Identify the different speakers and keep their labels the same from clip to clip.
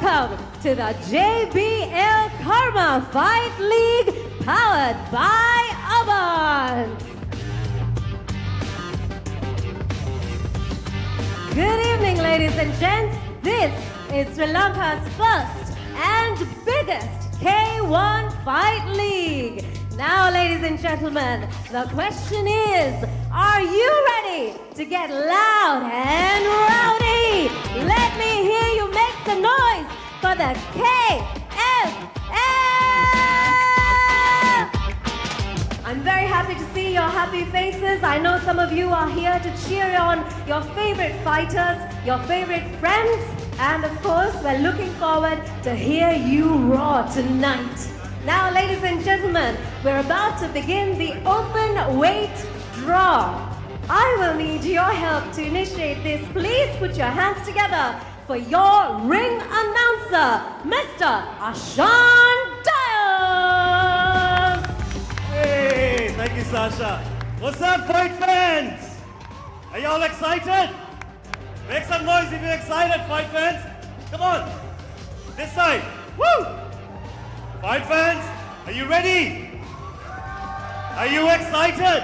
Speaker 1: welcome to the JBL Karma Fight League powered by Avance. Good evening, ladies and gents. This is Sri Lanka's first and biggest K1 Fight League. Now, ladies and gentlemen, the question is, are you ready to get loud and rowdy? Let me hear you make some noise for the KFL! I'm very happy to see your happy faces. I know some of you are here to cheer on your favorite fighters, your favorite friends, and of course, we're looking forward to hear you roar tonight. Now, ladies and gentlemen, we're about to begin the open weight draw. I will need your help to initiate this. Please put your hands together for your ring announcer, Mr. Ashan Dias.
Speaker 2: Hey, thank you, Sasha. What's up, fight fans? Are y'all excited? Make some noise if you're excited, fight fans. Come on, this side. Woo! Fight fans, are you ready? Are you excited?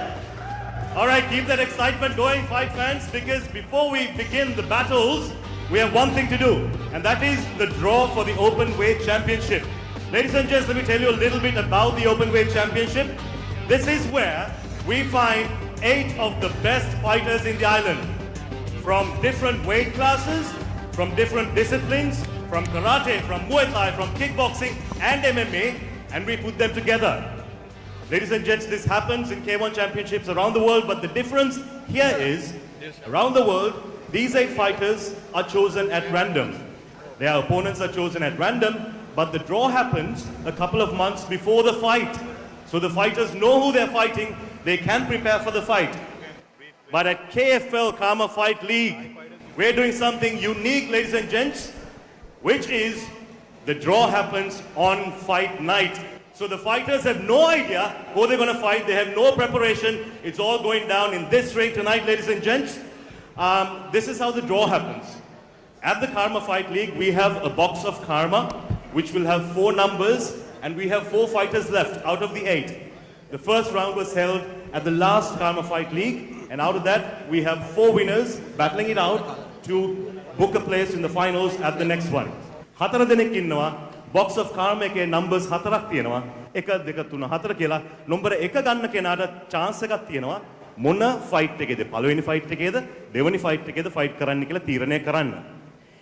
Speaker 2: All right, keep that excitement going, fight fans, because before we begin the battles, we have one thing to do, and that is the draw for the Open Weight Championship. Ladies and gents, let me tell you a little bit about the Open Weight Championship. This is where we find 8 of the best fighters in the island, from different weight classes, from different disciplines, from karate, from Muay Thai, from kickboxing and MMA, and we put them together. Ladies and gents, this happens in K1 championships around the world, but the difference here is, around the world, these 8 fighters are chosen at random. Their opponents are chosen at random, but the draw happens a couple of months before the fight. So the fighters know who they're fighting, they can prepare for the fight. But at KFL Karma Fight League, we're doing something unique, ladies and gents, which is the draw happens on fight night. So the fighters have no idea who they're going to fight. They have no preparation. It's all going down in this ring tonight, ladies and gents. This is how the draw happens. At the Karma Fight League, we have a box of karma, which will have 4 numbers, and we have 4 fighters left out of the 8. The first round was held at the last Karma Fight League, and out of that, we have 4 winners battling it out to book a place in the finals at the next one. 4 දෙනෙක් ඉන්නවා. Box of karma එකේ numbers 4ක් තියෙනවා. 1 2 3 4 කියලා. Number 1 ගන්න කෙනාට chance එකක් තියෙනවා. මොන fight එකේද? පළවෙනි fight එකේද? දෙවෙනි fight එකේද fight කරන්න කියලා තීරණය කරන්න.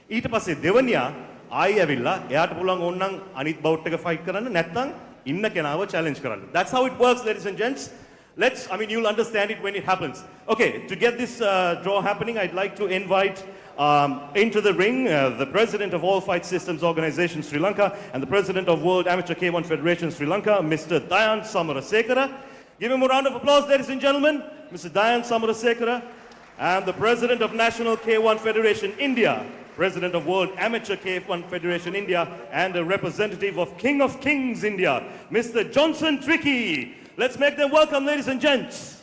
Speaker 2: ඊට පස්සේ දෙවෙනියා ආයි ඇවිල්ලා එයාට පුළුවන් ඕනනම් අනිත් bout එක fight කරන්න නැත්නම් ඉන්න කෙනාව challenge කරන්න. That's how it works, ladies and gents. You'll understand it when it happens. Okay, to get this draw happening, I'd like to invite into the ring the president of All Fight Systems Organization Sri Lanka and the president of World Amateur K1 Federation Sri Lanka, Mr. Dhayabaran Samarasekara. Give him a round of applause, ladies and gentlemen. Mr. Dhayabaran Samarasekara. And the president of National K1 Federation India, president of World Amateur K1 Federation India, and a representative of King of Kings India, Mr. Johnson Tricky. Let's make them welcome, ladies and gents.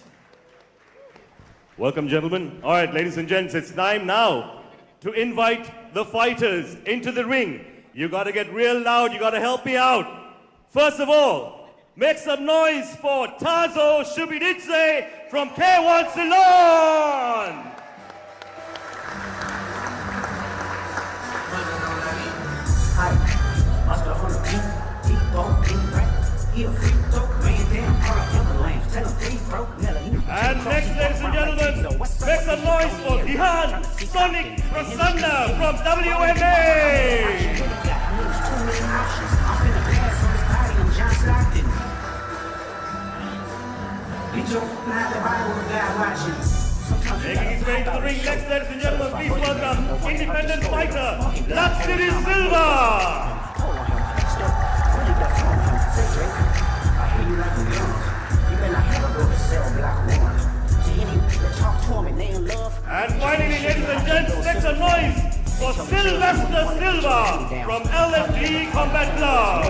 Speaker 2: Welcome, gentlemen. All right, ladies and gents, it's time now to invite the fighters into the ring. You got to get real loud. You got to help me out. First of all, make some noise for Tazo Shubiditse from K1 Ceylon. And next, ladies and gentlemen, make some noise for Gihan Sonic Prasanna from WMA. Making his way into the ring next, ladies and gentlemen, please welcome independent fighter Lakiri Silva. And finally, ladies and gents, make some noise for Sylvester Silva from LFG Combat Club.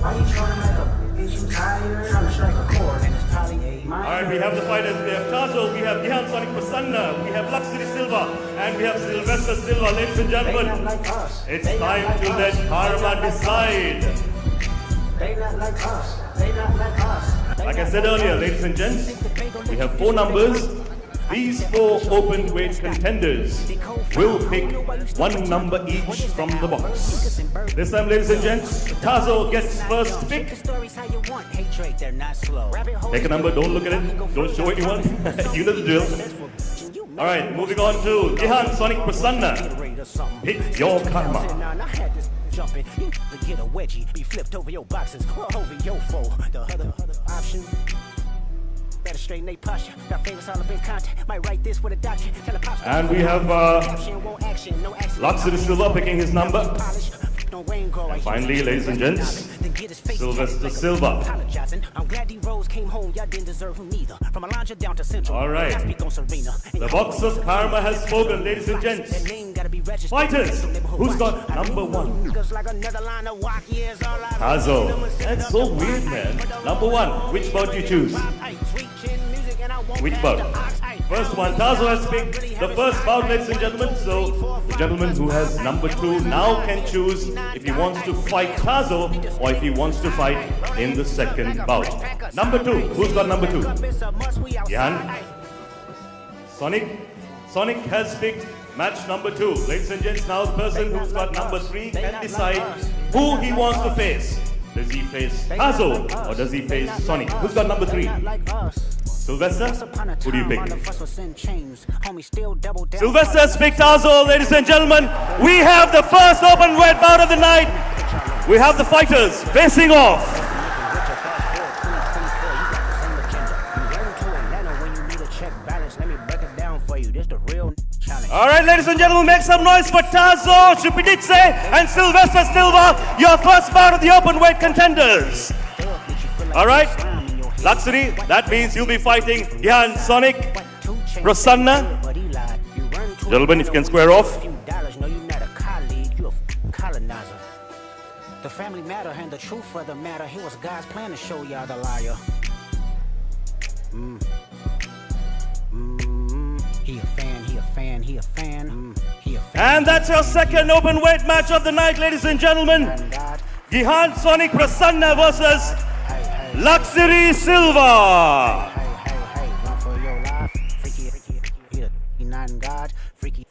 Speaker 2: Why you trying to make a bitch you tired? Trying to strike a chord. Alright, we have the fighters. We have Tazo, we have Gihan Sonic Prasanna, we have Lakiri Silva, and we have Sylvester Silva. Ladies and gentlemen, it's time to let karma decide.
Speaker 3: They not like us. They not like us.
Speaker 2: Like I said earlier, ladies and gents, we have 4 numbers. These 4 open weight contenders will pick 1 number each from the box. This time, ladies and gents, Tazo gets first pick. Take a number, don't look at it, don't show anyone. You know the drill. Alright, moving on to Gihan Sonic Prasanna. Pick your karma.
Speaker 3: Jumping, you get a wedgie, be flipped over your boxes or over your foe. The other option, better straighten they posture. Got famous all up in contact. Might write this with a doctor.
Speaker 2: And we have Lakiri Silva picking his number. And finally, ladies and gents, Sylvester Silva. Alright, the box of karma has spoken, ladies and gents. Fighters, who's got number 1? Tazo. That's so weird, man. Number 1, which bout do you choose? Which bout? First one, Tazo has picked the first bout, ladies and gentlemen. So the gentleman who has number 2 now can choose if he wants to fight Tazo or if he wants to fight in the second bout. Number 2, who's got number 2? Gihan? Sonic has picked match number 2. Ladies and gents, now the person who's got number 3 can decide who he wants to face. Does he face Tazo or does he face Sonic? Who's got number 3? Sylvester, who do you pick? Sylvester's picked Tazo, ladies and gentlemen. We have the first open weight bout of the night. We have the fighters facing off. Alright, ladies and gentlemen, make some noise for Tazo, Shupiditse, and Sylvester Silva, your first bout of the open weight contenders. Alright, Lakiri, that means you'll be fighting Gihan Sonic Prasanna. Gentlemen, if you can square off.
Speaker 3: The family matter and the truth of the matter. Here was God's plan to show y'all the liar. He a fan, he a fan, he a fan, he a fan.
Speaker 2: And that's your second open weight match of the night, ladies and gentlemen. Gihan Sonic Prasanna versus Lakiri Silva.
Speaker 3: Run for your life. Freaky, not God. Freaky.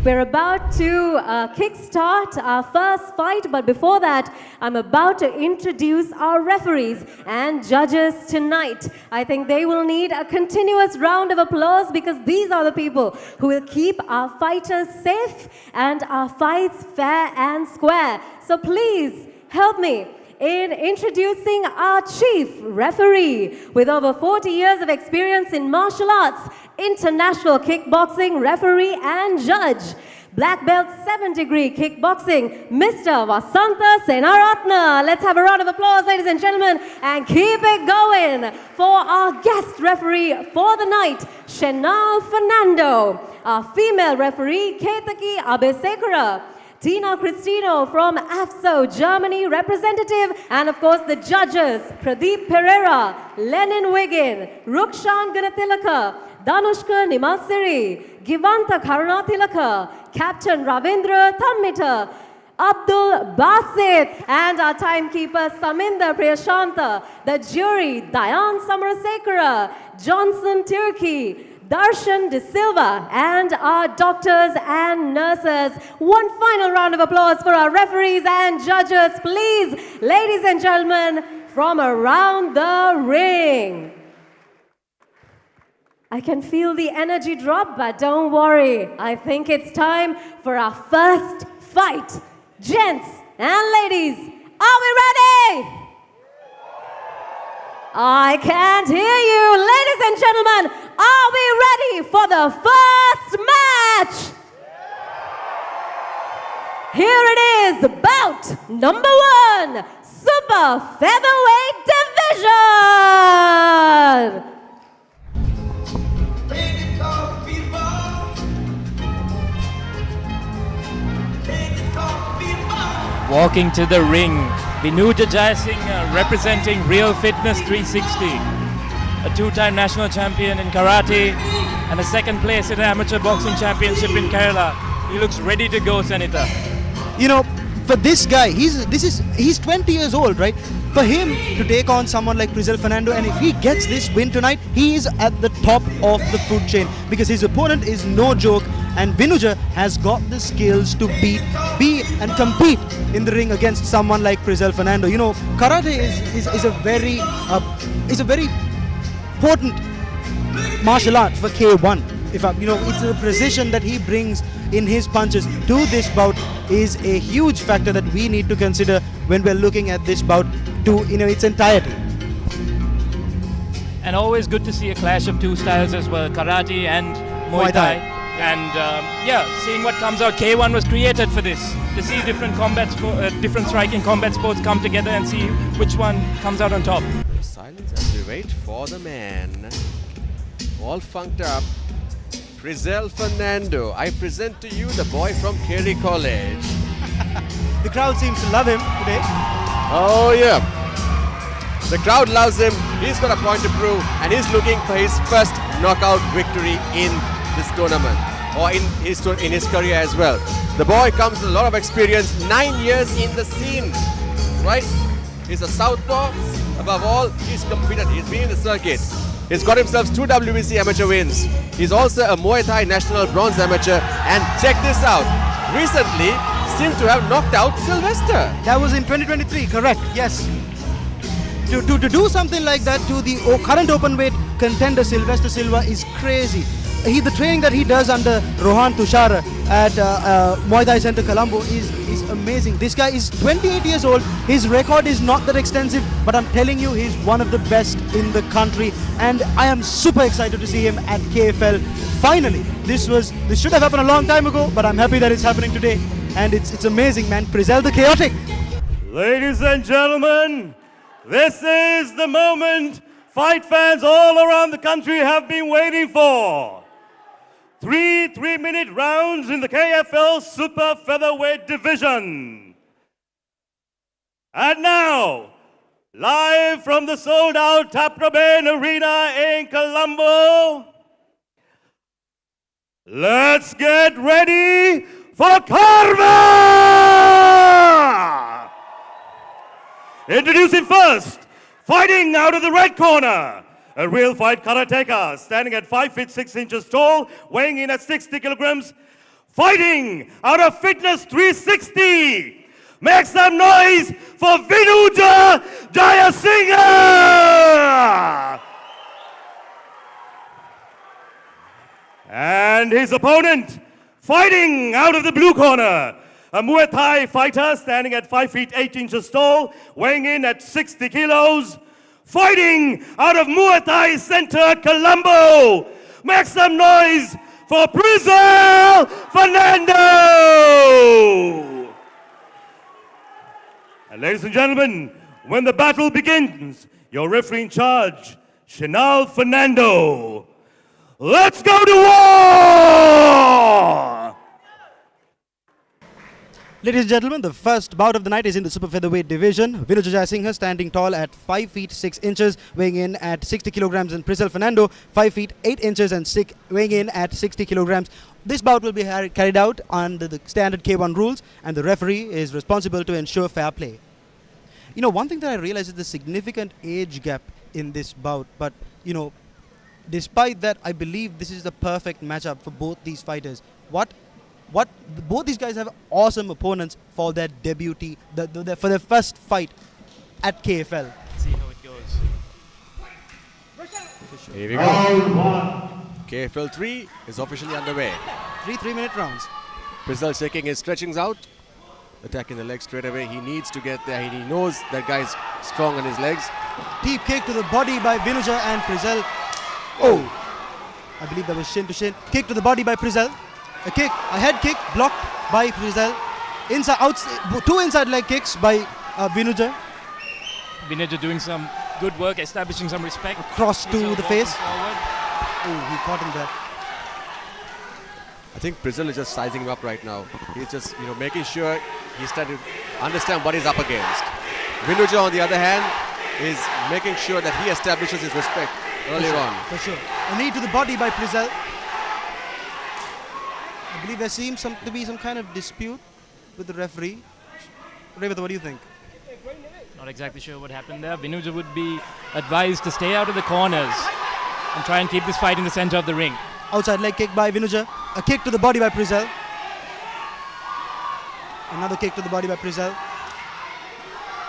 Speaker 1: We're about to kickstart our first fight, but before that, I'm about to introduce our referees and judges tonight. I think they will need a continuous round of applause because these are the people who will keep our fighters safe and our fights fair and square. So please help me in introducing our chief referee with over 40 years of experience in martial arts, international kickboxing referee and judge, black belt 7th-degree kickboxing, Mr. Vasanta Senaratna. Let's have a round of applause, ladies and gentlemen, and keep it going for our guest referee for the night, Shenal Fernando, our female referee, Ketaki Abesekara, Tina Cristino from AFSO, Germany representative, and of course the judges, Pradeep Pereira, Lenin Wiggin, Rukshan Ganatilaka, Danushka Nimasiri, Givanta Karunatilaka, Captain Ravindra Thammita, Abdul Basit, and our timekeeper Saminda Priyashanta, the jury, Dayan Samarasekara, Johnson Turkey, Darshan De Silva, and our doctors and nurses. One final round of applause for our referees and judges, please, ladies and gentlemen, from around the ring. I can feel the energy drop, but don't worry. I think it's time for our first fight. Gents and ladies, are we ready? I can't hear you. Ladies and gentlemen, are we ready for the first match? Here it is, bout number 1, Super Featherweight Division.
Speaker 4: Walking to the ring, Vinuja Jaisingh representing Real Fitness 360. a two-time national champion in karate, and a second place in the amateur boxing championship in Kerala. He looks ready to go, Senator.
Speaker 5: You know, for this guy, he's 20 years old, right? For him to take on someone like Prizel Fernando, and if he gets this win tonight, he is at the top of the food chain because his opponent is no joke, and Vinuja has got the skills to be and compete in the ring against someone like Prizel Fernando. You know, karate is a very important martial art for K1. If it's the precision that he brings in his punches to this bout is a huge factor that we need to consider when we're looking at this bout to its entirety.
Speaker 4: And always good to see a clash of two styles as well, karate and Muay Thai. And seeing what comes out. K1 was created for this, to see different different striking combat sports come together and see which one comes out on top.
Speaker 6: Silence as we wait for the man. All funked up. Prizel Fernando, I present to you the boy from Kerry College.
Speaker 5: The crowd seems to love him today.
Speaker 6: Oh yeah. The crowd loves him. He's got a point to prove, and he's looking for his first knockout victory in this tournament, or in his career as well. The boy comes with a lot of experience, 9 years in the scene, right? He's a southpaw. Above all, he's competed. He's been in the circuit. He's got himself 2 WBC amateur wins. He's also a Muay Thai national bronze amateur. And check this out. Recently, seems to have knocked out Sylvester.
Speaker 5: That was in 2023, correct? Yes. To do something like that to the current open weight contender Sylvester Silva is crazy. The training that he does under Rohan Tushar at Muay Thai Center Colombo is amazing. This guy is 28 years old. His record is not that extensive, but I'm telling you, he's one of the best in the country. And I am super excited to see him at KFL. Finally, this should have happened a long time ago, but I'm happy that it's happening today. And it's amazing, man. Prizel the Chaotic.
Speaker 2: Ladies and gentlemen, this is the moment fight fans all around the country have been waiting for. 3 3-minute rounds in the KFL Super Featherweight Division. And now, live from the sold-out Tapraben Arena in Colombo, let's get ready for Karma! Introducing first, fighting out of the red corner, a real fight karateka, standing at 5 feet 6 inches tall, weighing in at 60 kilograms, fighting out of Fitness 360. Make some noise for Vinuja Jayasinha! And his opponent, fighting out of the blue corner, a Muay Thai fighter standing at 5 feet 8 inches tall, weighing in at 60 kilos, fighting out of Muay Thai Center Colombo. Make some noise for Prizel Fernando! And ladies and gentlemen, when the battle begins, your referee in charge, Shinal Fernando. Let's go to war!
Speaker 5: Ladies and gentlemen, the first bout of the night is in the super featherweight division. Vinuja Jayasinha standing tall at 5 feet 6 inches, weighing in at 60 kilograms, and Prizel Fernando 5 feet 8 inches and weighing in at 60 kilograms. This bout will be carried out under the standard K1 rules, and the referee is responsible to ensure fair play. You know, one thing that I realize is the significant age gap in this bout, but you know, despite that, I believe this is the perfect matchup for both these fighters. Both these guys have awesome opponents for their debut, for their first fight at KFL.
Speaker 4: Let's see how it goes.
Speaker 6: Here we go. KFL 3 is officially underway.
Speaker 5: 3 3-minute rounds.
Speaker 6: Prizel checking his stretchings out, attacking the legs straight away. He needs to get there. He knows that guy's strong on his legs.
Speaker 5: Deep kick to the body by Vinuja and Prizel. Oh, I believe that was shin to shin. Kick to the body by Prizel. A head kick blocked by Prizel. Two inside leg kicks by Vinuja.
Speaker 4: Vinuja doing some good work, establishing some respect.
Speaker 5: Cross to the face.
Speaker 4: Forward.
Speaker 5: Oh, he caught him there.
Speaker 6: I think Prizel is just sizing him up right now. He's just, making sure he's trying to understand what he's up against. Vinuja, on the other hand, is making sure that he establishes his respect earlier on.
Speaker 5: For sure. A knee to the body by Prizel. I believe there seems to be some kind of dispute with the referee. Revata, what do you think?
Speaker 4: Not exactly sure what happened there. Vinuja would be advised to stay out of the corners and try and keep this fight in the center of the ring.
Speaker 5: Outside leg kick by Vinuja. A kick to the body by Prizel. Another kick to the body by Prizel.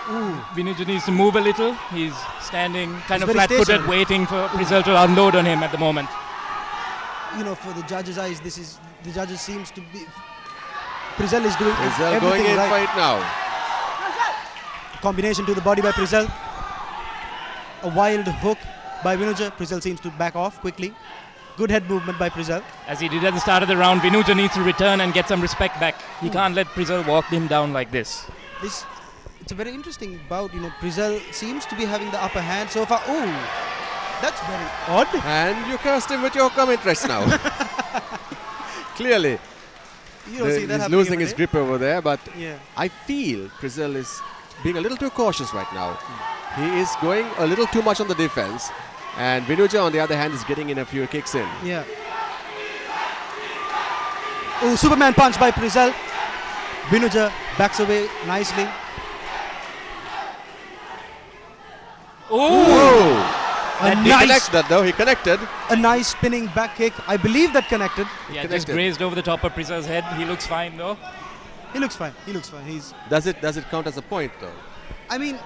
Speaker 5: Ooh.
Speaker 4: Vinuja needs to move a little. He's standing kind
Speaker 5: He's
Speaker 4: of
Speaker 5: very
Speaker 4: flat-footed,
Speaker 5: stationary.
Speaker 4: waiting for Prizel to unload on him at the moment.
Speaker 5: You know, for the judges' eyes, the judges seems to be. Prizel is doing
Speaker 6: Prizel
Speaker 5: everything
Speaker 6: going in
Speaker 5: right.
Speaker 6: fight now.
Speaker 5: Combination to the body by Prizel. A wild hook by Vinuja. Prizel seems to back off quickly. Good head movement by Prizel.
Speaker 4: As he did at the start of the round, Vinuja needs to return and get some respect back. He can't let Prizel walk him down like this.
Speaker 5: It's a very interesting bout. You know, Prizel seems to be having the upper hand so far. Oh, that's very odd.
Speaker 6: And you cursed him with your comment right now. Clearly,
Speaker 5: You don't see that
Speaker 6: he's
Speaker 5: happening
Speaker 6: losing
Speaker 5: every
Speaker 6: his
Speaker 5: day.
Speaker 6: grip over there, but
Speaker 5: Yeah.
Speaker 6: I feel Prizel is being a little too cautious right now. He is going a little too much on the defense, and Vinuja, on the other hand, is getting in a few kicks in.
Speaker 5: Yeah. Oh, Superman punch by Prizel. Vinuja backs away nicely.
Speaker 6: Oh!
Speaker 5: A
Speaker 6: He connected that though, he connected.
Speaker 5: a nice spinning back kick. I believe that connected.
Speaker 4: Yeah, just
Speaker 6: Connected.
Speaker 4: grazed over the top of Prizel's head. He looks fine though.
Speaker 5: He looks fine. He's.
Speaker 6: Does it count as a point though?
Speaker 5: I mean,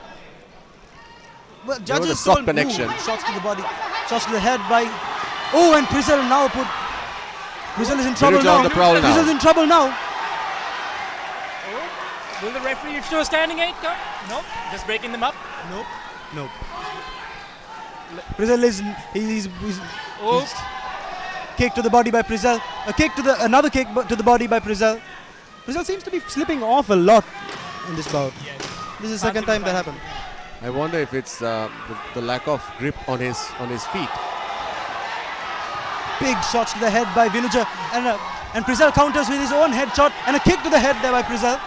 Speaker 5: well,
Speaker 6: There was
Speaker 5: judges
Speaker 6: a soft
Speaker 5: told-
Speaker 6: connection.
Speaker 5: Ooh, shots to the body, shots to the head by. Oh, and Prizel now put. Prizel is in trouble
Speaker 6: Vinuja
Speaker 5: now.
Speaker 6: on the prowl now.
Speaker 5: Prizel's in trouble now.
Speaker 4: Will the referee show a standing 8 count? No, just breaking them up.
Speaker 5: Nope. Prizel is he's
Speaker 4: Oh,
Speaker 5: kick to the body by Prizel. Another kick to the body by Prizel. Prizel seems to be slipping off a lot in this bout. This is the second time that happened.
Speaker 6: I wonder if it's the lack of grip on his feet.
Speaker 5: Big shots to the head by Vinuja, and Prizel counters with his own head shot and a kick to the head there by Prizel.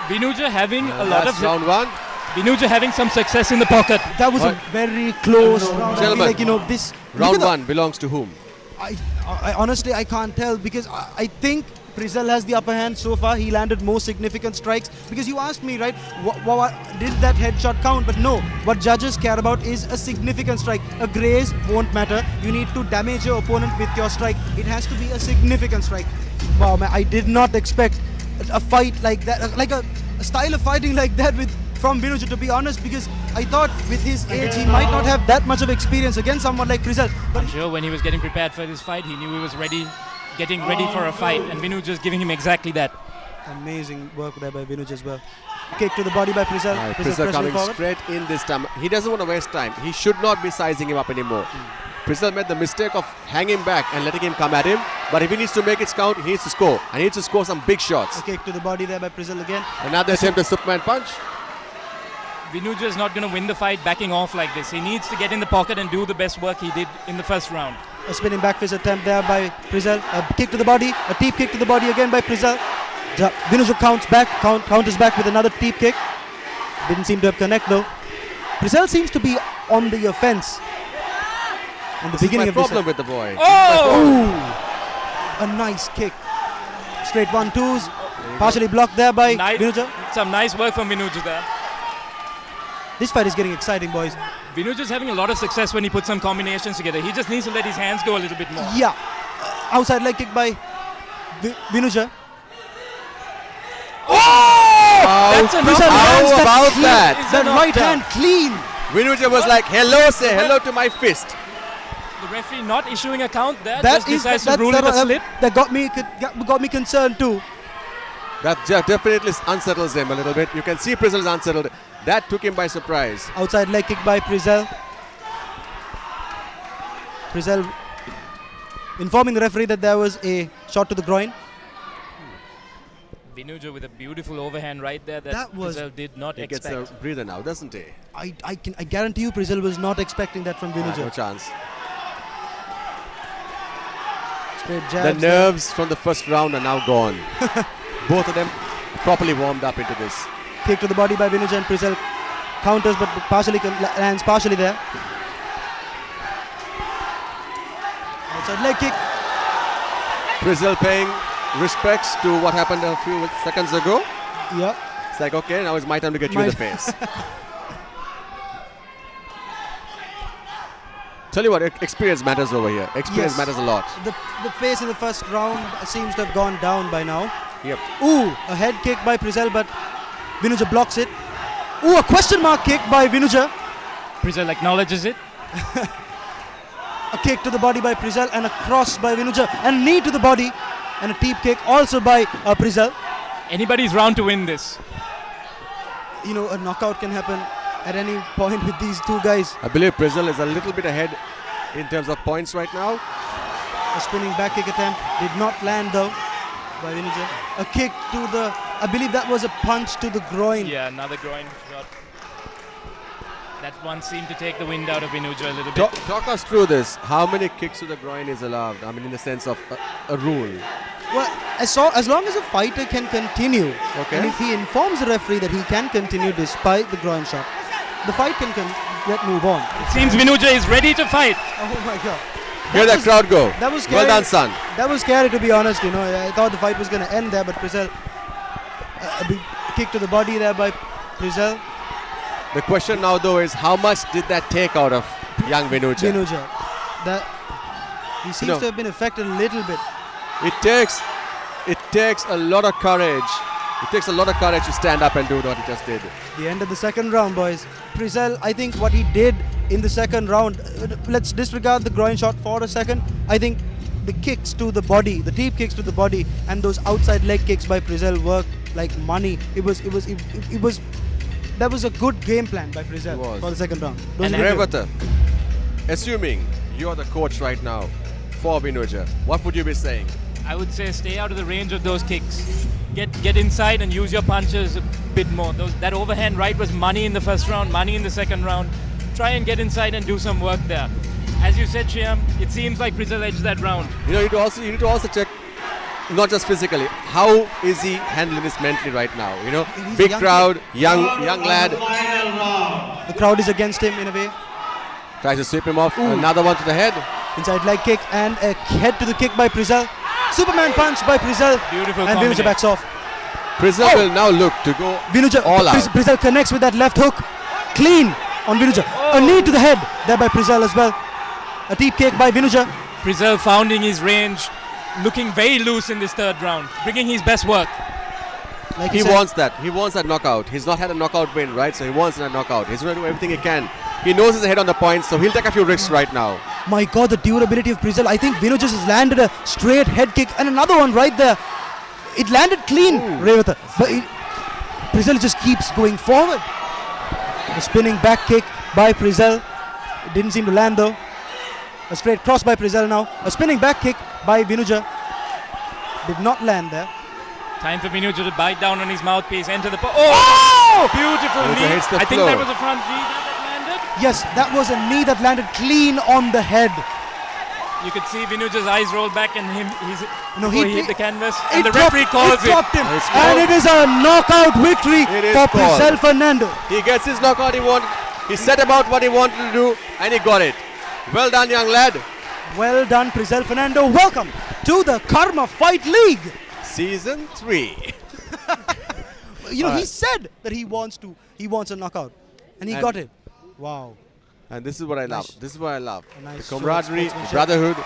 Speaker 4: Vinuja having a lot
Speaker 6: That's
Speaker 4: of
Speaker 6: round one.
Speaker 4: Vinuja having some success in the pocket.
Speaker 5: That was a
Speaker 6: What?
Speaker 5: very close round. I feel
Speaker 6: Gentlemen,
Speaker 5: like, you know, this look
Speaker 6: Round
Speaker 5: at the-
Speaker 6: one belongs to whom?
Speaker 5: I honestly I can't tell because I think Prizel has the upper hand so far. He landed more significant strikes because you asked me, right, did that headshot count? But no, what judges care about is a significant strike. A graze won't matter. You need to damage your opponent with your strike. It has to be a significant strike. Wow, man, I did not expect a fight like that, like a style of fighting like that from Vinuja, to be honest, because I thought with his age he might not have that much of experience against someone like Prizel. But
Speaker 4: I'm sure when he was getting prepared for this fight, he knew he was getting ready for a fight, and Vinuja is giving him exactly that.
Speaker 5: amazing work there by Vinuja as well. Kick to the body by Prizel.
Speaker 6: Prizel
Speaker 5: pressing
Speaker 6: coming
Speaker 5: forward.
Speaker 6: straight in this time. He doesn't want to waste time. He should not be sizing him up anymore. Prizel made the mistake of hanging back and letting him come at him. But if he needs to make it count, he needs to score. And he needs to score some big shots.
Speaker 5: A kick to the body there by Prizel again.
Speaker 6: Another attempt at Superman punch.
Speaker 4: Vinuja is not going to win the fight backing off like this. He needs to get in the pocket and do the best work he did in the first round.
Speaker 5: A spinning back fist attempt there by Prizel. A kick to the body. A teep kick to the body again by Prizel. Vinuja counters back with another teep kick. Didn't seem to have connect though. Prizel seems to be on the offense in the beginning
Speaker 6: My
Speaker 5: of this.
Speaker 6: problem with the boy.
Speaker 4: Oh!
Speaker 5: A nice kick. Straight 1-2s. Partially blocked there by Vinuja.
Speaker 4: Some nice work from Vinuja there.
Speaker 5: This fight is getting exciting, boys.
Speaker 4: Vinuja is having a lot of success when he puts some combinations together. He just needs to let his hands go a little bit more.
Speaker 5: Yeah. Outside leg kick by Vinuja.
Speaker 4: That's a
Speaker 5: Prizel
Speaker 4: knockdown.
Speaker 5: lands
Speaker 6: How about
Speaker 5: clean-
Speaker 6: that?
Speaker 4: It's a
Speaker 5: That right
Speaker 4: knockdown.
Speaker 5: hand clean.
Speaker 6: Vinuja was like, hello, say hello to my fist.
Speaker 4: The referee not issuing a count there,
Speaker 5: That
Speaker 4: just decides to rule it a slip.
Speaker 5: that got me concerned too.
Speaker 6: That definitely unsettles him a little bit. You can see Prizel is unsettled. That took him by surprise.
Speaker 5: Outside leg kick by Prizel. Prizel informing the referee that there was a shot to the groin.
Speaker 4: Vinuja with a beautiful overhand right there
Speaker 5: That was-
Speaker 4: Prizel did not
Speaker 6: He gets
Speaker 4: expect.
Speaker 6: a breather now, doesn't he?
Speaker 5: I guarantee you Prizel was not expecting that from
Speaker 6: No
Speaker 5: Vinuja.
Speaker 6: chance.
Speaker 5: Straight
Speaker 6: The
Speaker 5: jabs.
Speaker 6: nerves from the first round are now gone. Both of them properly warmed up into this.
Speaker 5: Kick to the body by Vinuja, and Prizel counters, but partially lands partially there. Outside leg kick.
Speaker 6: Prizel paying respects to what happened a few seconds ago.
Speaker 5: Yeah.
Speaker 6: It's like, okay, now it's my time to get you in the face. Tell you what, experience matters over here. Experience matters a lot.
Speaker 5: The pace in the first round seems to have gone down by now.
Speaker 6: Yep.
Speaker 5: Ooh, a head kick by Prizel, but Vinuja blocks it. Ooh, a question mark kick by Vinuja.
Speaker 4: Prizel acknowledges it.
Speaker 5: A kick to the body by Prizel and a cross by Vinuja. And knee to the body and a teep kick also by Prizel.
Speaker 4: Anybody's round to win this.
Speaker 5: You know, a knockout can happen at any point with these two guys.
Speaker 6: I believe Prizel is a little bit ahead in terms of points right now.
Speaker 5: A spinning back kick attempt did not land though by Vinuja. A kick to the, I believe that was a punch to the groin.
Speaker 4: Yeah, another groin shot. That one seemed to take the wind out of Vinuja a little bit.
Speaker 6: Talk us through this. How many kicks to the groin is allowed? I mean, in the sense of a rule.
Speaker 5: Well, as long as a fighter can continue,
Speaker 6: Okay.
Speaker 5: and if he informs the referee that he can continue despite the groin shot, the fight can let move on.
Speaker 4: It seems Vinuja is ready to fight.
Speaker 5: Oh my God.
Speaker 6: Hear that crowd go.
Speaker 5: That was scary.
Speaker 6: Well done, son.
Speaker 5: That was scary, to be honest. You know, I thought the fight was going to end there, but Prizel, a big kick to the body there by Prizel.
Speaker 6: The question now, though, is how much did that take out of young Vinuja?
Speaker 5: That he seems to have been affected a little bit.
Speaker 6: It takes a lot of courage. It takes a lot of courage to stand up and do what he just did.
Speaker 5: The end of the second round, boys. Prizel, I think what he did in the second round, let's disregard the groin shot for a second. I think the kicks to the body, the deep kicks to the body, and those outside leg kicks by Prizel worked like money. That was a good game plan by Prizel for the second round.
Speaker 6: And Revata, assuming you're the coach right now for Vinuja, what would you be saying?
Speaker 4: I would say stay out of the range of those kicks. Get inside and use your punches a bit more. That overhand right was money in the first round, money in the second round. Try and get inside and do some work there. As you said, Shyam, it seems like Prizel edged that round.
Speaker 6: You need to also check, not just physically, how is he handling this mentally right now? You know,
Speaker 5: He's
Speaker 6: big
Speaker 5: a
Speaker 6: crowd, young lad.
Speaker 5: The crowd is against him in a way.
Speaker 6: Tries to sweep him off. Another one to the head.
Speaker 5: Inside leg kick and a head to the kick by Prizel. Superman punch by Prizel.
Speaker 4: Beautiful
Speaker 5: and Vinuja backs off.
Speaker 6: Prizel will now look to go all out.
Speaker 5: Prizel connects with that left hook. Clean on Vinuja. A knee to the head there by Prizel as well. A deep kick by Vinuja.
Speaker 4: Prizel founding his range, looking very loose in this third round, bringing his best work.
Speaker 6: Like he wants that. He wants that knockout. He's not had a knockout win, right? So he wants that knockout. He's going to do everything he can. He knows he's ahead on the points, so he'll take a few risks right now.
Speaker 5: My God, the durability of Prizel. I think Vinuja just landed a straight head kick and another one right there. It landed clean, Revata. But Prizel just keeps going forward. A spinning back kick by Prizel. It didn't seem to land though. A straight cross by Prizel now. A spinning back kick by Vinuja. Did not land there.
Speaker 4: Time for Vinuja to bite down on his mouthpiece, enter the... Beautiful knee. I think that was a front knee that landed.
Speaker 5: Yes, that was a knee that landed clean on the head.
Speaker 4: You could see Vinuja's eyes roll back and he hit the canvas. And the
Speaker 5: dropped,
Speaker 4: referee calls it.
Speaker 5: Him. And it is a knockout victory for Prizel Fernando.
Speaker 6: He gets his knockout he wanted. He set about what he wanted to do and he got it. Well done, young lad.
Speaker 5: Well done, Prizel Fernando. Welcome to the Karma Fight League.
Speaker 6: Season 3.
Speaker 5: He said that he wants a knockout. And he got it. Wow.
Speaker 6: And this is what I love. This is what I love.
Speaker 5: Nice
Speaker 6: the camaraderie,
Speaker 5: sportsmanship.
Speaker 6: brotherhood.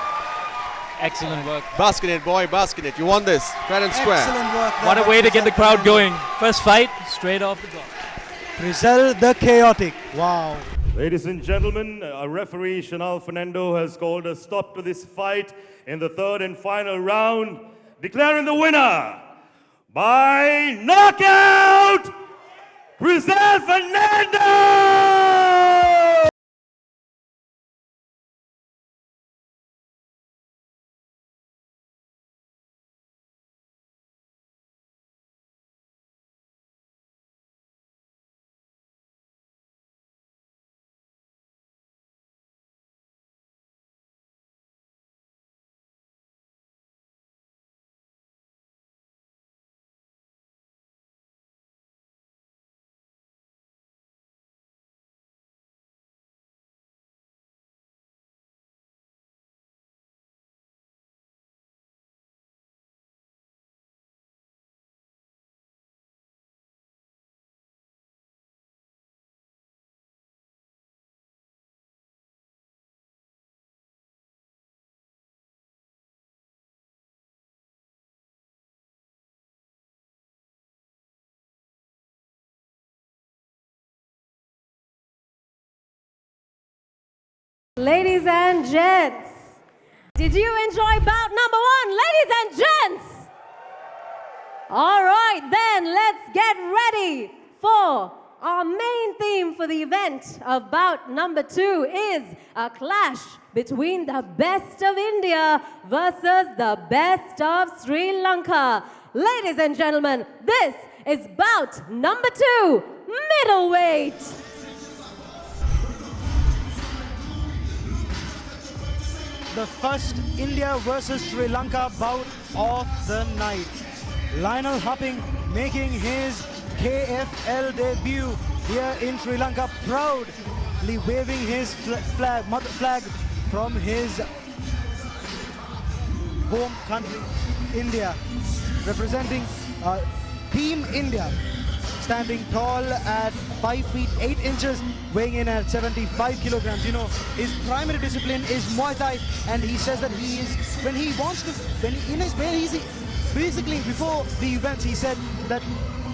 Speaker 4: Excellent work.
Speaker 6: Basking it, boy, basking it. You won this. Fair and square.
Speaker 5: Excellent work.
Speaker 4: What a way to get the crowd going. First fight, straight off the block.
Speaker 5: Prizel the Chaotic. Wow.
Speaker 2: Ladies and gentlemen, our referee Shanal Fernando has called a stop to this fight in the third and final round, declaring the winner by knockout, Prizel Fernando!
Speaker 1: Ladies and gents, did you enjoy bout number 1? Ladies and gents! All right, then let's get ready for our main theme for the event of bout number 2 is a clash between the best of India versus the best of Sri Lanka. Ladies and gentlemen, this is bout number 2, middleweight.
Speaker 5: The first India versus Sri Lanka bout of the night. Lionel Hupping making his KFL debut here in Sri Lanka, proudly waving his mother flag from his home country, India, representing Team India, standing tall at 5 feet 8 inches, weighing in at 75 kilograms. You know, his primary discipline is Muay Thai, and he says that basically before the events, he said that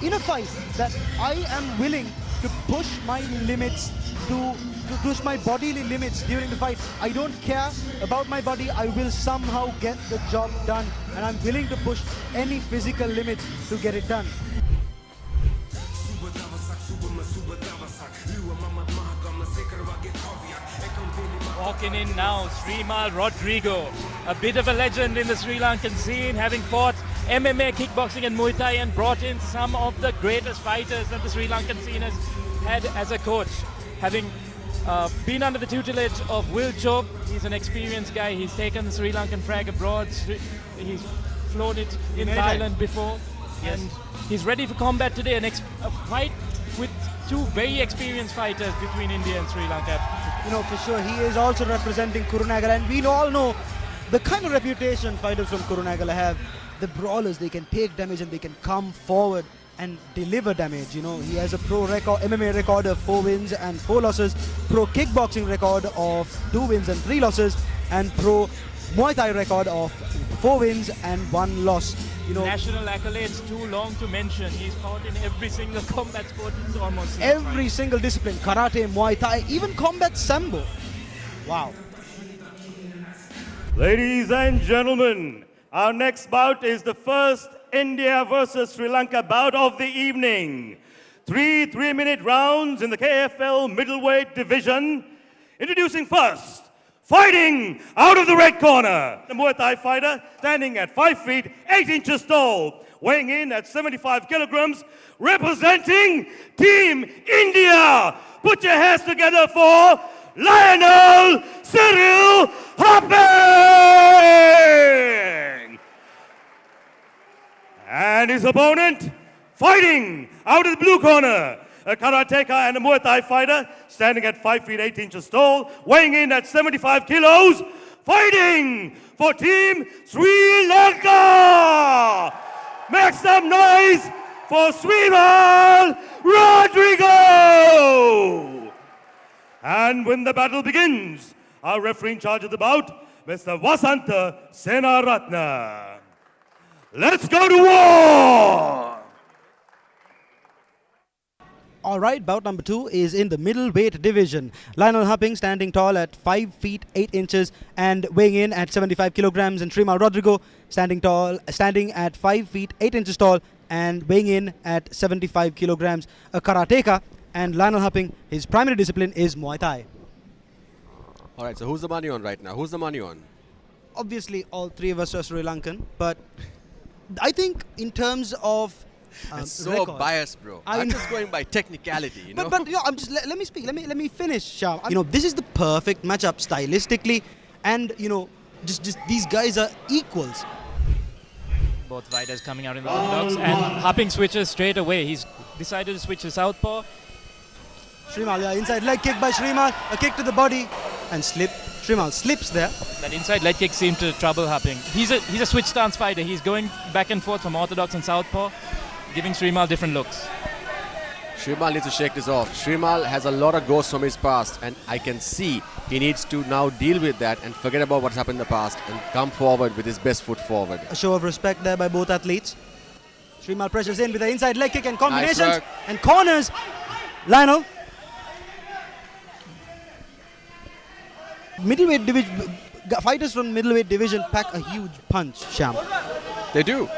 Speaker 5: in a fight that I am willing to push my limits, to push my bodily limits during the fight. I don't care about my body, I will somehow get the job done, and I'm willing to push any physical limits to get it done.
Speaker 4: Walking in now, Srimal Rodrigo, a bit of a legend in the Sri Lankan scene, having fought MMA, kickboxing and Muay Thai, and brought in some of the greatest fighters that the Sri Lankan scene has had as a coach. Having been under the tutelage of Will Chope, he's an experienced guy. He's taken the Sri Lankan flag abroad. He's flown it in Thailand before. Yes. And he's ready for combat today. A fight with two very experienced fighters between India and Sri Lanka.
Speaker 5: You know, for sure, he is also representing Kurunagala, and we all know the kind of reputation fighters from Kurunagala have. The brawlers, they can take damage and they can come forward and deliver damage. You know, he has a pro record, MMA record of 4 wins and 4 losses, pro kickboxing record of 2 wins and 3 losses, and pro Muay Thai record of 4 wins and 1 loss. You know,
Speaker 4: national accolades too long to mention. He's fought in every single combat sport. It's almost
Speaker 5: every single discipline: karate, Muay Thai, even combat sambo. Wow.
Speaker 2: Ladies and gentlemen, our next bout is the first India versus Sri Lanka bout of the evening. 3 3-minute rounds in the KFL middleweight division. Introducing first, fighting out of the red corner, the Muay Thai fighter, standing at 5 feet 8 inches tall, weighing in at 75 kilograms, representing Team India. Put your hands together for Lionel Cyril Hupping! And his opponent, fighting out of the blue corner, a karateka and a Muay Thai fighter, standing at 5 feet 8 inches tall, weighing in at 75 kilos, fighting for Team Sri Lanka! Make some noise for Srimal Rodrigo! And when the battle begins, our referee in charge of the bout, Mr. Vasanta Senaratna. Let's go to war!
Speaker 5: All right, bout number 2 is in the middleweight division. Lionel Hupping standing tall at 5 feet 8 inches and weighing in at 75 kilograms, and Srimal Rodrigo standing at 5 feet 8 inches tall and weighing in at 75 kilograms. A karateka, and Lionel Hupping, his primary discipline is Muay Thai.
Speaker 6: All right, so who's the money on right now? Who's the money on?
Speaker 5: Obviously, all 3 of us are Sri Lankan, but I think in terms of
Speaker 6: It's so
Speaker 5: record,
Speaker 6: biased, bro. I'm just going by technicality, you know.
Speaker 5: But you know, I'm just let me speak. Let me finish, Shah. You know, this is the perfect matchup stylistically, and you know, just these guys are equals.
Speaker 4: Both fighters coming out in the orthodox, and Hupping switches straight away. He's decided to switch to southpaw.
Speaker 5: Srimal, yeah, inside leg kick by Srimal, a kick to the body, and slip. Srimal slips there.
Speaker 4: That inside leg kick seemed to trouble Hupping. He's a switch stance fighter. He's going back and forth from orthodox and southpaw, giving Srimal different looks.
Speaker 6: Srimal needs to shake this off. Srimal has a lot of ghosts from his past, and I can see he needs to now deal with that and forget about what's happened in the past and come forward with his best foot forward.
Speaker 5: A show of respect there by both athletes. Srimal pressures in with the inside leg kick and combinations
Speaker 6: Nice work.
Speaker 5: and corners. Lionel. Middleweight division, fighters from middleweight division pack a huge punch, Sham.
Speaker 6: They do.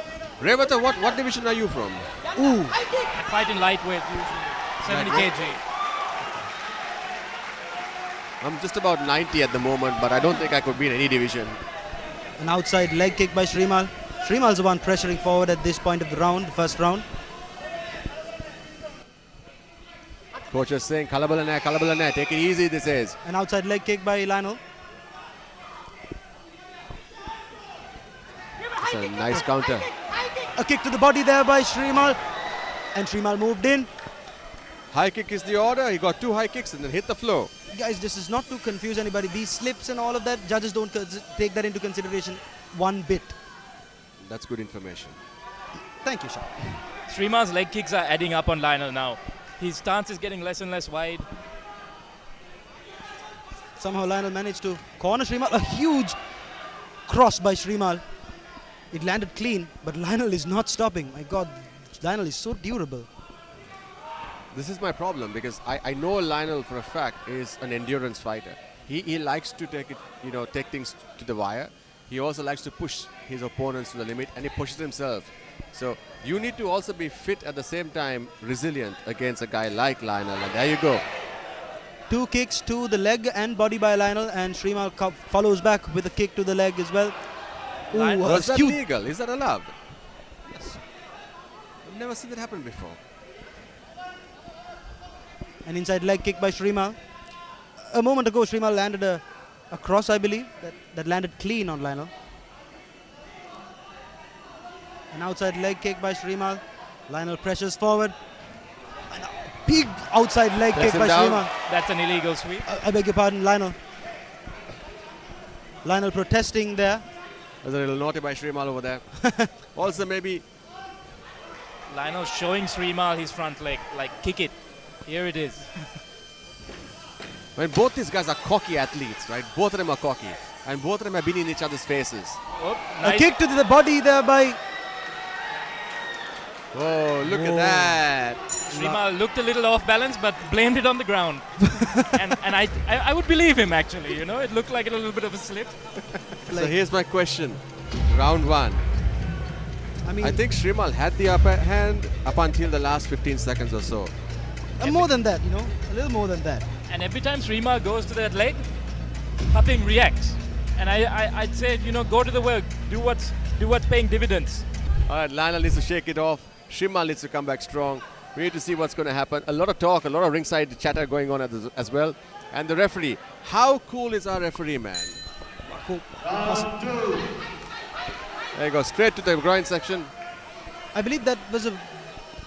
Speaker 6: Revata, what division are you from?
Speaker 5: Ooh,
Speaker 4: I fight in lightweight usually, 70 kg.
Speaker 6: I'm just about 90 at the moment, but I don't think I could be in any division.
Speaker 5: an outside leg kick by Srimal. Srimal's the one pressuring forward at this point of the round, the first round.
Speaker 6: Coach is saying, Kalabalane, take it easy, this is.
Speaker 5: An outside leg kick by Lionel.
Speaker 6: It's a nice counter.
Speaker 5: A kick to the body there by Srimal. And Srimal moved in.
Speaker 6: High kick is the order. He got 2 high kicks and then hit the floor.
Speaker 5: Guys, this is not to confuse anybody. These slips and all of that, judges don't take that into consideration one bit.
Speaker 6: That's good information.
Speaker 5: Thank you, Shah.
Speaker 4: Srimal's leg kicks are adding up on Lionel now. His stance is getting less and less wide.
Speaker 5: Somehow Lionel managed to corner Srimal. A huge cross by Srimal. It landed clean, but Lionel is not stopping. My God, Lionel is so durable.
Speaker 6: This is my problem because I know Lionel for a fact is an endurance fighter. He likes to take it, take things to the wire. He also likes to push his opponents to the limit, and he pushes himself. So you need to also be fit at the same time, resilient against a guy like Lionel. And there you go.
Speaker 5: 2 kicks to the leg and body by Lionel, and Srimal follows back with a kick to the leg as well. Ooh,
Speaker 6: Was that
Speaker 5: huge.
Speaker 6: legal? Is that allowed?
Speaker 5: Yes.
Speaker 6: I've never seen that happen before.
Speaker 5: An inside leg kick by Srimal. A moment ago, Srimal landed a cross, I believe, that landed clean on Lionel. An outside leg kick by Srimal. Lionel pressures forward. And a big outside leg
Speaker 6: Press
Speaker 5: kick
Speaker 6: him
Speaker 5: by
Speaker 6: down.
Speaker 5: Srimal.
Speaker 4: That's an illegal sweep.
Speaker 5: I beg your pardon, Lionel. Lionel protesting there.
Speaker 6: There's a little naughty by Srimal over there. Also maybe
Speaker 4: Lionel showing Srimal his front leg, like kick it. Here it is.
Speaker 6: when both these guys are cocky athletes, right? Both of them are cocky. And both of them have been in each other's faces.
Speaker 4: Oh,
Speaker 5: A
Speaker 4: nice.
Speaker 5: kick to the body there by...
Speaker 6: Oh, look
Speaker 5: Whoa.
Speaker 6: at that.
Speaker 4: Srimal looked a little off balance, but blamed it on the ground. and I would believe him actually. It looked like a little bit of a slip.
Speaker 6: So here's my question. Round 1.
Speaker 5: I mean,
Speaker 6: I think Srimal had the upper hand up until the last 15 seconds or so.
Speaker 5: more than that, a little more than that.
Speaker 4: And every time Srimal goes to that leg, Haping reacts. And I'd say, go to the work, do what's paying dividends.
Speaker 6: All right, Lionel needs to shake it off. Srimal needs to come back strong. We need to see what's going to happen. A lot of talk, a lot of ringside chatter going on as well. And the referee. How cool is our referee, man?
Speaker 5: Cool.
Speaker 6: There you go, straight to the groin section.
Speaker 5: I believe that was a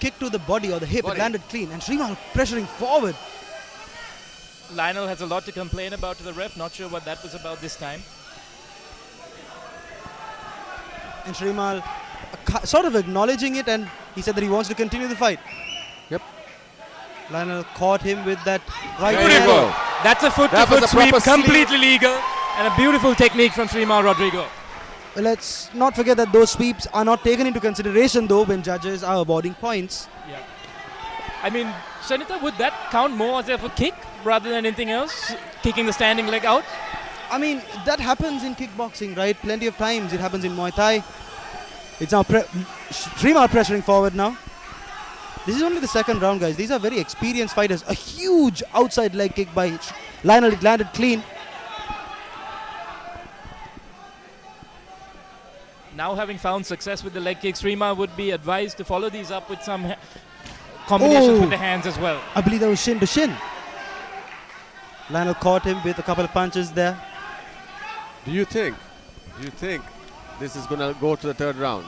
Speaker 5: kick to the body or the hip.
Speaker 6: Body.
Speaker 5: It landed clean. And Srimal pressuring forward.
Speaker 4: Lionel has a lot to complain about to the ref. Not sure what that was about this time.
Speaker 5: And Srimal sort of acknowledging it, and he said that he wants to continue the fight.
Speaker 6: Yep.
Speaker 5: Lionel caught him with that right
Speaker 6: Beautiful.
Speaker 5: hand.
Speaker 4: That's a
Speaker 6: That was
Speaker 4: foot-to-foot
Speaker 6: a
Speaker 4: sweep,
Speaker 6: proper sleeve.
Speaker 4: completely legal. And a beautiful technique from Srimal Rodrigo.
Speaker 5: Let's not forget that those sweeps are not taken into consideration though when judges are awarding points.
Speaker 4: Yeah. I mean, Shanita, would that count more as a kick rather than anything else? Kicking the standing leg out?
Speaker 5: I mean, that happens in kickboxing, right? Plenty of times. It happens in Muay Thai. It's now Srimal pressuring forward now. This is only the second round, guys. These are very experienced fighters. A huge outside leg kick by Lionel. It landed clean.
Speaker 4: Now having found success with the leg kick, Srimal would be advised to follow these up with some combinations
Speaker 5: Oh.
Speaker 4: with the hands as well.
Speaker 5: I believe that was shin to shin. Lionel caught him with a couple of punches there.
Speaker 6: Do you think this is going to go to the 3rd round?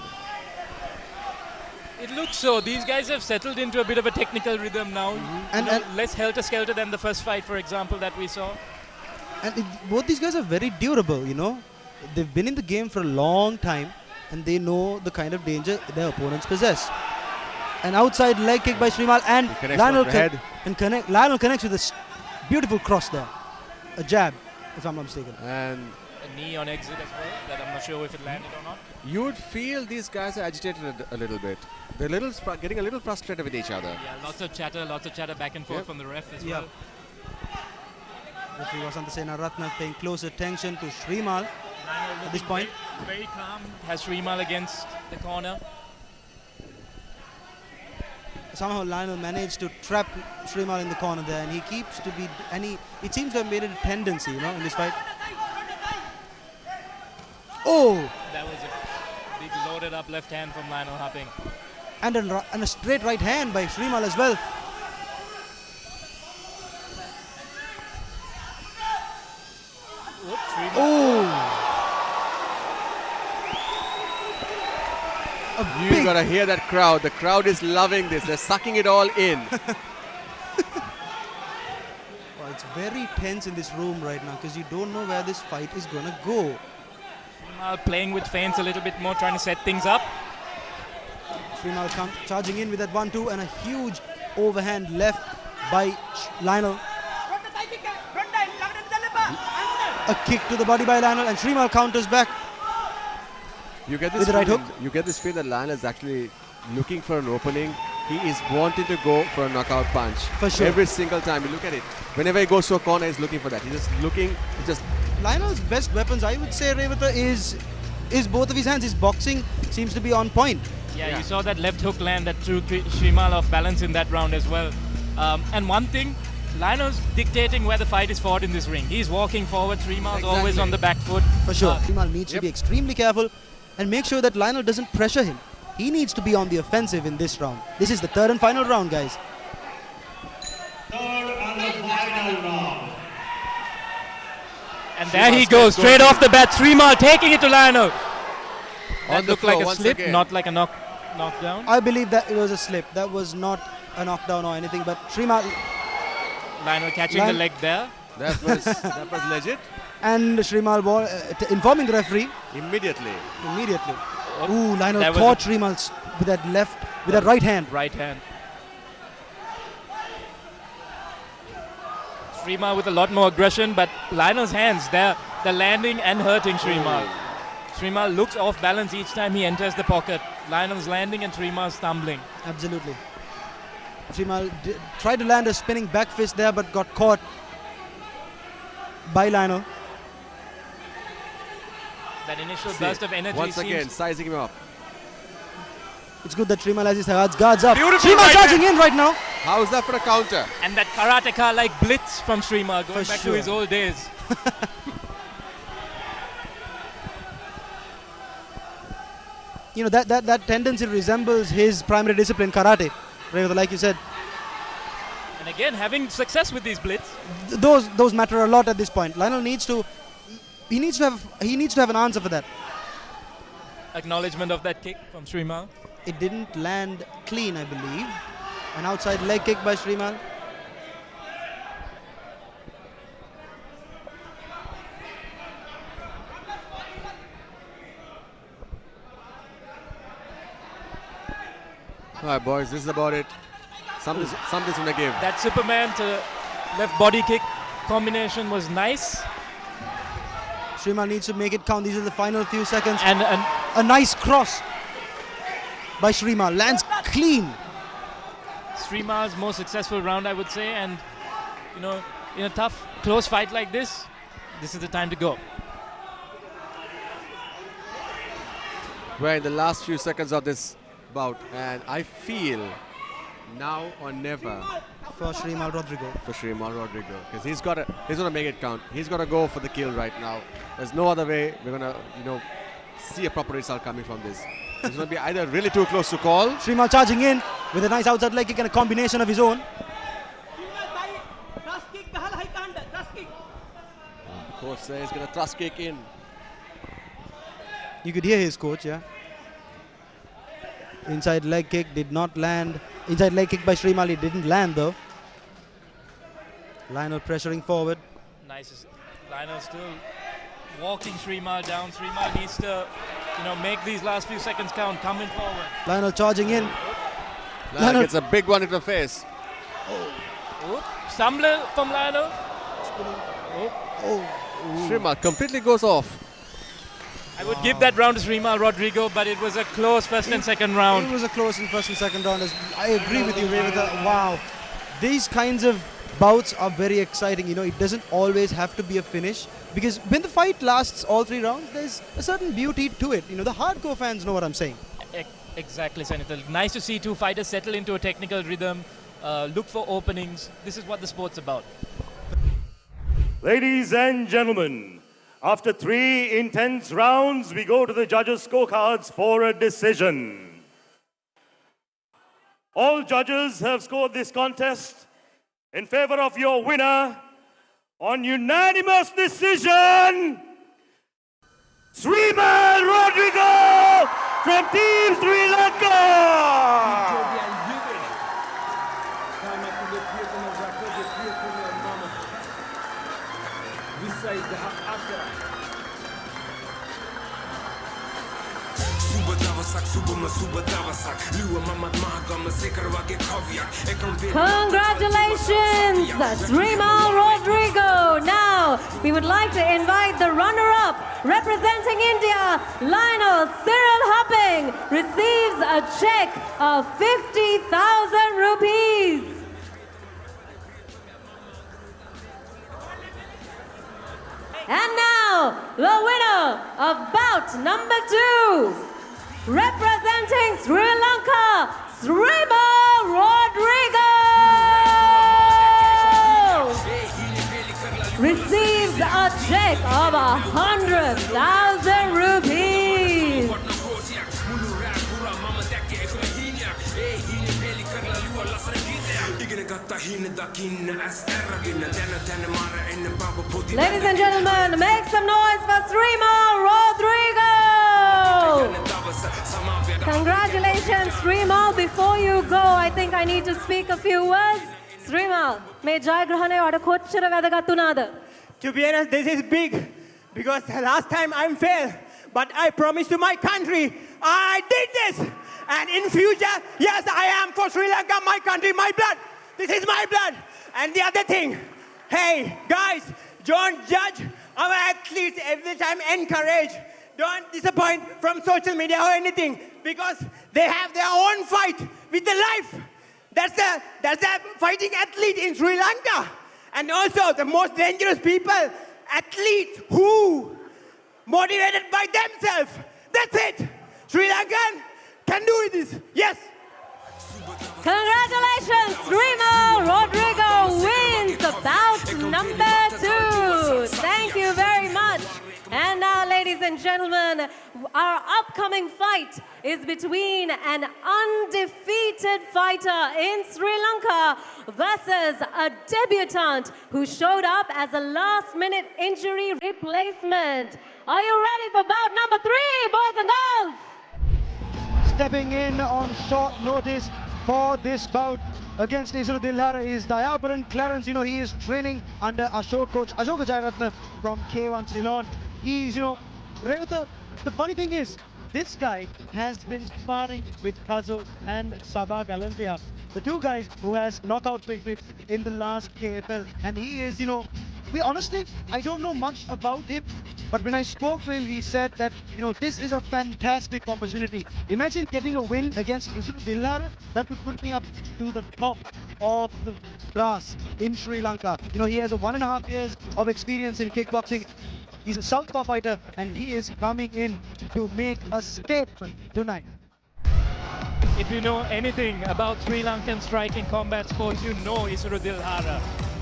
Speaker 4: It looks so. These guys have settled into a bit of a technical rhythm now.
Speaker 5: And-
Speaker 4: Less helter-skelter than the first fight, for example, that we saw.
Speaker 5: And both these guys are very durable, They've been in the game for a long time, and they know the kind of danger their opponents possess. An outside leg kick by Srimal, and
Speaker 6: He connects
Speaker 5: Lionel,
Speaker 6: with the head.
Speaker 5: Lionel connects with a beautiful cross there. A jab, if I'm not mistaken.
Speaker 6: And
Speaker 4: A knee on exit as well, that I'm not sure if it landed or not.
Speaker 6: you would feel these guys are agitated a little bit. They're getting a little frustrated with each other.
Speaker 4: Yeah, lots of chatter back and forth
Speaker 6: Yep.
Speaker 4: from the ref as
Speaker 5: Yeah.
Speaker 4: well.
Speaker 5: Referee Vasantasena Ratna paying close attention to Srimal at this point.
Speaker 4: Very calm. Has Srimal against the corner.
Speaker 5: Somehow Lionel managed to trap Srimal in the corner there, and he keeps to be, it seems to have made it a tendency, you know, in this fight. Oh!
Speaker 4: That was a big loaded up left hand from Lionel Happing.
Speaker 5: And a straight right hand by Srimal as well.
Speaker 4: Oops, Srimal.
Speaker 5: Oh!
Speaker 6: You gotta hear that crowd. The crowd is loving this. They're sucking it all in.
Speaker 5: Oh, it's very tense in this room right now because you don't know where this fight is gonna go.
Speaker 4: Srimal playing with feints a little bit more, trying to set things up.
Speaker 5: Srimal charging in with that 1-2 and a huge overhand left by Lionel. A kick to the body by Lionel, and Srimal counters back.
Speaker 6: You get this
Speaker 5: with the right hook.
Speaker 6: You get this feel that Lionel is actually looking for an opening. He is wanting to go for a knockout punch.
Speaker 5: For sure.
Speaker 6: Every single time. You look at it. Whenever he goes to a corner, he's looking for that. He's just looking.
Speaker 5: Lionel's best weapons, I would say, Revata, is both of his hands. His boxing seems to be on point.
Speaker 4: Yeah, you saw that left hook land that threw Srimal off balance in that round as well. And one thing, Lionel's dictating where the fight is fought in this ring. He's walking forward, Srimal's always on the back foot.
Speaker 5: For sure. Srimal needs to be extremely careful and make sure that Lionel doesn't pressure him. He needs to be on the offensive in this round. This is the third and final round, guys.
Speaker 2: Third and final round.
Speaker 4: And there he goes, straight off the bat. Srimal taking it to Lionel. That
Speaker 6: On the
Speaker 4: looked
Speaker 6: floor
Speaker 4: like a
Speaker 6: once
Speaker 4: slip,
Speaker 6: again.
Speaker 4: not like a knockdown.
Speaker 5: I believe that it was a slip. That was not a knockdown or anything, but Srimal
Speaker 4: Lionel catching the leg there.
Speaker 6: That was legit.
Speaker 5: and Srimal informing the referee
Speaker 6: Immediately.
Speaker 5: Ooh, Lionel caught Srimal with that right hand.
Speaker 4: Right hand. Srimal with a lot more aggression, but Lionel's hands, they're landing and hurting Srimal. Srimal looks off balance each time he enters the pocket. Lionel's landing and Srimal's stumbling.
Speaker 5: Absolutely. Srimal tried to land a spinning back fist there, but got caught by Lionel.
Speaker 4: That initial burst of energy
Speaker 6: once again, sizing him up.
Speaker 5: It's good that Srimal has his guards up.
Speaker 4: Beautiful
Speaker 5: Srimal
Speaker 4: right
Speaker 5: charging
Speaker 4: hand.
Speaker 5: in right now.
Speaker 6: How is that for a counter?
Speaker 4: And that karateka-like blitz from Srimal, going
Speaker 5: For
Speaker 4: back
Speaker 5: sure.
Speaker 4: to his old days.
Speaker 5: You know, that tendency resembles his primary discipline, karate. Revata, like you said.
Speaker 4: And again, having success with these blitz.
Speaker 5: Those matter a lot at this point. Lionel needs to have an answer for that.
Speaker 4: Acknowledgement of that kick from Srimal.
Speaker 5: It didn't land clean, I believe. An outside leg kick by Srimal.
Speaker 6: All right, boys, this is about it. Something's gonna give.
Speaker 4: That Superman to left body kick combination was nice.
Speaker 5: Srimal needs to make it count. These are the final few seconds.
Speaker 4: And
Speaker 5: a nice cross by Srimal. Lands clean.
Speaker 4: Srimal's most successful round, I would say. And, you know, in a tough, close fight like this is the time to go.
Speaker 6: We're in the last few seconds of this bout, and I feel now or never
Speaker 5: For Srimal Rodrigo.
Speaker 6: because he's gonna make it count. He's gonna go for the kill right now. There's no other way we're gonna see a proper result coming from this. It's gonna be either really too close to call.
Speaker 5: Srimal charging in with a nice outside leg kick and a combination of his own.
Speaker 6: Coach says he's gonna thrust kick in.
Speaker 5: You could hear his coach, yeah. Inside leg kick did not land. Inside leg kick by Srimal, it didn't land though. Lionel pressuring forward.
Speaker 4: Nice. Lionel still walking Srimal down. Srimal needs to, make these last few seconds count, coming forward.
Speaker 5: Lionel charging in.
Speaker 6: Lionel gets a big one in the face.
Speaker 4: Stumble from Lionel.
Speaker 6: Srimal completely goes off.
Speaker 4: I would give that round to Srimal Rodrigo, but it was a close first and second round.
Speaker 5: It was a close in first and second round. I agree with you, Revata. Wow. These kinds of bouts are very exciting. It doesn't always have to be a finish, because when the fight lasts all 3 rounds, there's a certain beauty to it. The hardcore fans know what I'm saying.
Speaker 4: Exactly, Senithil. Nice to see two fighters settle into a technical rhythm, look for openings. This is what the sport's about.
Speaker 2: Ladies and gentlemen, after 3 intense rounds, we go to the judges' scorecards for a decision. All judges have scored this contest in favor of your winner on unanimous decision, Srimal Rodrigo from Team Sri Lanka!
Speaker 1: Congratulations, Srimal Rodrigo. Now, we would like to invite the runner-up representing India, Lionel Cyril Hopping, receives a check of 50,000 rupees. And now, the winner of bout number 2, representing Sri Lanka, Srimal Rodrigo, receives a check of 100,000 rupees. Ladies and gentlemen, make some noise for Srimal Rodrigo! Congratulations, Srimal. Before you go, I think I need to speak a few words. Srimal, me jayagrahane wada kochchara wedagath unada?
Speaker 7: To be honest, this is big because last time I failed, but I promised to my country I did this, and in future, yes, I am for Sri Lanka, my country, my blood. This is my blood. And the other thing, hey guys, don't judge our athletes every time. Encourage. Don't disappoint from social media or anything, because they have their own fight with the life. That's the fighting athlete in Sri Lanka. And also the most dangerous people, athletes who motivated by themselves. That's it. Sri Lankan can do this. Yes.
Speaker 1: Congratulations, Srimal Rodrigo wins the bout number 2. Thank you very much. And now, ladies and gentlemen, our upcoming fight is between an undefeated fighter in Sri Lanka versus a debutant who showed up as a last-minute injury replacement. Are you ready for bout number 3, boys and girls?
Speaker 5: Stepping in on short notice for this bout against Isuru is Dhayabaran Clarence. He is training under coach Ashok Jayaratna from K1 Ceylon. He's, Revata, the funny thing is, this guy has been sparring with Tazo and Sabah Galantia, the two guys who has knockout victories in the last KFL. And he is, honestly, I don't know much about him, but when I spoke to him, he said that, this is a fantastic opportunity. Imagine getting a win against Isuru, that would put me up to the top of the class in Sri Lanka. He has a 1.5 years of experience in kickboxing. He's a southpaw fighter, and he is coming in to make a statement tonight.
Speaker 4: If you know anything about Sri Lankan striking combat sports, you know Isuru Dilhara.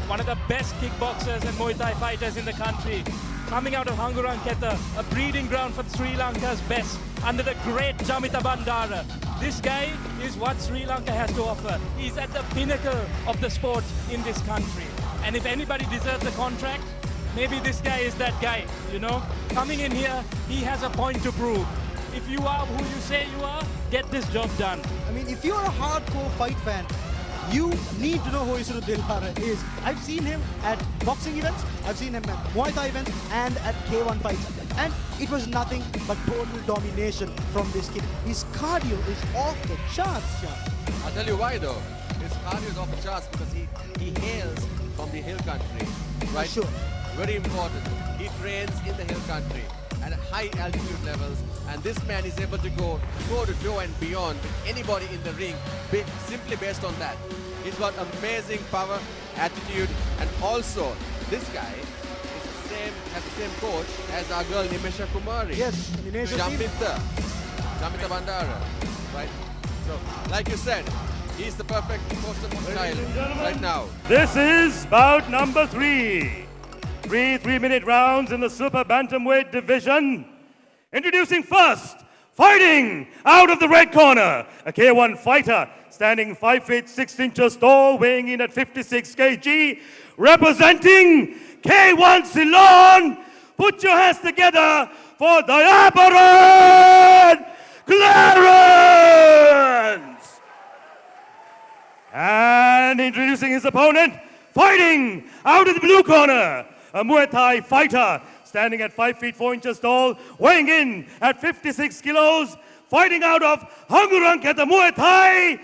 Speaker 4: One of the best kickboxers and Muay Thai fighters in the country. Coming out of Hangurang Keta, a breeding ground for Sri Lanka's best, under the great Jamita Bandara. This guy is what Sri Lanka has to offer. He's at the pinnacle of the sport in this country. And if anybody deserves a contract, maybe this guy is that guy, Coming in here, he has a point to prove. If you are who you say you are, get this job done.
Speaker 5: I mean, if you're a hardcore fight fan, you need to know who Isuru Dilhara is. I've seen him at boxing events, I've seen him at Muay Thai events, and at K1 fights. And it was nothing but total domination from this kid. His cardio is off the charts, Sean.
Speaker 6: I'll tell you why though. His cardio is off the charts because he hails from the hill country, right?
Speaker 5: Sure.
Speaker 6: Very important. He trains in the hill country at high altitude levels, and this man is able to go toe to toe and beyond with anybody in the ring simply based on that. He's got amazing power, attitude, and also this guy has the same coach as our girl Nimasha Kumari.
Speaker 5: Yes, Nimasha
Speaker 6: Jamita Bandara, right? So, like you said, he's the perfect poster child right now.
Speaker 2: This is bout number 3. 3 3-minute rounds in the super bantamweight division. Introducing first, fighting out of the red corner, a K1 fighter standing 5 feet 6 inches tall, weighing in at 56 kg, representing K1 Ceylon. Put your hands together for Dhayabaran Clarence. And introducing his opponent, fighting out of the blue corner, a Muay Thai fighter standing at 5 feet 4 inches tall, weighing in at 56 kilos, fighting out of Hanguranketa Muay Thai.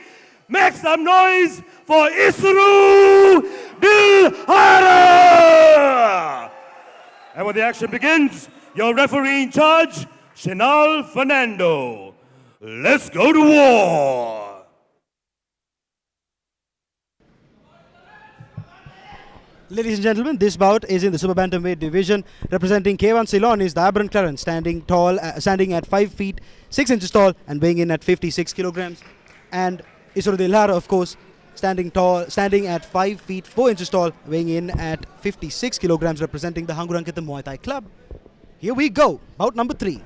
Speaker 2: Make some noise for Isuru Dilhara. And when the action begins, your referee in charge, Shinal Fernando. Let's go to war.
Speaker 5: Ladies and gentlemen, this bout is in the super bantamweight division. Representing K1 Ceylon is Dhayabaran Clarence, standing at 5 feet 6 inches tall and weighing in at 56 kilograms. And Isuru Dilhara, of course, standing at 5 feet 4 inches tall, weighing in at 56 kilograms, representing the Hanguranketa Muay Thai Club. Here we go, bout number 3.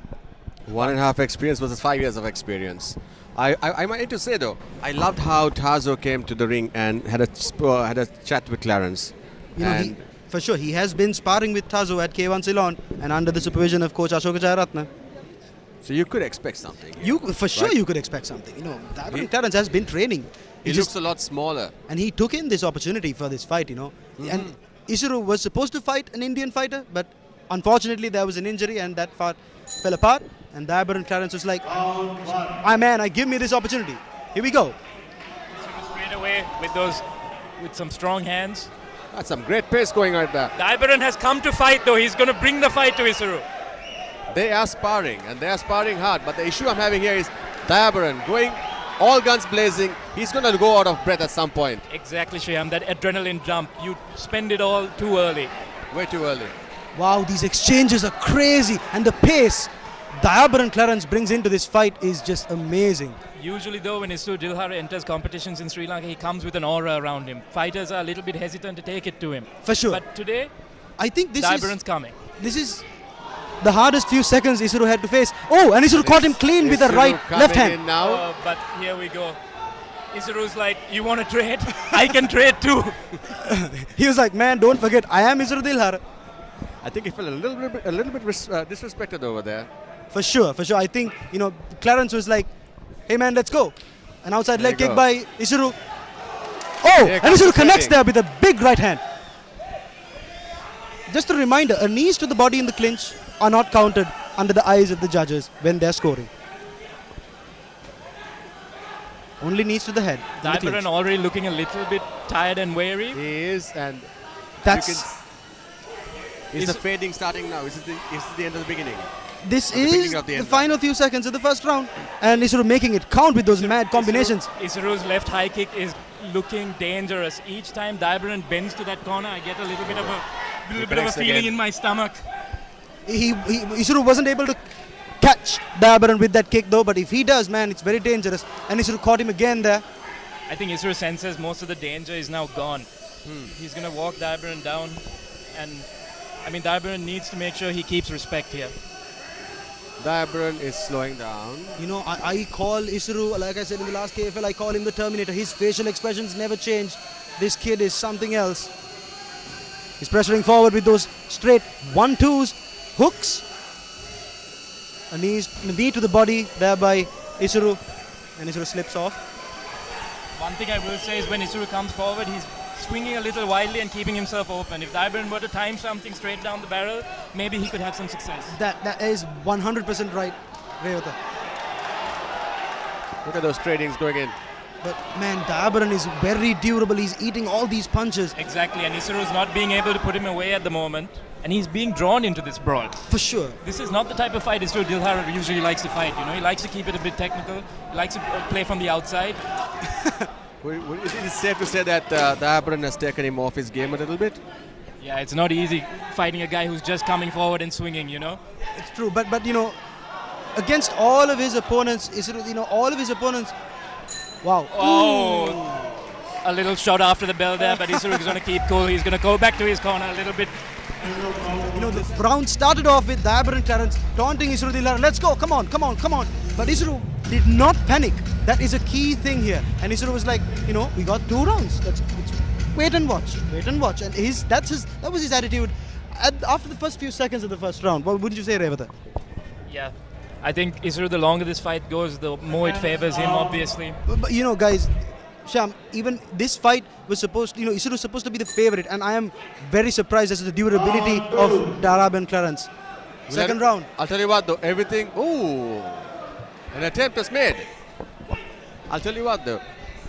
Speaker 6: 1.5 experience versus 5 years of experience. I might need to say though, I loved how Tazo came to the ring and had a chat with Clarence.
Speaker 5: You know, for sure, he has been sparring with Tazo at K1 Ceylon and under the supervision of Coach Ashoka Jayaratna.
Speaker 6: So you could expect something.
Speaker 5: You could expect something. You know, Dhayabaran Clarence has been training.
Speaker 6: He looks a lot smaller.
Speaker 5: And he took in this opportunity for this fight, you know. And Isuru was supposed to fight an Indian fighter, but unfortunately there was an injury and that fight fell apart. And Dhayabaran Clarence was like, give me this opportunity. Here we go.
Speaker 4: Straight away with some strong hands.
Speaker 6: That's some great pace going right there.
Speaker 4: Dhayabaran has come to fight though. He's going to bring the fight to Isuru.
Speaker 6: They are sparring and they are sparring hard. But the issue I'm having here is Dhayabaran going all guns blazing. He's going to go out of breath at some point.
Speaker 4: Exactly, Shyam. That adrenaline jump. You spend it all too early.
Speaker 6: Way too early.
Speaker 5: Wow, these exchanges are crazy. And the pace Dhayabaran Clarence brings into this fight is just amazing.
Speaker 4: Usually though, when Isuru Dilhara enters competitions in Sri Lanka, he comes with an aura around him. Fighters are a little bit hesitant to take it to him.
Speaker 5: For sure.
Speaker 4: But today,
Speaker 5: I think
Speaker 4: Dhayabaran's coming.
Speaker 5: This is the hardest few seconds Isuru had to face. Oh, and Isuru caught him clean with a left hand.
Speaker 4: Now. But here we go. Isuru's like, you want to trade? I can trade too.
Speaker 5: He was like, man, don't forget, I am Isuru Dilhara.
Speaker 6: I think he felt a little bit disrespected over there.
Speaker 5: For sure. I think, you know, Clarence was like, hey man, let's go. An outside leg kick by Isuru. Oh, and Isuru connects there with a big right hand. Just a reminder, a knees to the body in the clinch are not counted under the eyes of the judges when they're scoring. Only knees to the head.
Speaker 4: Dhayabaran already looking a little bit tired and weary.
Speaker 6: He is, and is the fading starting now? Is it the end of the beginning?
Speaker 5: This is the final few seconds of the first round. And Isuru making it count with those mad combinations.
Speaker 4: Isuru's left high kick is looking dangerous. Each time Dhayabaran bends to that corner, I get a little bit of a feeling in my stomach.
Speaker 5: Isuru wasn't able to catch Dhayabaran with that kick though, but if he does, man, it's very dangerous. And Isuru caught him again there.
Speaker 4: I think Isuru senses most of the danger is now gone. He's going to walk Dhayabaran down. And I mean, Dhayabaran needs to make sure he keeps respect here.
Speaker 6: Dhayabaran is slowing down.
Speaker 5: You know, I call Isuru, like I said in the last KFL, I call him the Terminator. His facial expressions never change. This kid is something else. He's pressuring forward with those straight 1-2s, hooks. A knee to the body there by Isuru. And Isuru slips off.
Speaker 4: One thing I will say is when Isuru comes forward, he's swinging a little wildly and keeping himself open. If Dhayabaran were to time something straight down the barrel, maybe he could have some success.
Speaker 5: That is 100% right, Revata.
Speaker 6: Look at those tradings going in.
Speaker 5: But man, Dhayabaran is very durable. He's eating all these punches.
Speaker 4: Exactly, and Isuru's not being able to put him away at the moment. And he's being drawn into this brawl.
Speaker 5: For sure.
Speaker 4: This is not the type of fight Isuru Dilhara usually likes to fight. You know, he likes to keep it a bit technical. He likes to play from the outside.
Speaker 6: Is it safe to say that Dhayabaran has taken him off his game a little bit?
Speaker 4: Yeah, it's not easy fighting a guy who's just coming forward and swinging, you know.
Speaker 5: It's true, but you know, against all of his opponents, Isuru, you know, all of his opponents. Wow.
Speaker 4: Oh, a little shot after the bell there, but Isuru is going to keep cool. He's going to go back to his corner a little bit.
Speaker 5: You know, the round started off with Dhayabaran Clarence taunting Isuru Dilhara. Let's go, come on. But Isuru did not panic. That is a key thing here. And Isuru was like, you know, we got 2 rounds. Let's wait and watch. And that was his attitude after the first few seconds of the first round. What wouldn't you say, Revata?
Speaker 4: Yeah, I think Isuru, the longer this fight goes, the more it favors him, obviously.
Speaker 5: But you know, guys, Sham, even this fight was supposed, you know, Isuru was supposed to be the favorite, and I am very surprised as to the durability of Dhayabaran Clarence. Second round.
Speaker 6: I'll tell you what though, everything. Ooh, an attempt was made. I'll tell you what though,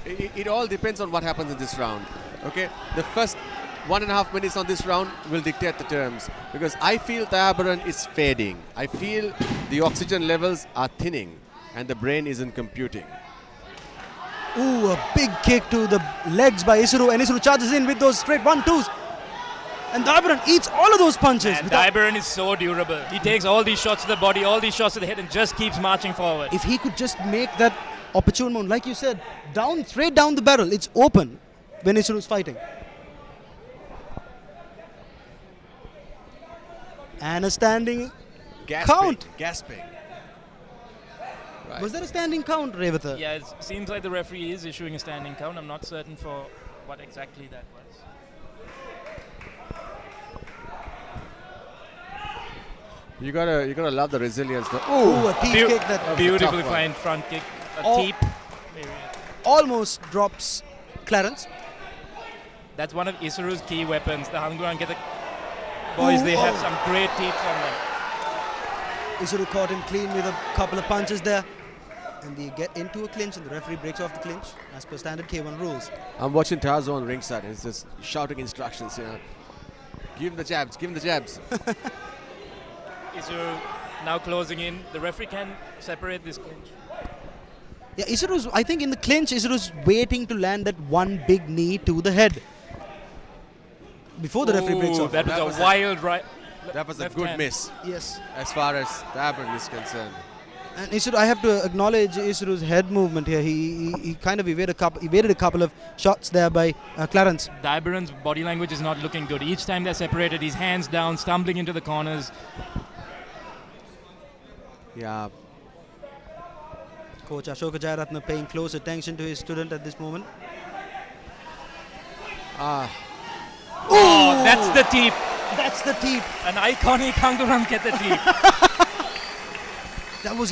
Speaker 6: it all depends on what happens in this round. Okay, the first 1.5 minutes on this round will dictate the terms, because I feel Dhayabaran is fading. I feel the oxygen levels are thinning and the brain isn't computing.
Speaker 5: Ooh, a big kick to the legs by Isuru, and Isuru charges in with those straight 1-2s. And Dhayabaran eats all of those punches.
Speaker 4: And Dhayabaran is so durable. He takes all these shots to the body, all these shots to the head, and just keeps marching forward.
Speaker 5: If he could just make that opportune moment, like you said, straight down the barrel, it's open when Isuru is fighting. And a standing count.
Speaker 6: Gasping. Right.
Speaker 5: Was there a standing count, Revata?
Speaker 4: Yeah, it seems like the referee is issuing a standing count. I'm not certain for what exactly that was.
Speaker 6: You gotta love the resilience.
Speaker 5: Ooh, a teep kick that
Speaker 4: Beautifully fine front kick. A teep.
Speaker 5: almost drops Clarence.
Speaker 4: That's one of Isuru's key weapons. The Hangguan get the boys. They have some great teeps on them.
Speaker 5: Isuru caught him clean with a couple of punches there. And they get into a clinch and the referee breaks off the clinch as per standard K1 rules.
Speaker 6: I'm watching Tazo on ringside and he's just shouting instructions, you know. Give him the jabs, give him the jabs.
Speaker 4: Isuru now closing in. The referee can separate this clinch.
Speaker 5: Yeah, Isuru's, I think in the clinch, Isuru's waiting to land that one big knee to the head before the referee breaks off.
Speaker 4: That was a wild right.
Speaker 6: That was a good miss.
Speaker 5: Yes.
Speaker 6: As far as Dhayabaran is concerned.
Speaker 5: And Isuru, I have to acknowledge Isuru's head movement here. He kind of evaded a couple of shots there by Clarence.
Speaker 4: Dhayabaran's body language is not looking good. Each time they're separated, his hands down, stumbling into the corners.
Speaker 6: Yeah.
Speaker 5: Coach Ashoka Jayaratna paying close attention to his student at this moment.
Speaker 4: Oh, that's the teep.
Speaker 5: That's the teep.
Speaker 4: An iconic Hangguan get the teep.
Speaker 5: That was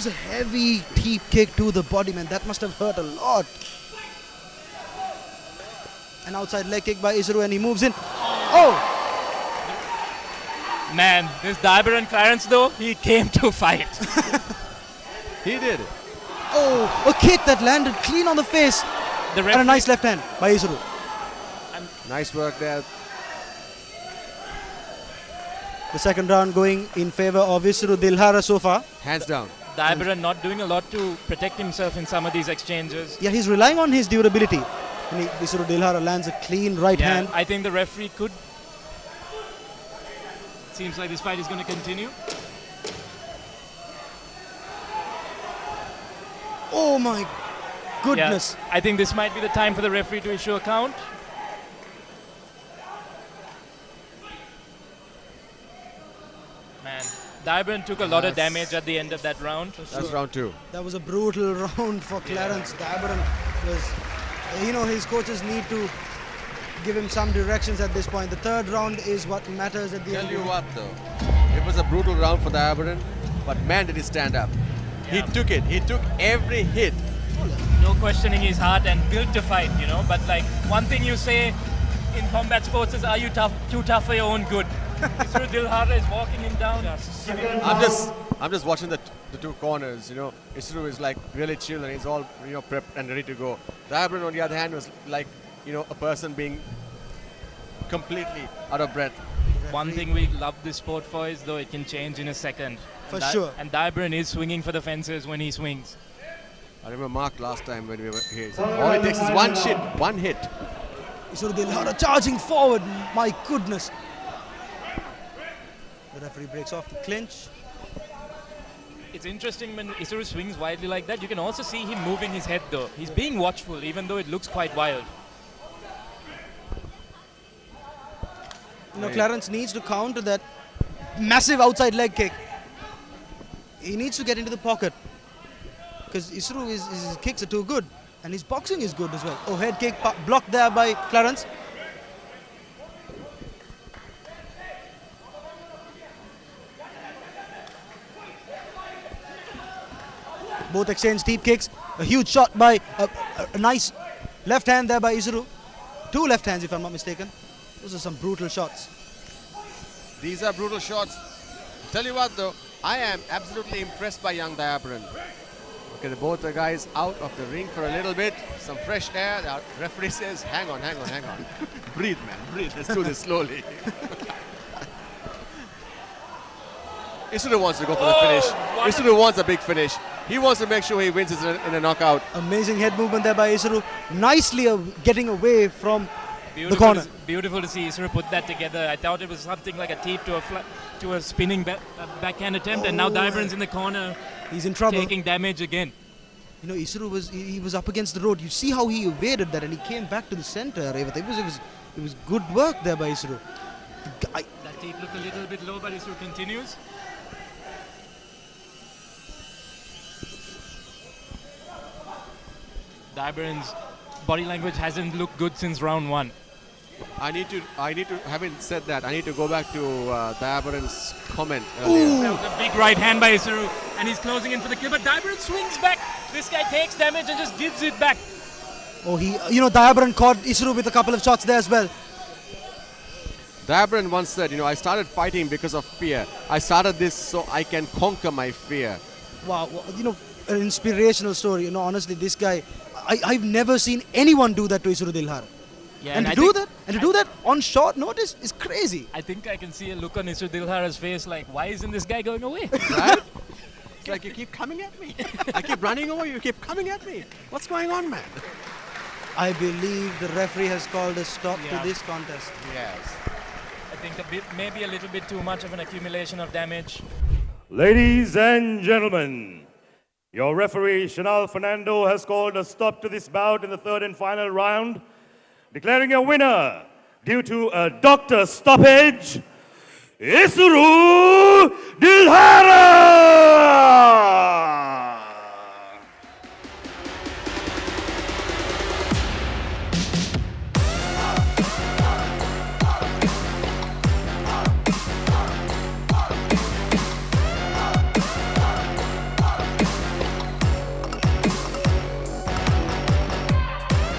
Speaker 5: a heavy teep kick to the body, man. That must have hurt a lot. An outside leg kick by Isuru and he moves in. Oh!
Speaker 4: Man, this Dhayabaran Clarence though, he came to fight.
Speaker 6: He did.
Speaker 5: Oh, a kick that landed clean on the face. And a nice left hand by Isuru.
Speaker 6: Nice work there.
Speaker 5: The second round going in favor of Isuru Dilhara so far.
Speaker 6: Hands down.
Speaker 4: Dhayabaran not doing a lot to protect himself in some of these exchanges.
Speaker 5: Yeah, he's relying on his durability. And Isuru Dilhara lands a clean right hand.
Speaker 4: I think the referee could. Seems like this fight is going to continue.
Speaker 5: Oh my goodness.
Speaker 4: Yeah, I think this might be the time for the referee to issue a count. Man, Dhayabaran took a lot of damage at the end of that round.
Speaker 6: That's round 2.
Speaker 5: That was a brutal round for Clarence. Dhayabaran was, his coaches need to give him some directions at this point. The third round is what matters at the end.
Speaker 6: Tell you what though, it was a brutal round for Dhayabaran, but man did he stand up.
Speaker 4: Yeah.
Speaker 6: He took it. He took every hit.
Speaker 4: No questioning his heart and built to fight, But like one thing you say in combat sports is, are you too tough for your own good? Isuru Dilhara is walking him down.
Speaker 6: I'm just watching the two corners. Isuru is like really chill and he's all prepped and ready to go. Dhayabaran on the other hand was like a person being completely out of breath.
Speaker 4: One thing we love this sport for is though it can change in a second.
Speaker 5: For sure.
Speaker 4: And Dhayabaran is swinging for the fences when he swings.
Speaker 6: I remember Mark last time when we were here. All it takes is one hit.
Speaker 5: Isuru Dilhara charging forward. My goodness. The referee breaks off the clinch.
Speaker 4: It's interesting when Isuru swings wildly like that. You can also see him moving his head though. He's being watchful even though it looks quite wild.
Speaker 5: You know, Clarence needs to counter that massive outside leg kick. He needs to get into the pocket. Because Isuru, his kicks are too good. And his boxing is good as well. Oh, head kick blocked there by Clarence. Both exchange deep kicks. A huge shot by a nice left hand there by Isuru. 2 left hands if I'm not mistaken. Those are some brutal shots.
Speaker 6: These are brutal shots. Tell you what though, I am absolutely impressed by young Dhayabaran. Okay, both the guys out of the ring for a little bit. Some fresh air. The referee says, hang on. Breathe, man, breathe. Let's do this slowly. Isuru wants to go for the finish. Isuru wants a big finish. He wants to make sure he wins in a knockout.
Speaker 5: Amazing head movement there by Isuru. Nicely getting away from the corner.
Speaker 4: Beautiful to see Isuru put that together. I thought it was something like a teep to a spinning backhand attempt, and now Dhayabaran's in the corner.
Speaker 5: He's in trouble.
Speaker 4: Taking damage again.
Speaker 5: You know, Isuru was up against the road. You see how he evaded that, and he came back to the center. It was good work there by Isuru.
Speaker 4: That teep looked a little bit low, but Isuru continues. Dhayabaran's body language hasn't looked good since round 1.
Speaker 6: I need to, having said that, I need to go back to Dhayabaran's comment earlier.
Speaker 4: That was a big right hand by Isuru, and he's closing in for the kill, but Dhayabaran swings back. This guy takes damage and just gives it back.
Speaker 5: Oh, Dhayabaran caught Isuru with a couple of shots there as well.
Speaker 6: Dhayabaran once said, I started fighting because of fear. I started this so I can conquer my fear.
Speaker 5: Wow, an inspirational story. Honestly, this guy, I've never seen anyone do that to Isuru Dilhara.
Speaker 4: Yeah,
Speaker 5: and to do that on short notice is crazy.
Speaker 4: I think I can see a look on Isuru Dilhara's face like, why isn't this guy going away?
Speaker 6: Right? It's like, you keep coming at me. I keep running over, you keep coming at me. What's going on, man?
Speaker 5: I believe the referee has called a stop to this contest.
Speaker 6: Yes.
Speaker 4: I think maybe a little bit too much of an accumulation of damage.
Speaker 2: Ladies and gentlemen, your referee, Shinal Fernando, has called a stop to this bout in the 3rd and final round, declaring a winner due to a doctor stoppage, Isuru Dilhara!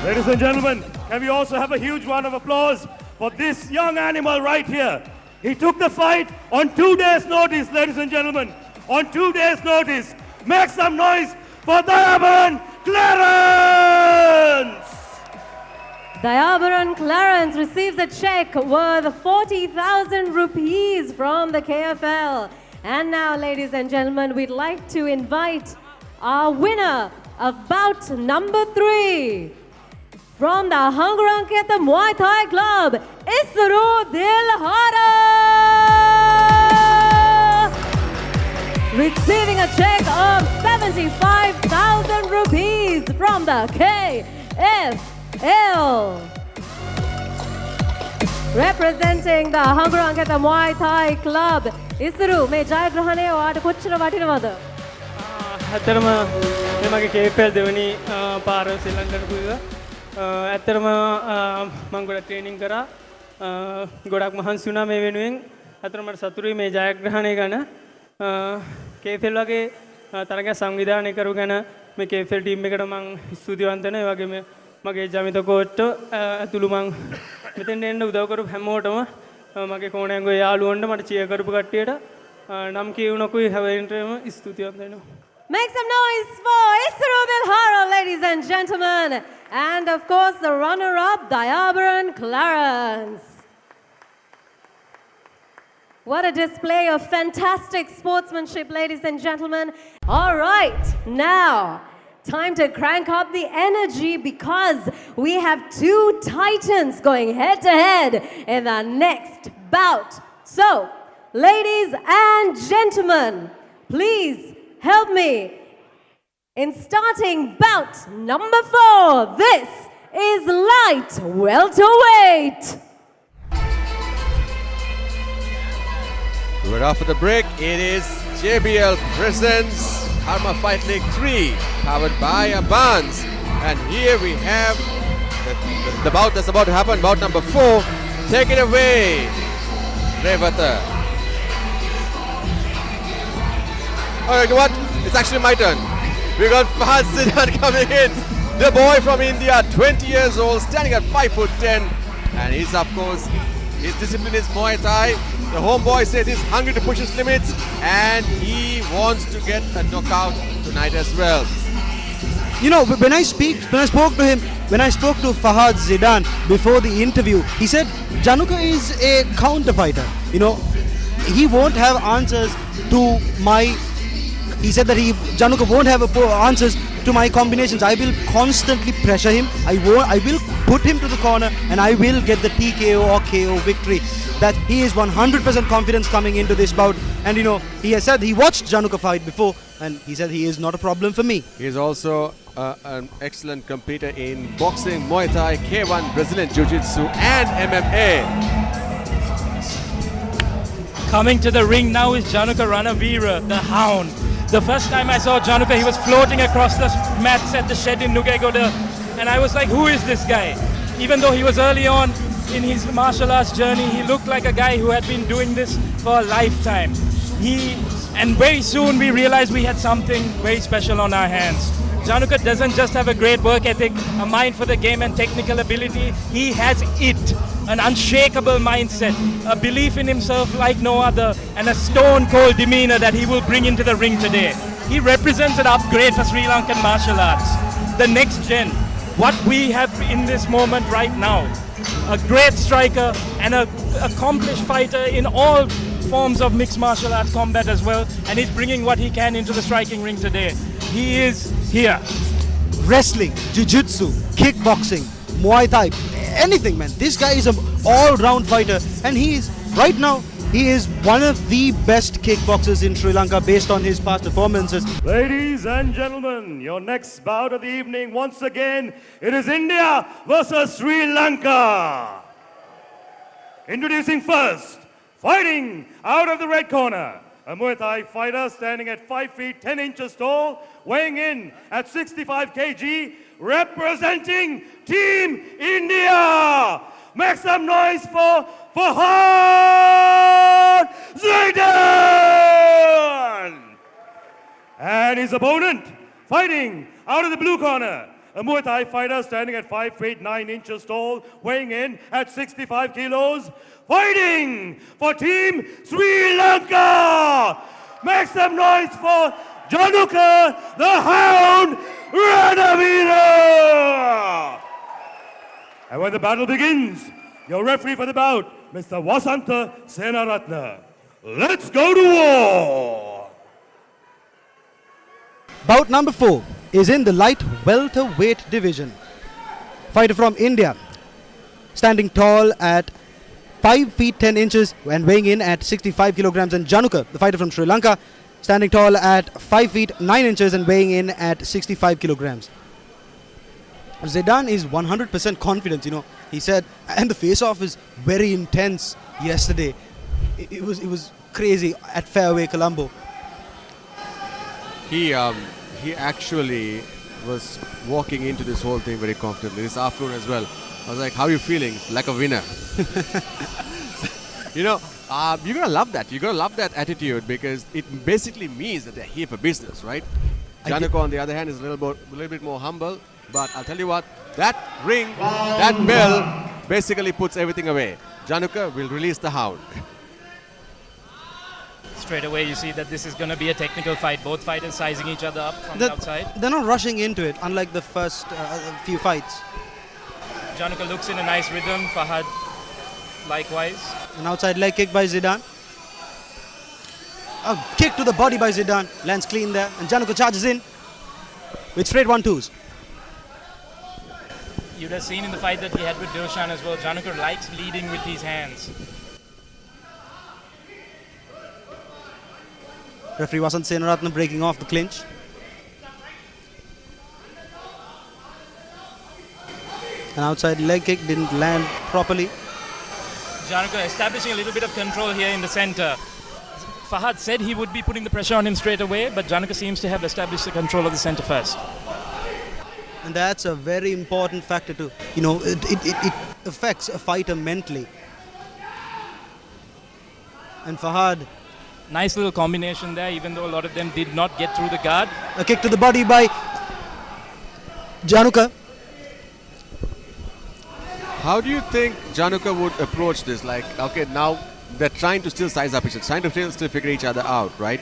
Speaker 2: Ladies and gentlemen, can we also have a huge round of applause for this young animal right here? He took the fight on 2 days' notice, ladies and gentlemen. On 2 days' notice. Make some noise for Dhayabaran Clarence!
Speaker 1: Dhayabaran Clarence receives a check worth 40,000 rupees from the KFL. And now, ladies and gentlemen, we'd like to invite our winner of bout number 3. From the Hangaranketa Muay Thai Club, Isuru Dilhara! Receiving a check of 75,000 rupees from the KFL. Representing the Hangaranketa Muay Thai Club, Isuru, me jayagrahane oata kochchara watinawada?
Speaker 7: ඇත්තටම මේ මගේ KFL දෙවෙනි පාර ශ්‍රී ලංකාවට පුරුදු. ඇත්තටම මම ගොඩක් ට්‍රේනින් කරා. ගොඩක් මහන්සි වුණා මේ වෙනුවෙන්. ඇත්තටම මට සතුටුයි මේ ජයග්‍රහණය ගැන. KFL වගේ තරගයක් සංවිධානය කරු ගැන මේ KFL ටීම් එකට මම ස්තුතිවන්ත වෙනවා. ඒ වගේම මගේ ජමිත කෝච්චෝ ඇතුළු මම මෙතෙන් එන්න උදව් කරපු හැමෝටම මගේ කෝණයන්ගේ යාළුවන්ට මට චියර් කරපු කට්ටියට නම් කියුණකුයි හැවෙන්ටම ස්තුතිවන්ත වෙනවා.
Speaker 1: Make some noise for Isuru Dilhara, ladies and gentlemen. And of course, the runner-up, Dhayabaran Clarence. What a display of fantastic sportsmanship, ladies and gentlemen. All right, now, Time to crank up the energy because we have two titans going head to head in the next bout. So, ladies and gentlemen, please help me in starting bout number 4. This is light welterweight.
Speaker 6: Right after the break, it is JBL presents Karma Fight League 3, powered by Abans. And here we have the bout that's about to happen, bout number 4. Take it away, Revata. Oh, you know what? It's actually my turn. We got Fahad coming in. The boy from India, 20 years old, standing at 5'10", and he's, of course, his discipline is Muay Thai. The homeboy says he's hungry to push his limits, and he wants to get a knockout tonight as well.
Speaker 5: You know, when I spoke to Fahad Zidane before the interview, he said Januka is a counter fighter. You know, he won't have answers to my. He said that Januka won't have answers to my combinations. I will constantly pressure him. I will put him to the corner, and I will get the TKO or KO victory. That he is 100% confidence coming into this bout. And you know, he has said he watched Januka fight before, and he said he is not a problem for me.
Speaker 6: He is also an excellent competitor in boxing, Muay Thai, K1, Brazilian Jiu-Jitsu and MMA.
Speaker 4: Coming to the ring now is Januka Ranavira, the Hound. The first time I saw Januka, he was floating across the mats at the shed in Nugegoda, and I was like, who is this guy? Even though he was early on in his martial arts journey, he looked like a guy who had been doing this for a lifetime. And very soon we realized we had something very special on our hands. Januka doesn't just have a great work ethic, a mind for the game and technical ability, he has it. An unshakable mindset, a belief in himself like no other, and a stone-cold demeanor that he will bring into the ring today. He represents an upgrade for Sri Lankan martial arts. The next gen, what we have in this moment right now. A great striker and an accomplished fighter in all forms of mixed martial arts combat as well, and he's bringing what he can into the striking ring today. He is here.
Speaker 5: Wrestling, jiu-jitsu, kickboxing, Muay Thai, anything, man. This guy is an all-round fighter, and right now he is one of the best kickboxers in Sri Lanka based on his past performances.
Speaker 2: Ladies and gentlemen, your next bout of the evening, once again, it is India versus Sri Lanka. Introducing first, fighting out of the red corner, a Muay Thai fighter standing at 5 feet 10 inches tall, weighing in at 65 kg, representing Team India. Make some noise for Fahad Zidane! And his opponent, fighting out of the blue corner, a Muay Thai fighter standing at 5 feet 9 inches tall, weighing in at 65 kilos, fighting for Team Sri Lanka! Make some noise for Januka, the Hound Ranavira! And when the battle begins, your referee for the bout, Mr. Vasanta Senaratna. Let's go to war!
Speaker 5: Bout number 4 is in the light welterweight division. Fighter from India, standing tall at 5 feet 10 inches and weighing in at 65 kilograms. And Januka, the fighter from Sri Lanka, standing tall at 5 feet 9 inches and weighing in at 65 kilograms. Zidane is 100% confident, you know. He said, and the face-off is very intense yesterday. It was crazy at Fairway, Colombo.
Speaker 6: He actually was walking into this whole thing very confidently. This afternoon as well. I was like, how are you feeling? Like a winner. You know, you're going to love that. You're going to love that attitude because it basically means that they're here for business, right? Januka, on the other hand, is a little bit more humble. But I'll tell you what, that ring, that bell basically puts everything away. Januka will release the Hound.
Speaker 4: Straight away you see that this is going to be a technical fight. Both fighters sizing each other up from the outside.
Speaker 5: They're not rushing into it, unlike the first few fights.
Speaker 4: Januka looks in a nice rhythm. Fahad likewise.
Speaker 5: An outside leg kick by Zidane. A kick to the body by Zidane. Lands clean there. And Januka charges in with straight 1-2s.
Speaker 4: You'd have seen in the fight that he had with Dilshan as well, Januka likes leading with his hands.
Speaker 5: Referee Vasant Senaratnam breaking off the clinch. An outside leg kick didn't land properly.
Speaker 4: Januka establishing a little bit of control here in the center. Fahad said he would be putting the pressure on him straight away, but Januka seems to have established the control of the center first.
Speaker 5: And that's a very important factor too. You know, it affects a fighter mentally. And Fahad,
Speaker 4: Nice little combination there, even though a lot of them did not get through the guard.
Speaker 5: a kick to the body by Januka.
Speaker 6: How do you think Januka would approach this? Like, okay, now they're trying to still size up each other, trying to still figure each other out, right?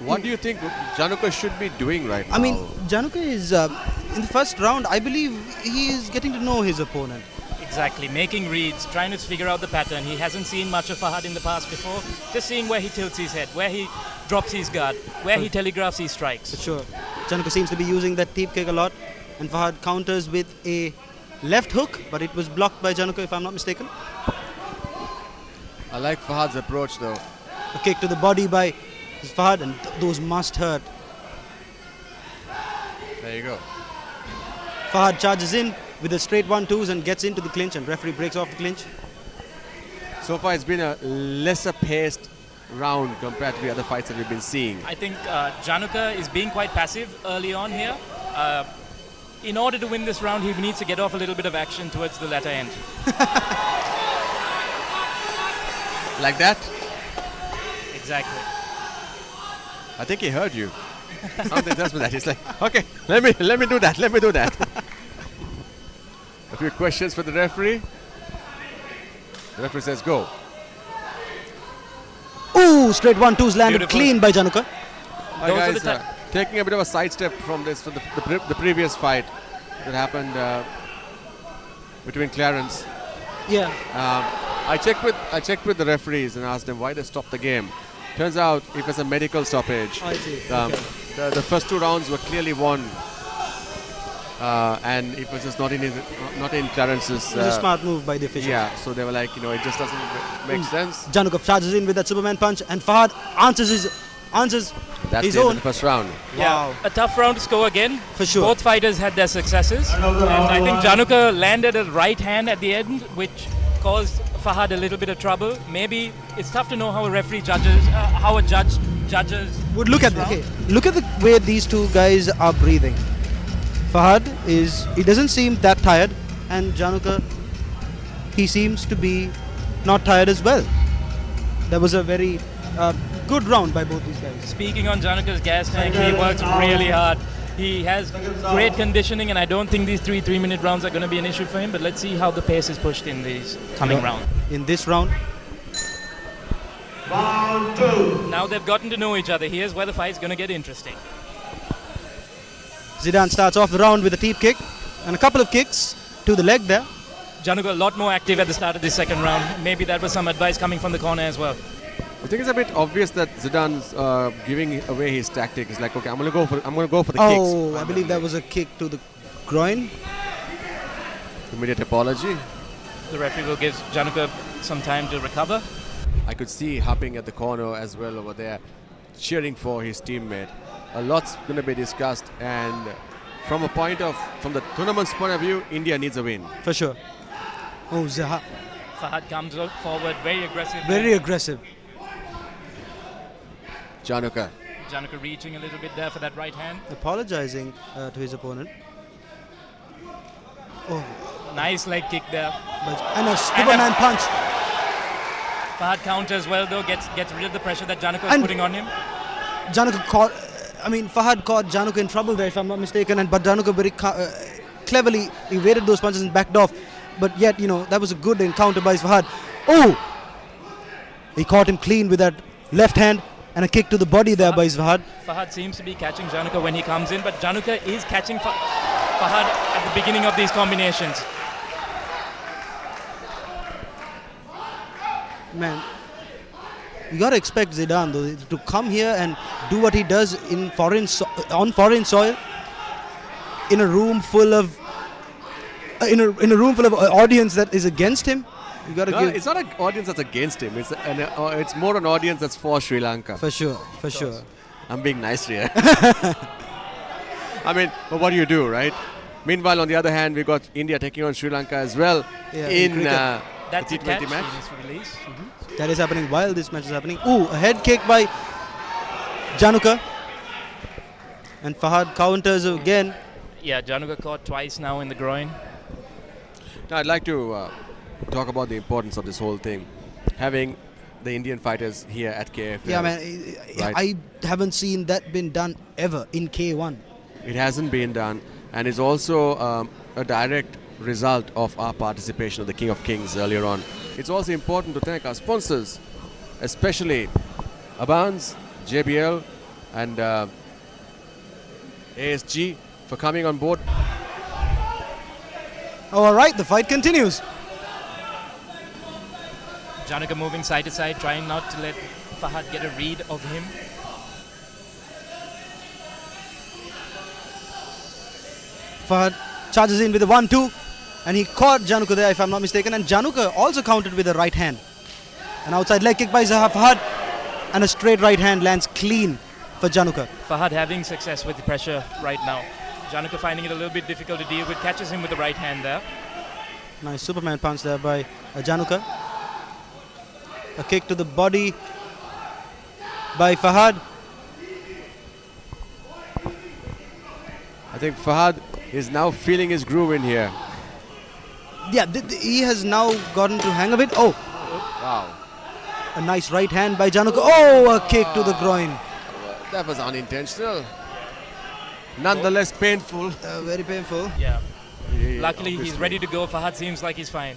Speaker 6: What do you think Januka should be doing right now?
Speaker 5: I mean, Januka is, in the first round, I believe he is getting to know his opponent.
Speaker 4: Exactly, making reads, trying to figure out the pattern. He hasn't seen much of Fahad in the past before. Just seeing where he tilts his head, where he drops his guard, where he telegraphs his strikes.
Speaker 5: For sure. Januka seems to be using that teep kick a lot. And Fahad counters with a left hook, but it was blocked by Januka, if I'm not mistaken.
Speaker 6: I like Fahad's approach though.
Speaker 5: A kick to the body by Fahad, and those must hurt.
Speaker 6: There you go.
Speaker 5: Fahad charges in with a straight 1-2s and gets into the clinch, and referee breaks off the clinch.
Speaker 6: So far, it's been a lesser paced round compared to the other fights that we've been seeing.
Speaker 4: I think Januka is being quite passive early on here. In order to win this round, he needs to get off a little bit of action towards the latter end.
Speaker 6: Like that?
Speaker 4: Exactly.
Speaker 6: I think he heard you. Something tells me that. He's like, okay, let me do that. A few questions for the referee. The referee says go.
Speaker 5: Ooh, straight 1-2s landed
Speaker 4: Beautiful.
Speaker 5: clean by Januka.
Speaker 6: Hi
Speaker 4: Those are
Speaker 6: guys,
Speaker 4: the
Speaker 6: taking a bit of a sidestep from this, from the previous fight that happened between Clarence.
Speaker 5: Yeah.
Speaker 6: I checked with the referees and asked them why they stopped the game. Turns out it was a medical stoppage.
Speaker 5: I see.
Speaker 6: The first 2 rounds were clearly won, and it was just not in Clarence's.
Speaker 5: It was a smart move by the officials.
Speaker 6: Yeah, so they were like, it just doesn't make sense.
Speaker 5: Januka charges in with that Superman punch, and Fahad answers his
Speaker 6: That's
Speaker 5: his
Speaker 6: the end
Speaker 5: own.
Speaker 6: of the first round.
Speaker 4: Yeah,
Speaker 5: Wow.
Speaker 4: a tough round to score again.
Speaker 5: For sure.
Speaker 4: Both fighters had their successes. And I think Januka landed a right hand at the end, which caused Fahad a little bit of trouble. Maybe it's tough to know how a referee judges, how a judge judges.
Speaker 5: Would look at
Speaker 4: this round.
Speaker 5: look at the way these two guys are breathing. Fahad he doesn't seem that tired, and Januka, he seems to be not tired as well. That was a very good round by both these guys.
Speaker 4: Speaking on Januka's gas tank, he works really hard. He has great conditioning, and I don't think these 3-minute rounds are going to be an issue for him, but let's see how the pace is pushed in these coming rounds.
Speaker 5: In this round,
Speaker 4: Now they've gotten to know each other. Here's where the fight's going to get interesting.
Speaker 5: Zidane starts off the round with a teep kick and a couple of kicks to the leg there.
Speaker 4: Januka a lot more active at the start of this second round. Maybe that was some advice coming from the corner as well.
Speaker 6: I think it's a bit obvious that Zidane's giving away his tactic. It's like, okay, I'm gonna go for the kicks.
Speaker 5: Oh, I believe that was a kick to the groin.
Speaker 6: Immediate apology.
Speaker 4: The referee will give Januka some time to recover.
Speaker 6: I could see hopping at the corner as well over there, cheering for his teammate. A lot's going to be discussed, and from the tournament's point of view, India needs a win.
Speaker 5: For sure. Oh, Zaha.
Speaker 4: Fahad comes forward, very aggressive.
Speaker 5: Very aggressive.
Speaker 6: Januka.
Speaker 4: Januka reaching a little bit there for that right hand.
Speaker 5: Apologizing to his opponent. Oh,
Speaker 4: Nice leg kick there.
Speaker 5: and a Superman punch.
Speaker 4: Fahad counters well though, gets rid of the pressure that Januka is
Speaker 5: And-
Speaker 4: putting on him.
Speaker 5: Fahad caught Januka in trouble there, if I'm not mistaken, but Januka very cleverly evaded those punches and backed off. But yet, that was a good encounter by Fahad. Oh! He caught him clean with that left hand and a kick to the body there by Fahad.
Speaker 4: Fahad seems to be catching Januka when he comes in, but Januka is catching Fahad at the beginning of these combinations.
Speaker 5: Man, you gotta expect Zidane though to come here and do what he does on foreign soil. in a room full of in a room full of audience that is against him. You got to
Speaker 6: No,
Speaker 5: give
Speaker 6: it's not an audience that's against him. It's more an audience that's for Sri Lanka.
Speaker 5: for sure, for sure.
Speaker 6: I'm being nice here. I mean, but what do you do, right? Meanwhile, on the other hand, we got India taking on Sri Lanka as well
Speaker 5: Yeah,
Speaker 6: in
Speaker 5: cricket.
Speaker 4: That's
Speaker 6: the
Speaker 4: a catch.
Speaker 6: T20 match.
Speaker 4: He needs to release.
Speaker 5: That is happening while this match is happening. Ooh, a head kick by Januka. And Fahad counters again.
Speaker 4: Yeah, Januka caught twice now in the groin.
Speaker 6: Now, I'd like to talk about the importance of this whole thing. Having the Indian fighters here at KFL.
Speaker 5: Yeah, man,
Speaker 6: Right.
Speaker 5: I haven't seen that been done ever in K1.
Speaker 6: It hasn't been done, and is also a direct result of our participation of the King of Kings earlier on. It's also important to thank our sponsors, especially Abans, JBL, and ASG for coming on board.
Speaker 5: All right, the fight continues.
Speaker 4: Januka moving side to side, trying not to let Fahad get a read of him.
Speaker 5: Fahad charges in with a 1-2, and he caught Januka there, if I'm not mistaken. And Januka also countered with a right hand. An outside leg kick by Fahad, and a straight right hand lands clean for Januka.
Speaker 4: Fahad having success with the pressure right now. Januka finding it a little bit difficult to deal with, catches him with the right hand there.
Speaker 5: Nice Superman punch there by Januka. A kick to the body by Fahad.
Speaker 6: I think Fahad is now feeling his groove in here.
Speaker 5: Yeah, he has now gotten to hang of it. Oh,
Speaker 6: Wow.
Speaker 5: a nice right hand by Januka. Oh, a kick to the groin.
Speaker 6: That was unintentional. Nonetheless painful.
Speaker 5: Very painful.
Speaker 4: Yeah.
Speaker 6: Yeah,
Speaker 4: Luckily, he's
Speaker 6: obviously.
Speaker 4: ready to go. Fahad seems like he's fine.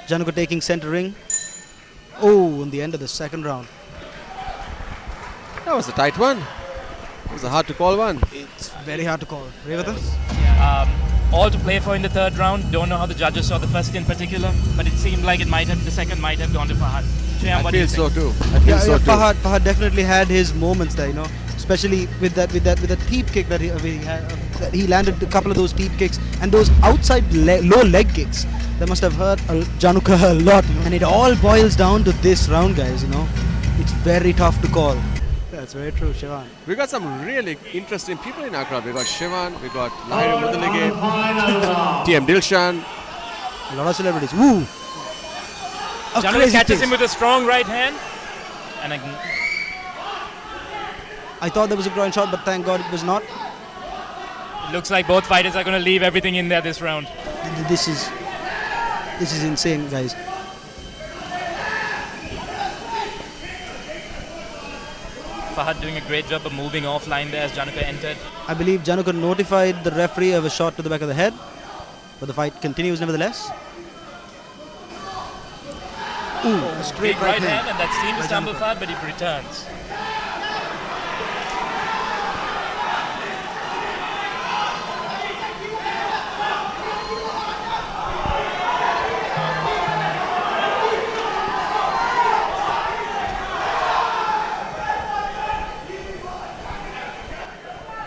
Speaker 5: Januka taking center ring. Oh, in the end of the second round.
Speaker 6: That was a tight one. It was a hard to call one.
Speaker 5: It's very hard to call. Revata?
Speaker 4: All to play for in the third round. Don't know how the judges saw the first in particular, but it seemed like the second might have gone to Fahad. Shreyam,
Speaker 6: I
Speaker 4: what do you
Speaker 6: feel
Speaker 4: think?
Speaker 6: so too. I feel so too.
Speaker 5: Fahad definitely had his moments there, you know, especially with that teep kick that he had. That he landed a couple of those teep kicks and those outside low leg kicks that must have hurt Januka a lot. And it all boils down to this round, guys. You know, it's very tough to call. That's very true, Shivan.
Speaker 6: We got some really interesting people in our crowd. We got Shivan, we got Lahiri Mudalige, TM Dilshan.
Speaker 5: A lot of celebrities. Woo! A
Speaker 4: Januka
Speaker 5: crazy
Speaker 4: catches
Speaker 5: pace.
Speaker 4: him with a strong right hand. And
Speaker 5: I thought there was a groin shot, but thank God it was not.
Speaker 4: it looks like both fighters are going to leave everything in there this round.
Speaker 5: This is insane, guys.
Speaker 4: Fahad doing a great job of moving offline there as Januka entered.
Speaker 5: I believe Januka notified the referee of a shot to the back of the head, but the fight continues nevertheless. Ooh, a straight
Speaker 4: Big
Speaker 5: right
Speaker 4: right
Speaker 5: hand.
Speaker 4: hand, and that seemed to
Speaker 5: by
Speaker 4: stumble
Speaker 5: Januka.
Speaker 4: Fahad, but he returns.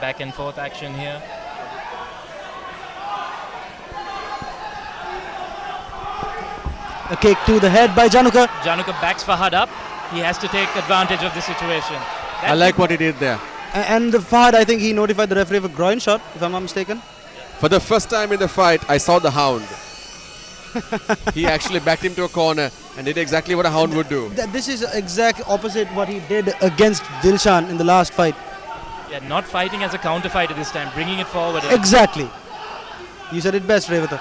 Speaker 4: Back and forth action here.
Speaker 5: A kick to the head by Januka.
Speaker 4: Januka backs Fahad up. He has to take advantage of the situation.
Speaker 6: I like what he did there.
Speaker 5: And the Fahad, I think he notified the referee of a groin shot, if I'm not mistaken.
Speaker 6: For the first time in the fight, I saw the hound. He actually backed him to a corner and did exactly what a hound would do.
Speaker 5: This is exact opposite what he did against Dilshan in the last fight.
Speaker 4: Yeah, not fighting as a counter fighter this time, bringing it forward.
Speaker 5: Exactly. You said it best, Revata.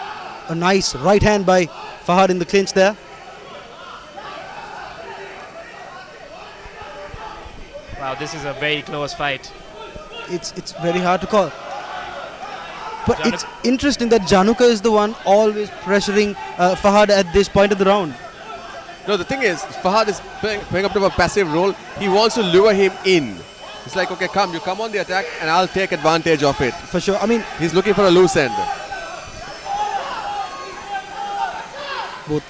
Speaker 5: A nice right hand by Fahad in the clinch there.
Speaker 4: Wow, this is a very close fight.
Speaker 5: It's very hard to call. But
Speaker 4: Januka-
Speaker 5: it's interesting that Januka is the one always pressuring Fahad at this point of the round.
Speaker 6: No, the thing is, Fahad is playing up to a passive role. He wants to lure him in. It's like, okay, you come on the attack and I'll take advantage of it.
Speaker 5: For sure. I mean,
Speaker 6: He's looking for a loose end.
Speaker 5: both.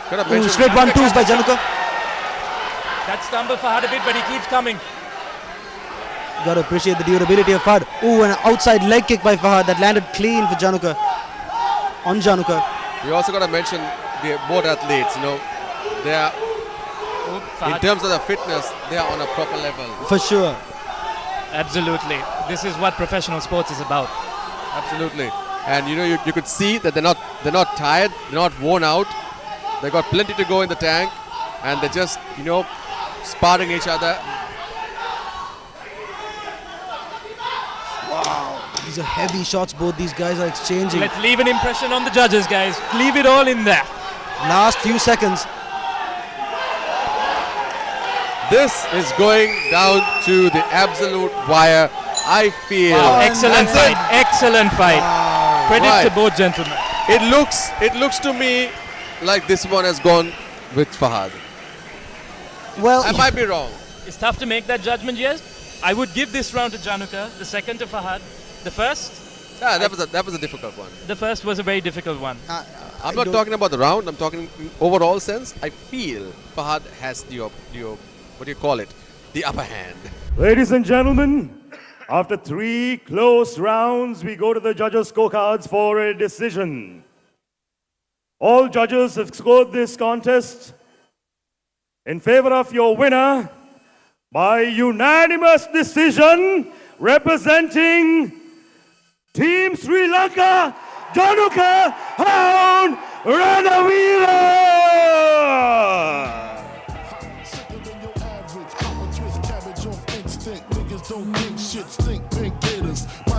Speaker 6: Could have
Speaker 5: Ooh,
Speaker 6: mentioned-
Speaker 5: straight 1-2s by Januka.
Speaker 4: That stumbled Fahad a bit, but he keeps coming.
Speaker 5: Got to appreciate the durability of Fahad. Ooh, an outside leg kick by Fahad that landed clean for Januka. On Januka.
Speaker 6: You also got to mention both athletes, they are, in terms of the fitness, they are on a proper level.
Speaker 5: For sure.
Speaker 4: Absolutely. This is what professional sports is about.
Speaker 6: Absolutely. And you could see that they're not tired, they're not worn out. They've got plenty to go in the tank, and they're just, sparring each other.
Speaker 5: These are heavy shots both these guys are exchanging.
Speaker 4: Let's leave an impression on the judges, guys. Leave it all in there.
Speaker 5: Last few seconds.
Speaker 6: This is going down to the absolute wire. I feel.
Speaker 4: Wow, excellent fight. Excellent fight. Credit
Speaker 6: Right.
Speaker 4: to both gentlemen.
Speaker 6: It looks to me like this one has gone with Fahad.
Speaker 5: Well,
Speaker 6: I might be wrong.
Speaker 4: It's tough to make that judgment, yes. I would give this round to Januka, the second to Fahad. The first
Speaker 6: That was a difficult one.
Speaker 4: The first was a very difficult one.
Speaker 6: I'm not talking about the round. I'm talking in overall sense. I feel Fahad has the upper hand.
Speaker 2: Ladies and gentlemen, after 3 close rounds, we go to the judges' scorecards for a decision. All judges have scored this contest in favor of your winner by unanimous decision, representing Team Sri Lanka, Januka Hound Ranavira!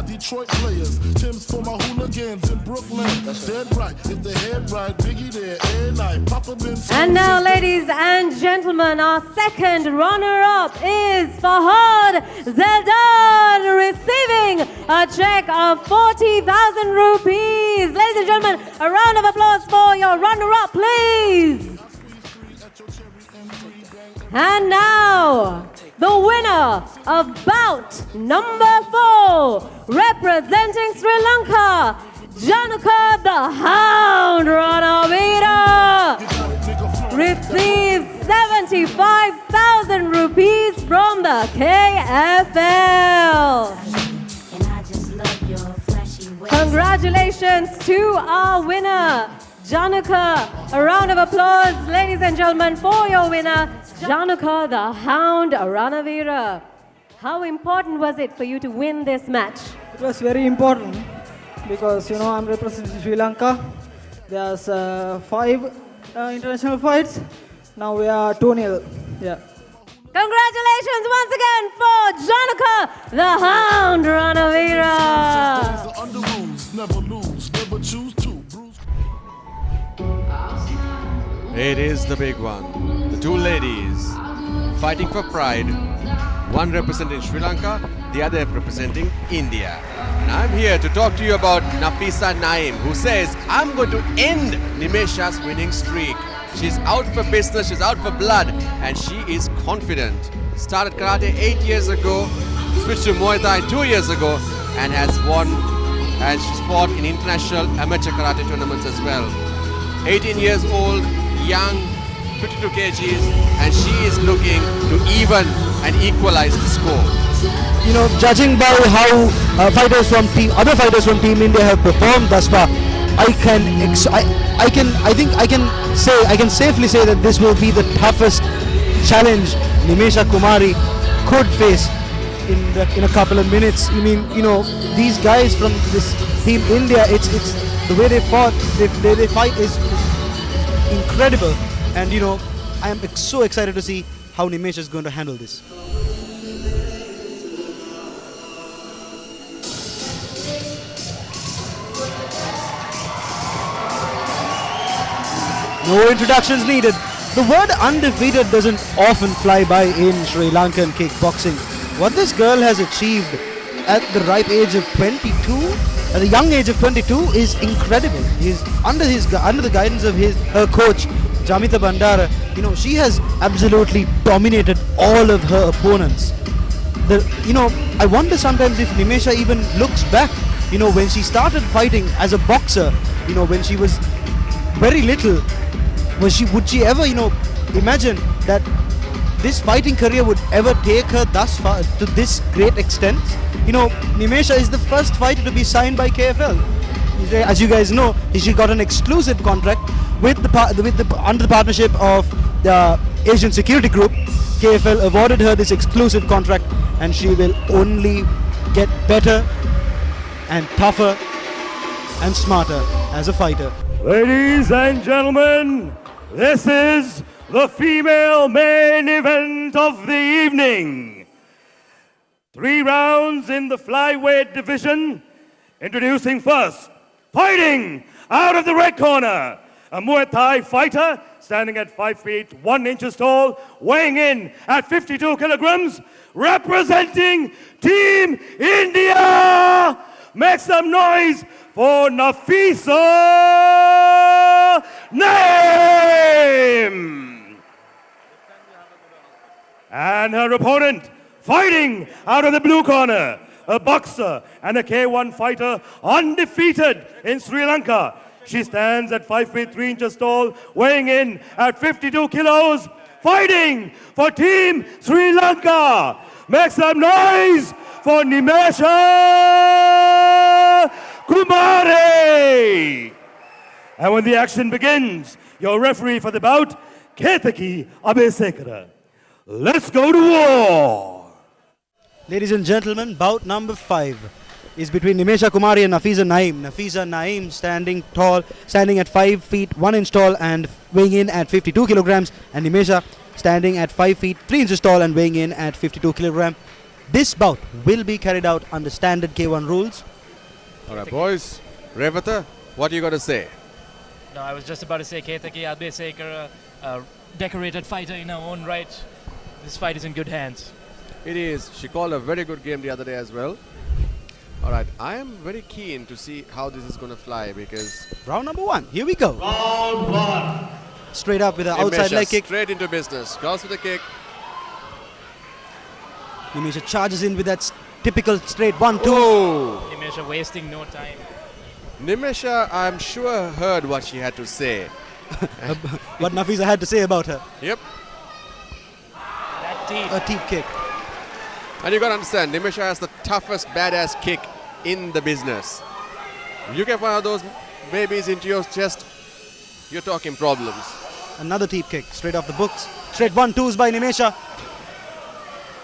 Speaker 8: Detroit players, Tim's for my hooligans in Brooklyn. Dead right, if the head right, Biggie there, and I Papa been.
Speaker 1: And now, ladies and gentlemen, our second runner-up is Fahad Zeldan, receiving a check of 40,000 rupees. Ladies and gentlemen, a round of applause for your runner-up, please. And now, the winner of bout number 4, representing Sri Lanka, Januka the Hound Ranavira, receives 75,000 rupees from the KFL. Congratulations to our winner, Januka. A round of applause, ladies and gentlemen, for your winner, Januka the Hound Ranavira. How important was it for you to win this match?
Speaker 9: It was very important because I'm representing Sri Lanka. There's 5 international fights. Now we are 2-0. Yeah.
Speaker 1: Congratulations once again for Januka the Hound Ranavira.
Speaker 6: It is the big one. The two ladies fighting for pride. One representing Sri Lanka, the other representing India. And I'm here to talk to you about Nafisa Naim, who says, I'm going to end Nimasha's winning streak. She's out for business, she's out for blood, and she is confident. Started karate 8 years ago, switched to Muay Thai 2 years ago, and has won, and she's fought in international amateur karate tournaments as well. 18 years old, young, 52 kgs, and she is looking to even and equalize the score.
Speaker 5: Judging by how other fighters from Team India have performed thus far, I can safely say that this will be the toughest challenge Nimasha Kumari could face in a couple of minutes. These guys from this Team India, it's the way they fought, they fight is incredible. And I am so excited to see how Nimasha is going to handle this. No introductions needed. The word undefeated doesn't often fly by in Sri Lankan kickboxing. What this girl has achieved at the ripe age of 22, at the young age of 22, is incredible. He's under the guidance of her coach, Jamita Bandara. She has absolutely dominated all of her opponents. I wonder sometimes if Nimasha even looks back, when she started fighting as a boxer, when she was very little, would she ever, imagine that this fighting career would ever take her thus far to this great extent. You know, Nimasha is the first fighter to be signed by KFL. As you guys know, she got an exclusive contract with under the partnership of the Asian Security Group. KFL awarded her this exclusive contract, and she will only get better and tougher and smarter as a fighter.
Speaker 2: Ladies and gentlemen, this is the female main event of the evening. 3 rounds in the flyweight division. Introducing first, fighting out of the red corner, a Muay Thai fighter standing at 5 feet 1 inches tall, weighing in at 52 kilograms, representing Team India. Make some noise for Nafisa Naim. And her opponent, fighting out of the blue corner, a boxer and a K1 fighter, undefeated in Sri Lanka. She stands at 5 feet 3 inches tall, weighing in at 52 kilos, fighting for Team Sri Lanka. Make some noise for Nimasha Kumari. And when the action begins, your referee for the bout, Ketaki Abesekara. Let's go to war.
Speaker 5: Ladies and gentlemen, bout number 5 is between Nimasha Kumari and Nafisa Naim. Nafisa Naim standing tall, standing at 5 feet 1 inch tall and weighing in at 52 kilograms, and Nimasha standing at 5 feet 3 inches tall and weighing in at 52 kilograms. This bout will be carried out under standard K1 rules.
Speaker 6: All right, boys. Revata, what are you going to say?
Speaker 4: No, I was just about to say Ketaki Abesekara, a decorated fighter in her own right. This fight is in good hands.
Speaker 6: It is. She called a very good game the other day as well. All right, I am very keen to see how this is going to fly because...
Speaker 5: Round number 1, here we go.
Speaker 2: Round 1.
Speaker 5: Straight up with an outside leg kick.
Speaker 6: Straight into business. Goes with the kick.
Speaker 5: Nimasha charges in with that typical straight 1-2.
Speaker 6: Oh!
Speaker 4: Nimasha wasting no time.
Speaker 6: Nimasha, I'm sure, heard what she had to say.
Speaker 5: What Nafisa had to say about her.
Speaker 6: Yep.
Speaker 4: That teeth.
Speaker 5: A teep kick.
Speaker 6: And you got to understand, Nimasha has the toughest badass kick in the business. You get one of those babies into your chest, you're talking problems.
Speaker 5: Another teep kick, straight off the books. Straight 1-2s by Nimasha.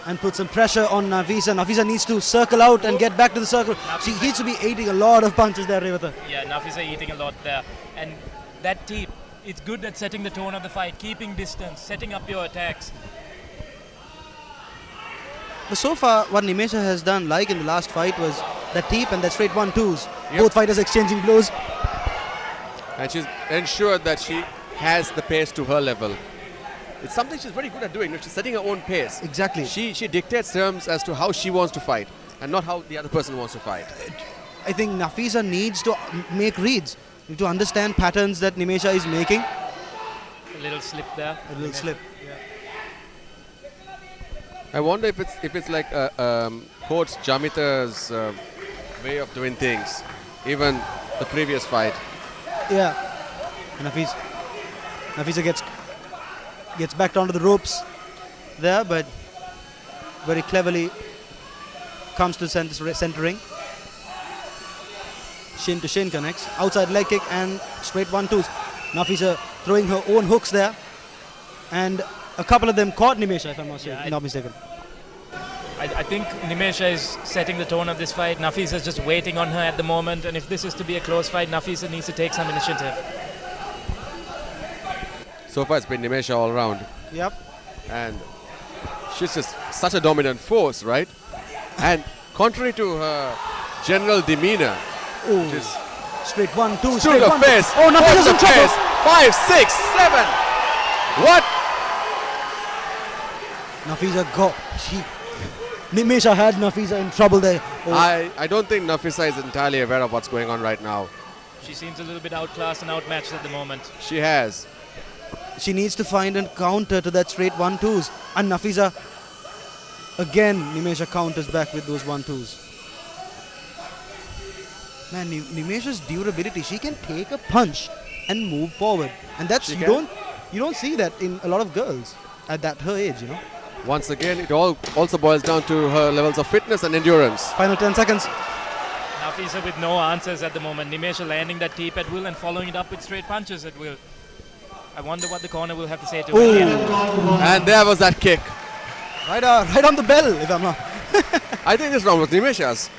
Speaker 5: And put some pressure on Nafisa. Nafisa needs to circle out and get back to the circle. She needs to be eating a lot of punches there, Revata.
Speaker 4: Yeah, Nafisa eating a lot there. And that teep, it's good at setting the tone of the fight, keeping distance, setting up your attacks.
Speaker 5: But so far, what Nimasha has done, like in the last fight, was that teep and that straight 1-2s.
Speaker 6: Yep.
Speaker 5: Both fighters exchanging blows.
Speaker 6: And she's ensured that she has the pace to her level. It's something she's very good at doing. She's setting her own pace.
Speaker 5: Exactly.
Speaker 6: She dictates terms as to how she wants to fight and not how the other person wants to fight.
Speaker 5: I think Nafisa needs to make reads, to understand patterns that Nimasha is making.
Speaker 4: A little slip there.
Speaker 5: A little slip.
Speaker 6: I wonder if it's like Coach Jamita's way of doing things, even the previous fight.
Speaker 5: Yeah. And Nafisa gets back onto the ropes there, but very cleverly comes to centering. Shin to shin connects. Outside leg kick and straight 1-2s. Nafisa throwing her own hooks there. And a couple of them caught Nimasha, if I'm not mistaken.
Speaker 4: I think Nimasha is setting the tone of this fight. Nafisa is just waiting on her at the moment. And if this is to be a close fight, Nafisa needs to take some initiative.
Speaker 6: So far, it's been Nimasha all round.
Speaker 5: Yep.
Speaker 6: And she's just such a dominant force, right? And contrary to her general demeanor, just
Speaker 5: straight 1-2,
Speaker 6: straight the face.
Speaker 5: Oh, Nafisa's in trouble.
Speaker 6: 5, 6, 7. What?
Speaker 5: Nafisa Nimasha had Nafisa in trouble there. Oh.
Speaker 6: I don't think Nafisa is entirely aware of what's going on right now.
Speaker 4: She seems a little bit outclassed and outmatched at the moment.
Speaker 6: She has.
Speaker 5: She needs to find a counter to that straight 1-2s. And Nafisa, again, Nimasha counters back with those 1-2s. Man, Nimasha's durability, she can take a punch and move forward. And that's, you don't see that in a lot of girls. at that her age, you know.
Speaker 6: Once again, it all also boils down to her levels of fitness and endurance.
Speaker 5: Final 10 seconds.
Speaker 4: Nafisa with no answers at the moment. Nimesha landing that deep at will and following it up with straight punches at will. I wonder what the corner will have to say to her.
Speaker 6: And there was that kick.
Speaker 5: Right on the bell, if I'm not.
Speaker 6: I think this round was Nimesha's.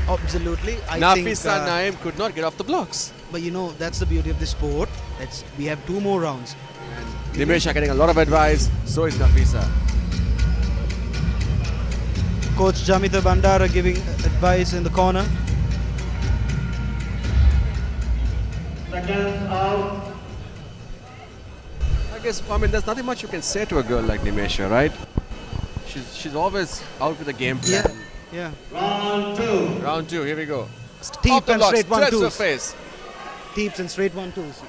Speaker 5: Absolutely.
Speaker 6: Nafisa Naim could not get off the blocks.
Speaker 5: But you know, that's the beauty of the sport. We have 2 more rounds.
Speaker 6: Nimesha getting a lot of advice, so is Nafisa.
Speaker 5: Coach Jamita Bandara giving advice in the corner.
Speaker 7: Seconds out.
Speaker 6: I guess, there's nothing much you can say to a girl like Nimesha, right? She's always out with a game plan.
Speaker 5: Yeah.
Speaker 6: Round 2, here we go.
Speaker 5: Steep and straight 1-2s.
Speaker 6: Face.
Speaker 5: Steeps and straight 1-2s.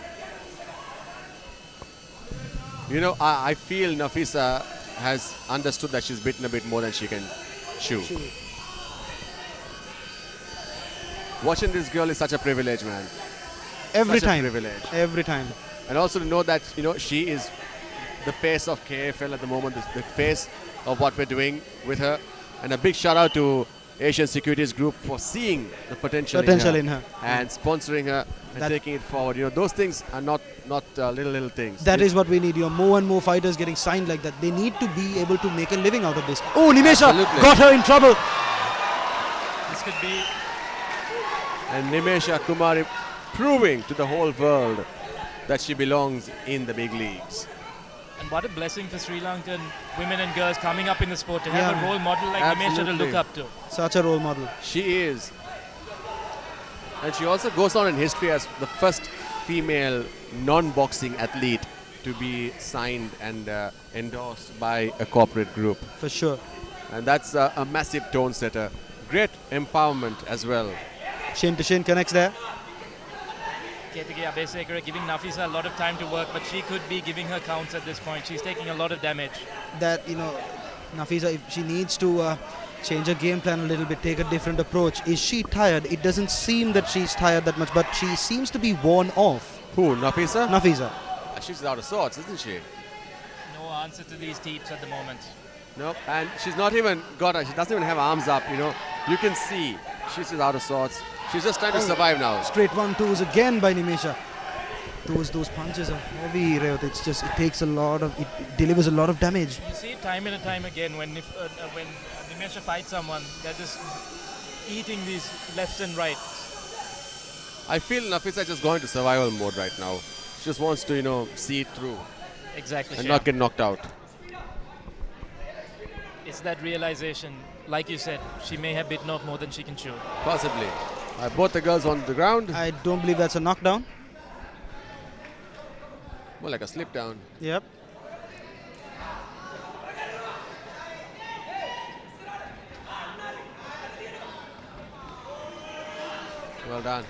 Speaker 6: You know, I feel Nafisa has understood that she's bitten a bit more than she can chew. Watching this girl is such a privilege, man.
Speaker 5: Every
Speaker 6: Such a
Speaker 5: time.
Speaker 6: privilege.
Speaker 5: Every time.
Speaker 6: And also to know that, you know, she is the face of KFL at the moment, the face of what we're doing with her. And a big shout out to Asian Securities Group for seeing the potential in her and sponsoring her and taking it forward. You know, those things are not little things.
Speaker 5: That is what we need. More and more fighters getting signed like that. They need to be able to make a living out of this. Oh, Nimesha got her in trouble.
Speaker 4: This could be...
Speaker 6: And Nimesha Kumari proving to the whole world that she belongs in the big leagues.
Speaker 4: And what a blessing for Sri Lankan women and girls coming up in the sport to have a role model like Nimesha to look up to.
Speaker 5: Such a role model.
Speaker 6: She is. And she also goes on in history as the first female non-boxing athlete to be signed and endorsed by a corporate group.
Speaker 5: For sure.
Speaker 6: And that's a massive tone setter. Great empowerment as well.
Speaker 5: Shin to shin connects there.
Speaker 4: Ketiki Abesekara giving Nafisa a lot of time to work, but she could be giving her counts at this point. She's taking a lot of damage.
Speaker 5: That, Nafisa, if she needs to change her game plan a little bit, take a different approach. Is she tired? It doesn't seem that she's tired that much, but she seems to be worn off.
Speaker 6: Who, Nafisa?
Speaker 5: Nafisa.
Speaker 6: She's out of sorts, isn't she?
Speaker 4: No answer to these teeps at the moment.
Speaker 6: No, and she's not even she doesn't even have arms up, You can see she's just out of sorts. She's just trying to survive now.
Speaker 5: Straight 1-2s again by Nimesha. Those punches are heavy, Rayot. It delivers a lot of damage.
Speaker 4: You see it time and time again when Nimesha fights someone, they're just eating these lefts and rights.
Speaker 6: I feel Nafisa is just going to survival mode right now. She just wants to, see it through.
Speaker 4: Exactly.
Speaker 6: And not get knocked out.
Speaker 4: It's that realization. Like you said, she may have bitten off more than she can chew.
Speaker 6: Possibly. Both the girls on the ground.
Speaker 5: I don't believe that's a knockdown.
Speaker 6: More like a slip down.
Speaker 5: Yep.
Speaker 6: Well done.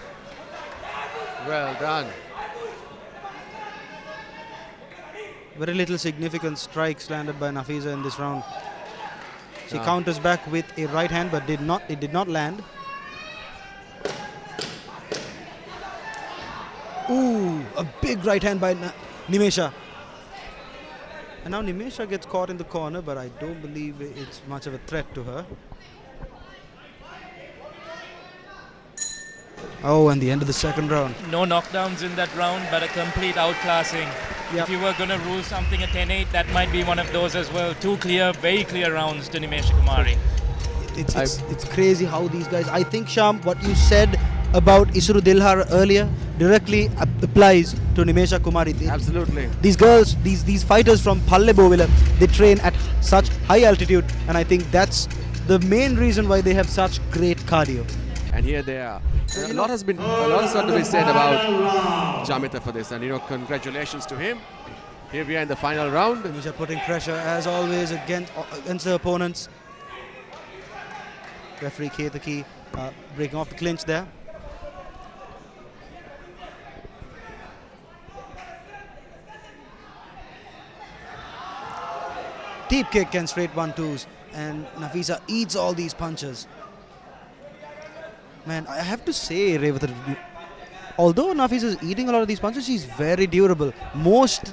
Speaker 6: Well done.
Speaker 5: Very little significant strikes landed by Nafisa in this round. She counters back with a right hand, but it did not land. Ooh, a big right hand by Nimesha. And now Nimesha gets caught in the corner, but I don't believe it's much of a threat to her. Oh, and the end of the second round.
Speaker 4: No knockdowns in that round, but a complete outclassing.
Speaker 5: Yep.
Speaker 4: If you were going to rule something at 10-8, that might be one of those as well. 2 clear, very clear rounds to Nimesha Kumari.
Speaker 5: It's crazy how these guys... I think, Sham, what you said about Isuru Dilhar earlier directly applies to Nimesha Kumari.
Speaker 6: Absolutely.
Speaker 5: These girls, these fighters from Palle Bovila, they train at such high altitude, and I think that's the main reason why they have such great cardio.
Speaker 6: And here they are. A lot has to be said about Jamita for this, and congratulations to him. Here we are in the final round.
Speaker 5: Nimesha putting pressure as always against the opponents. Referee Ketaki breaking off the clinch there. Deep kick and straight 1-2s, and Nafisa eats all these punches. Man, I have to say, Revath, although Nafisa is eating a lot of these punches, she's very durable. Most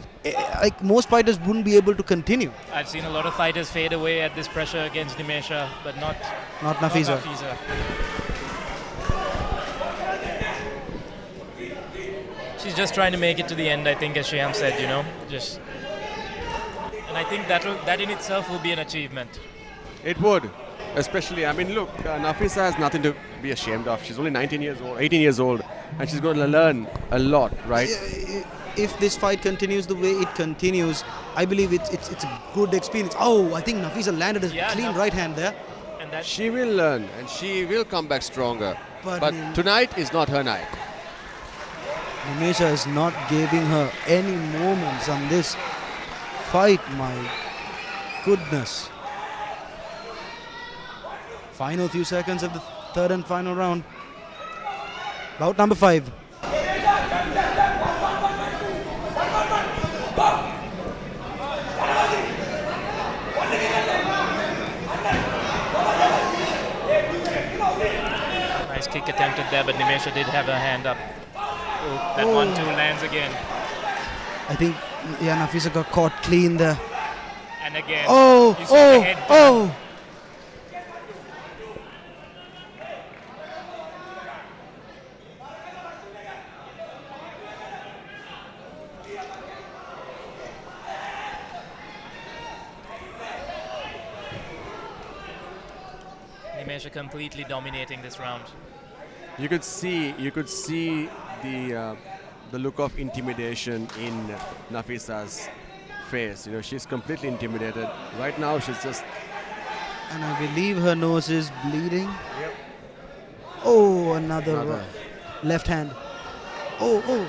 Speaker 5: fighters wouldn't be able to continue.
Speaker 4: I've seen a lot of fighters fade away at this pressure against Nimasha, but not
Speaker 5: Nafisa.
Speaker 4: She's just trying to make it to the end, I think, as Shyam said, and I think that in itself will be an achievement.
Speaker 6: It would. Especially, I mean, look, Nafisa has nothing to be ashamed of. She's only 18 years old, and she's going to learn a lot, right?
Speaker 5: If this fight continues the way it continues, I believe it's a good experience. Oh, I think Nafisa landed a clean right hand there.
Speaker 4: And that
Speaker 6: she will learn, and she will come back stronger. But tonight is not her night.
Speaker 5: Nimasha is not giving her any moments on this fight, my goodness. Final few seconds of the third and final round. Bout number 5.
Speaker 4: nice kick attempted there, but Nimasha did have her hand up. That 1-2 lands again.
Speaker 5: I think, Nafisa got caught clean there.
Speaker 4: And again. You see the head turn. Nimasha completely dominating this round.
Speaker 6: You could see the look of intimidation in Nafisa's face. She's completely intimidated. Right now, she's just.
Speaker 5: And I believe her nose is bleeding.
Speaker 6: Yep.
Speaker 5: Oh, another. Left hand. Oh.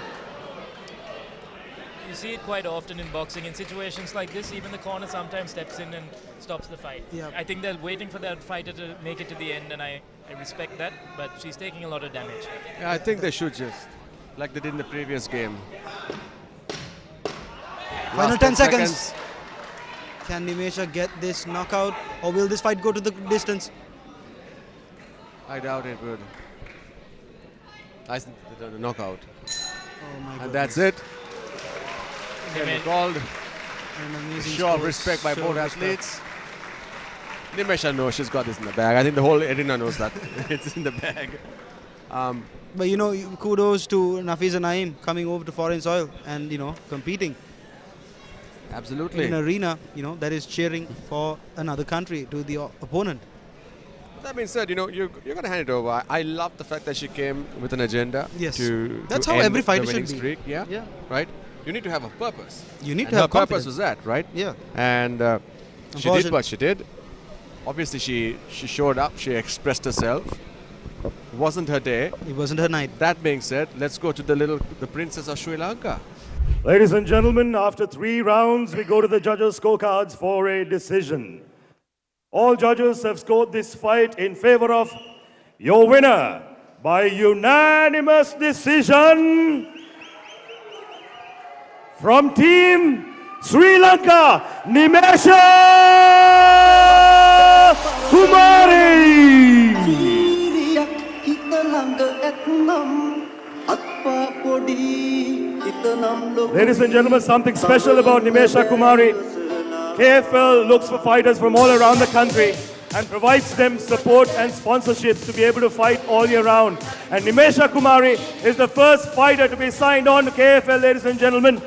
Speaker 4: You see it quite often in boxing. In situations like this, even the corner sometimes steps in and stops the fight.
Speaker 5: Yeah.
Speaker 4: I think they're waiting for that fighter to make it to the end, and I respect that, but she's taking a lot of damage.
Speaker 6: Yeah, I think they should just, like they did in the previous game.
Speaker 5: Final 10 seconds. Can Nimasha get this knockout, or will this fight go to the distance?
Speaker 6: I doubt it would. I think the knockout.
Speaker 5: Oh my God.
Speaker 6: And that's it. Called.
Speaker 5: An amazing
Speaker 6: Show of
Speaker 5: score.
Speaker 6: respect by
Speaker 5: Show
Speaker 6: both
Speaker 5: of respect.
Speaker 6: athletes. Nimasha knows she's got this in the bag. I think the whole arena knows that it's in the bag.
Speaker 5: But kudos to Nafisa Naeem coming over to foreign soil and competing
Speaker 6: Absolutely.
Speaker 5: in an arena that is cheering for another country to the opponent.
Speaker 6: That being said, you're going to hand it over. I love the fact that she came with an agenda.
Speaker 5: Yes.
Speaker 6: That's
Speaker 5: how every fighter should be.
Speaker 6: Streak. Yeah. Right. You need to have a purpose.
Speaker 5: You need
Speaker 6: and
Speaker 5: to have
Speaker 6: her purpose
Speaker 5: confidence.
Speaker 6: was that, right?
Speaker 5: Yeah.
Speaker 6: And she did what she did. Obviously, she showed up. She expressed herself. It wasn't her day.
Speaker 5: It wasn't her night.
Speaker 6: That being said, let's go to the princess of Sri Lanka.
Speaker 2: Ladies and gentlemen, after 3 rounds, we go to the judges' scorecards for a decision. All judges have scored this fight in favor of your winner by unanimous decision from Team Sri Lanka, Nimasha Kumari. Ladies and gentlemen, something special about Nimasha Kumari. KFL looks for fighters from all around the country and provides them support and sponsorships to be able to fight all year round. And Nimasha Kumari is the first fighter to be signed on to KFL, ladies and gentlemen.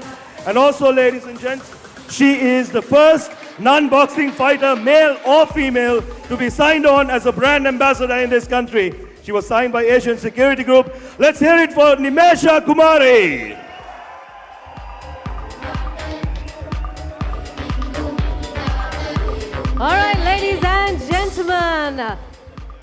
Speaker 2: And also, ladies and gents, she is the first non-boxing fighter, male or female, to be signed on as a brand ambassador in this country. She was signed by Asian Security Group. Let's hear it for Nimasha Kumari.
Speaker 1: All right, ladies and gentlemen,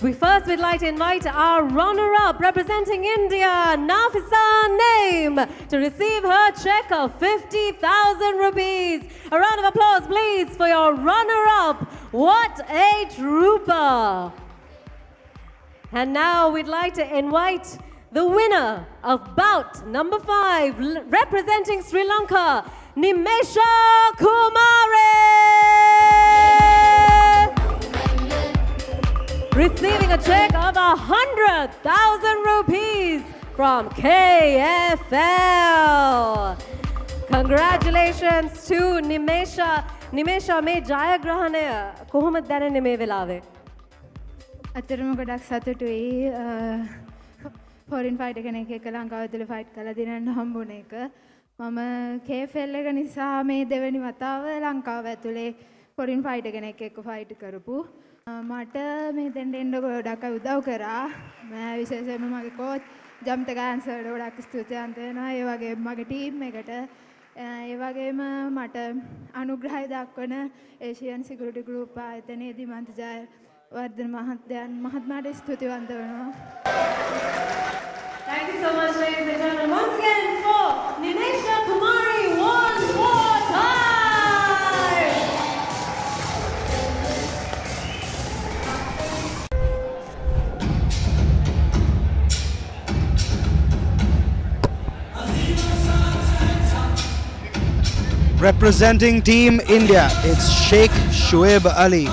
Speaker 1: we'd like to invite our runner-up representing India, Nafisa Naeem, to receive her check of 50,000 rupees. A round of applause, please, for your runner-up. What a trooper! And now we'd like to invite the winner of bout number 5, representing Sri Lanka, Nimasha Kumari! Receiving a check of 100,000 rupees from KFL. Congratulations to Nimasha. Nimasha, මේ ජයග්‍රහණය කොහොමද දැනෙන්නේ මේ වෙලාවේ?
Speaker 10: අතරම ගොඩක් සතුටුයි foreign fighter කෙනෙක් එක්ක ලංකාව ඇතුලේ ෆයිට් කරලා දිනන්න හම්බුන එක. මම KFL එක නිසා මේ දෙවෙනි වතාව ලංකාව ඇතුලේ ෆොරින් ෆයිටර් කෙනෙක් එක්ක ෆයිට් කරපු. මට මේ දෙන්න එන්න ගොඩක් උදව් කරා. මම විශේෂයෙන්ම මගේ කෝච් ජම්ත ගාන්සර්ට ගොඩක් ස්තුතිවන්ත වෙනවා. ඒ වගේම මගේ ටීම් එකට ඒ වගේම මට අනුග්‍රහය දක්වන ඒෂියන් සිකියුරිටි ගෲප් ආයතනයේදී මන්ත ජයවර්ධන මහත්මයාට ස්තුතිවන්ත වෙනවා.
Speaker 1: Thank you so much, ladies and gentlemen. Once again for Nimasha Kumari, one more time.
Speaker 5: Representing Team India, it's Sheikh Shoaib Ali.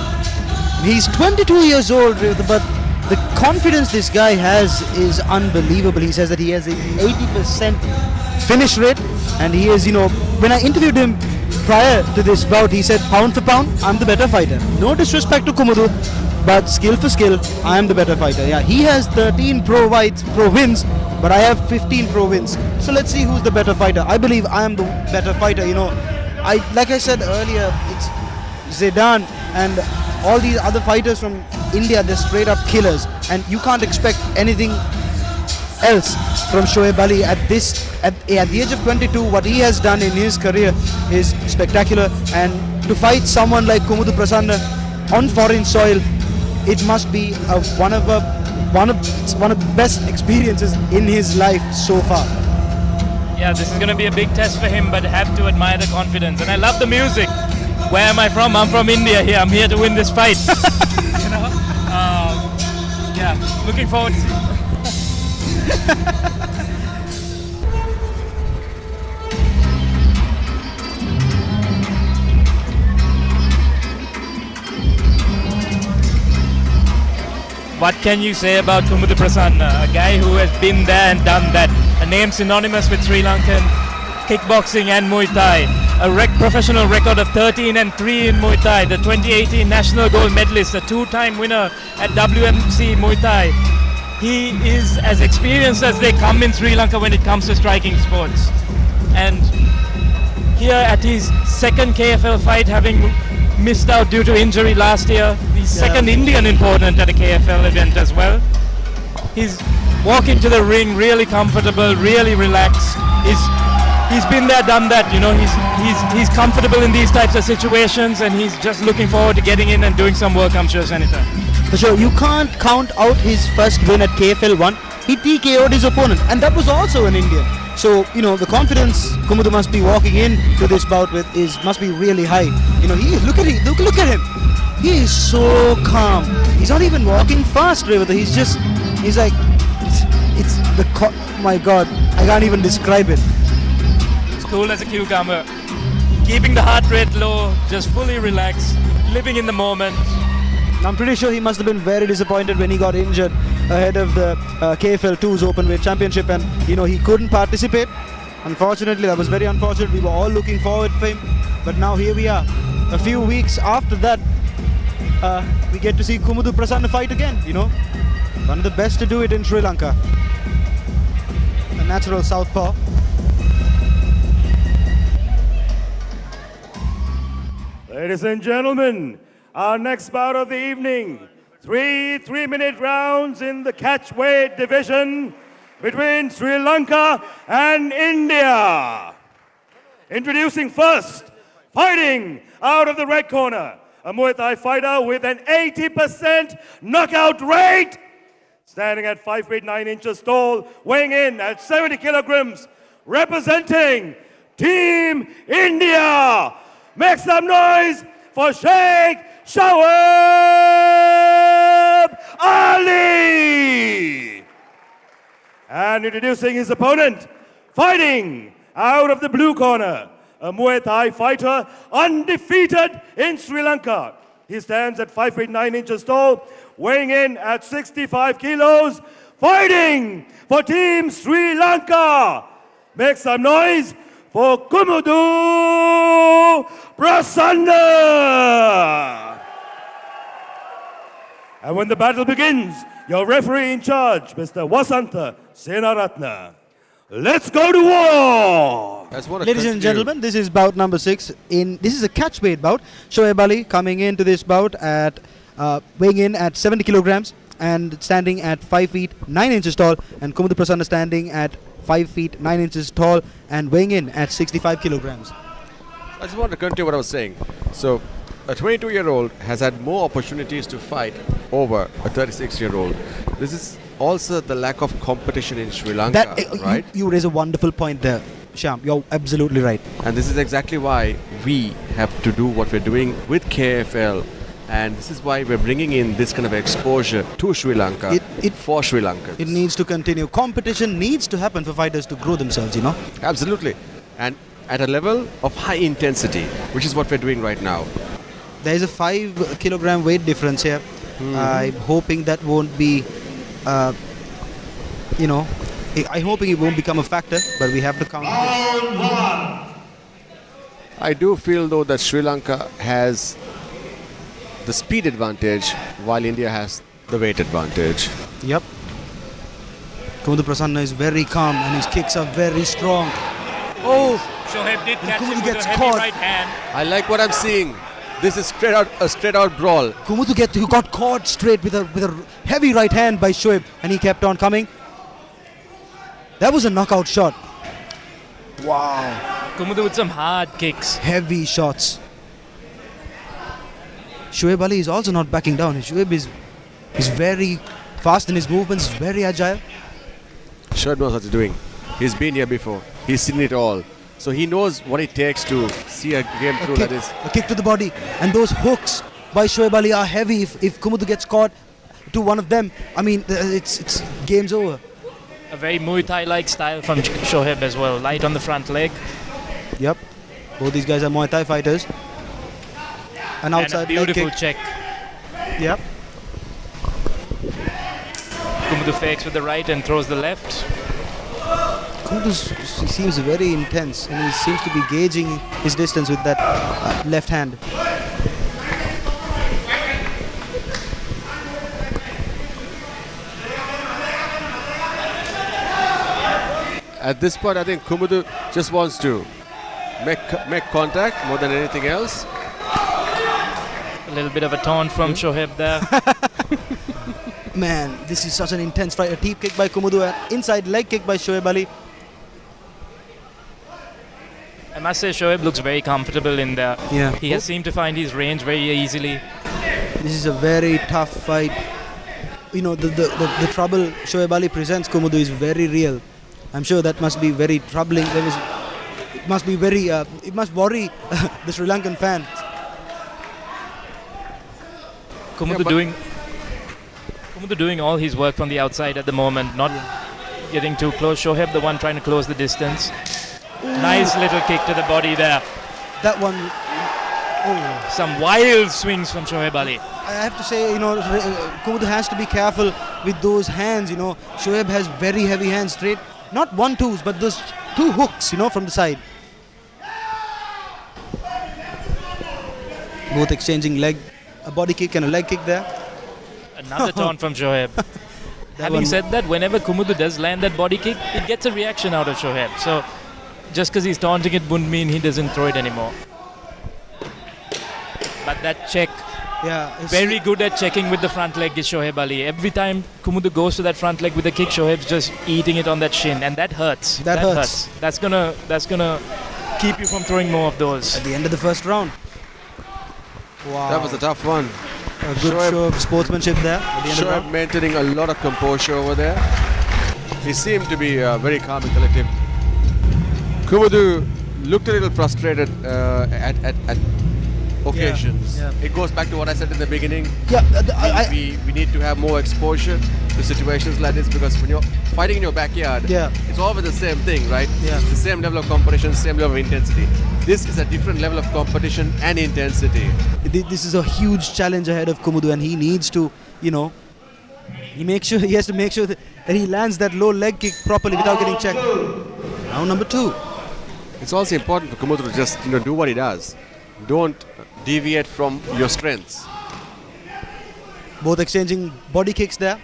Speaker 5: He's 22 years old, but the confidence this guy has is unbelievable. He says that he has an 80% finish rate, and he is, when I interviewed him prior to this bout, he said, pound for pound, I'm the better fighter. No disrespect to Kumudu, but skill for skill, I am the better fighter. Yeah, he has 13 pro wins, but I have 15 pro wins. So let's see who's the better fighter. I believe I am the better fighter. Like I said earlier, it's Zidane and all these other fighters from India, they're straight up killers, and you can't expect anything else from Shoaib Ali at the age of 22. What he has done in his career is spectacular, and to fight someone like Kumudu Prasanna on foreign soil, it must be one of the best experiences in his life so far.
Speaker 4: Yeah, this is going to be a big test for him, but I have to admire the confidence. And I love the music. Where am I from? I'm from India here. I'm here to win this fight. Yeah, looking forward to seeing. What can you say about Kumudu Prasanna? A guy who has been there and done that. A name synonymous with Sri Lankan kickboxing and Muay Thai. A professional record of 13-3 in Muay Thai. The 2018 national gold medalist, a two-time winner at WMC Muay Thai. He is as experienced as they come in Sri Lanka when it comes to striking sports. And here at his second KFL fight, having missed out due to injury last year, the second Indian opponent at a KFL event as well. He's walking to the ring really comfortable, really relaxed. He's been there, done that, he's comfortable in these types of situations, and he's just looking forward to getting in and doing some work, I'm sure, Senator.
Speaker 5: For sure, you can't count out his first win at KFL 1. He TKO'd his opponent, and that was also an Indian. So, the confidence Kumudu must be walking in to this bout with must be really high. Look at him. He is so calm. He's not even walking fast, Revata. He's like, my God, I can't even describe it.
Speaker 4: It's cool as a cucumber. Keeping the heart rate low, just fully relaxed, living in the moment.
Speaker 5: I'm pretty sure he must have been very disappointed when he got injured ahead of the KFL 2's Openweight Championship, and he couldn't participate. Unfortunately, that was very unfortunate. We were all looking forward for him, but now here we are. A few weeks after that, we get to see Kumudu Prasanna fight again. One of the best to do it in Sri Lanka. A natural southpaw.
Speaker 2: Ladies and gentlemen, our next bout of the evening, three-minute rounds in the catchweight division between Sri Lanka and India. Introducing first, fighting out of the red corner, a Muay Thai fighter with an 80% knockout rate, standing at 5 feet 9 inches tall, weighing in at 70 kilograms, representing Team India. Make some noise for Sheikh Shoaib Ali. And introducing his opponent, fighting out of the blue corner, a Muay Thai fighter undefeated in Sri Lanka. He stands at 5 feet 9 inches tall, weighing in at 65 kilos, fighting for Team Sri Lanka. Make some noise for Kumudu Prasanna. And when the battle begins, your referee in charge, Mr. Vasanta Senaratna. Let's go to war!
Speaker 5: Ladies and gentlemen, this is bout number 6. This is a catch weight bout. Shoaib Ali coming into this bout at weighing in at 70 kilograms and standing at 5 feet 9 inches tall, and Kumudu Prasanna standing at 5 feet 9 inches tall and weighing in at 65 kilograms.
Speaker 6: I just want to continue what I was saying. So, a 22-year-old has had more opportunities to fight over a 36-year-old. This is also the lack of competition in Sri Lanka, right?
Speaker 5: You raise a wonderful point there, Shyam. You're absolutely right.
Speaker 6: And this is exactly why we have to do what we're doing with KFL. And this is why we're bringing in this kind of exposure to Sri Lanka for Sri Lanka.
Speaker 5: It needs to continue. Competition needs to happen for fighters to grow themselves, you know?
Speaker 6: Absolutely. And at a level of high intensity, which is what we're doing right now.
Speaker 5: There is a 5 kilogram weight difference here. I'm hoping that won't be, I'm hoping it won't become a factor, but we have to count.
Speaker 6: I do feel though that Sri Lanka has the speed advantage while India has the weight advantage.
Speaker 5: Yep. Kumudu Prasanna is very calm and his kicks are very strong. Oh!
Speaker 4: Shoaib did catch
Speaker 5: Kumudu
Speaker 4: him with
Speaker 5: gets
Speaker 4: a heavy
Speaker 5: caught.
Speaker 4: right hand.
Speaker 6: I like what I'm seeing. This is a straight out brawl.
Speaker 5: Kumudu got caught straight with a heavy right hand by Shoaib, and he kept on coming. That was a knockout shot. Wow.
Speaker 4: Kumudu with some hard kicks.
Speaker 5: Heavy shots. Shoaib Ali is also not backing down. Shoaib is very fast in his movements, very agile.
Speaker 6: Shoaib knows what he's doing. He's been here before. He's seen it all. So he knows what it takes to see a game through like this.
Speaker 5: A kick to the body. And those hooks by Shoaib Ali are heavy. If Kumudu gets caught to one of them, I mean, it's game's over.
Speaker 4: A very Muay Thai-like style from Shoaib as well. Light on the front leg.
Speaker 5: Yep. Both these guys are Muay Thai fighters. An outside
Speaker 4: and a beautiful
Speaker 5: leg kick.
Speaker 4: check.
Speaker 5: Yep.
Speaker 4: Kumudu fakes with the right and throws the left.
Speaker 5: Kumudu seems very intense, and he seems to be gauging his distance with that left hand.
Speaker 6: At this point, I think Kumudu just wants to make contact more than anything else.
Speaker 4: A little bit of a taunt from Shoaib there.
Speaker 5: Man, this is such an intense fight. A deep kick by Kumudu, an inside leg kick by Shoaib Ali.
Speaker 4: I must say Shoaib looks very comfortable in there.
Speaker 5: Yeah.
Speaker 4: He has seemed to find his range very easily.
Speaker 5: This is a very tough fight. You know, the trouble Shoaib Ali presents Kumudu is very real. I'm sure that must be very troubling. It must be very, it must worry the Sri Lankan fans.
Speaker 4: Kumudu doing all his work from the outside at the moment, not getting too close. Shoaib the one trying to close the distance. Nice little kick to the body there.
Speaker 5: That one.
Speaker 4: Some wild swings from Shoaib Ali.
Speaker 5: I have to say, Kumudu has to be careful with those hands. Shoaib has very heavy hands, straight, not 1-2s, but those 2 hooks, from the side. Both exchanging a body kick and a leg kick there.
Speaker 4: Another taunt from Shoaib. Having said that, whenever Kumudu does land that body kick, it gets a reaction out of Shoaib. So just because he's taunting it wouldn't mean he doesn't throw it anymore. But that check, very good at checking with the front leg is Shoaib Ali. Every time Kumudu goes to that front leg with a kick, Shoaib's just eating it on that shin, and that hurts.
Speaker 5: That hurts.
Speaker 4: That's gonna keep you from throwing more of those.
Speaker 5: At the end of the first round. Wow.
Speaker 6: That was a tough one.
Speaker 5: A good show of sportsmanship there.
Speaker 6: Shoaib maintaining a lot of composure over there. He seemed to be very calm and collective. Kumudu looked a little frustrated at occasions.
Speaker 5: Yeah.
Speaker 6: It goes back to what I said in the beginning.
Speaker 5: Yeah,
Speaker 6: we need to have more exposure to situations like this, because when you're fighting in your backyard, it's always the same thing, right?
Speaker 5: Yeah.
Speaker 6: It's the same level of competition, same level of intensity. This is a different level of competition and intensity.
Speaker 5: This is a huge challenge ahead of Kumudu, and he needs to, He has to make sure that he lands that low leg kick properly without getting checked. Round number 2.
Speaker 6: It's also important for Kumudu to just do what he does. Don't deviate from your strengths.
Speaker 5: Both exchanging body kicks there.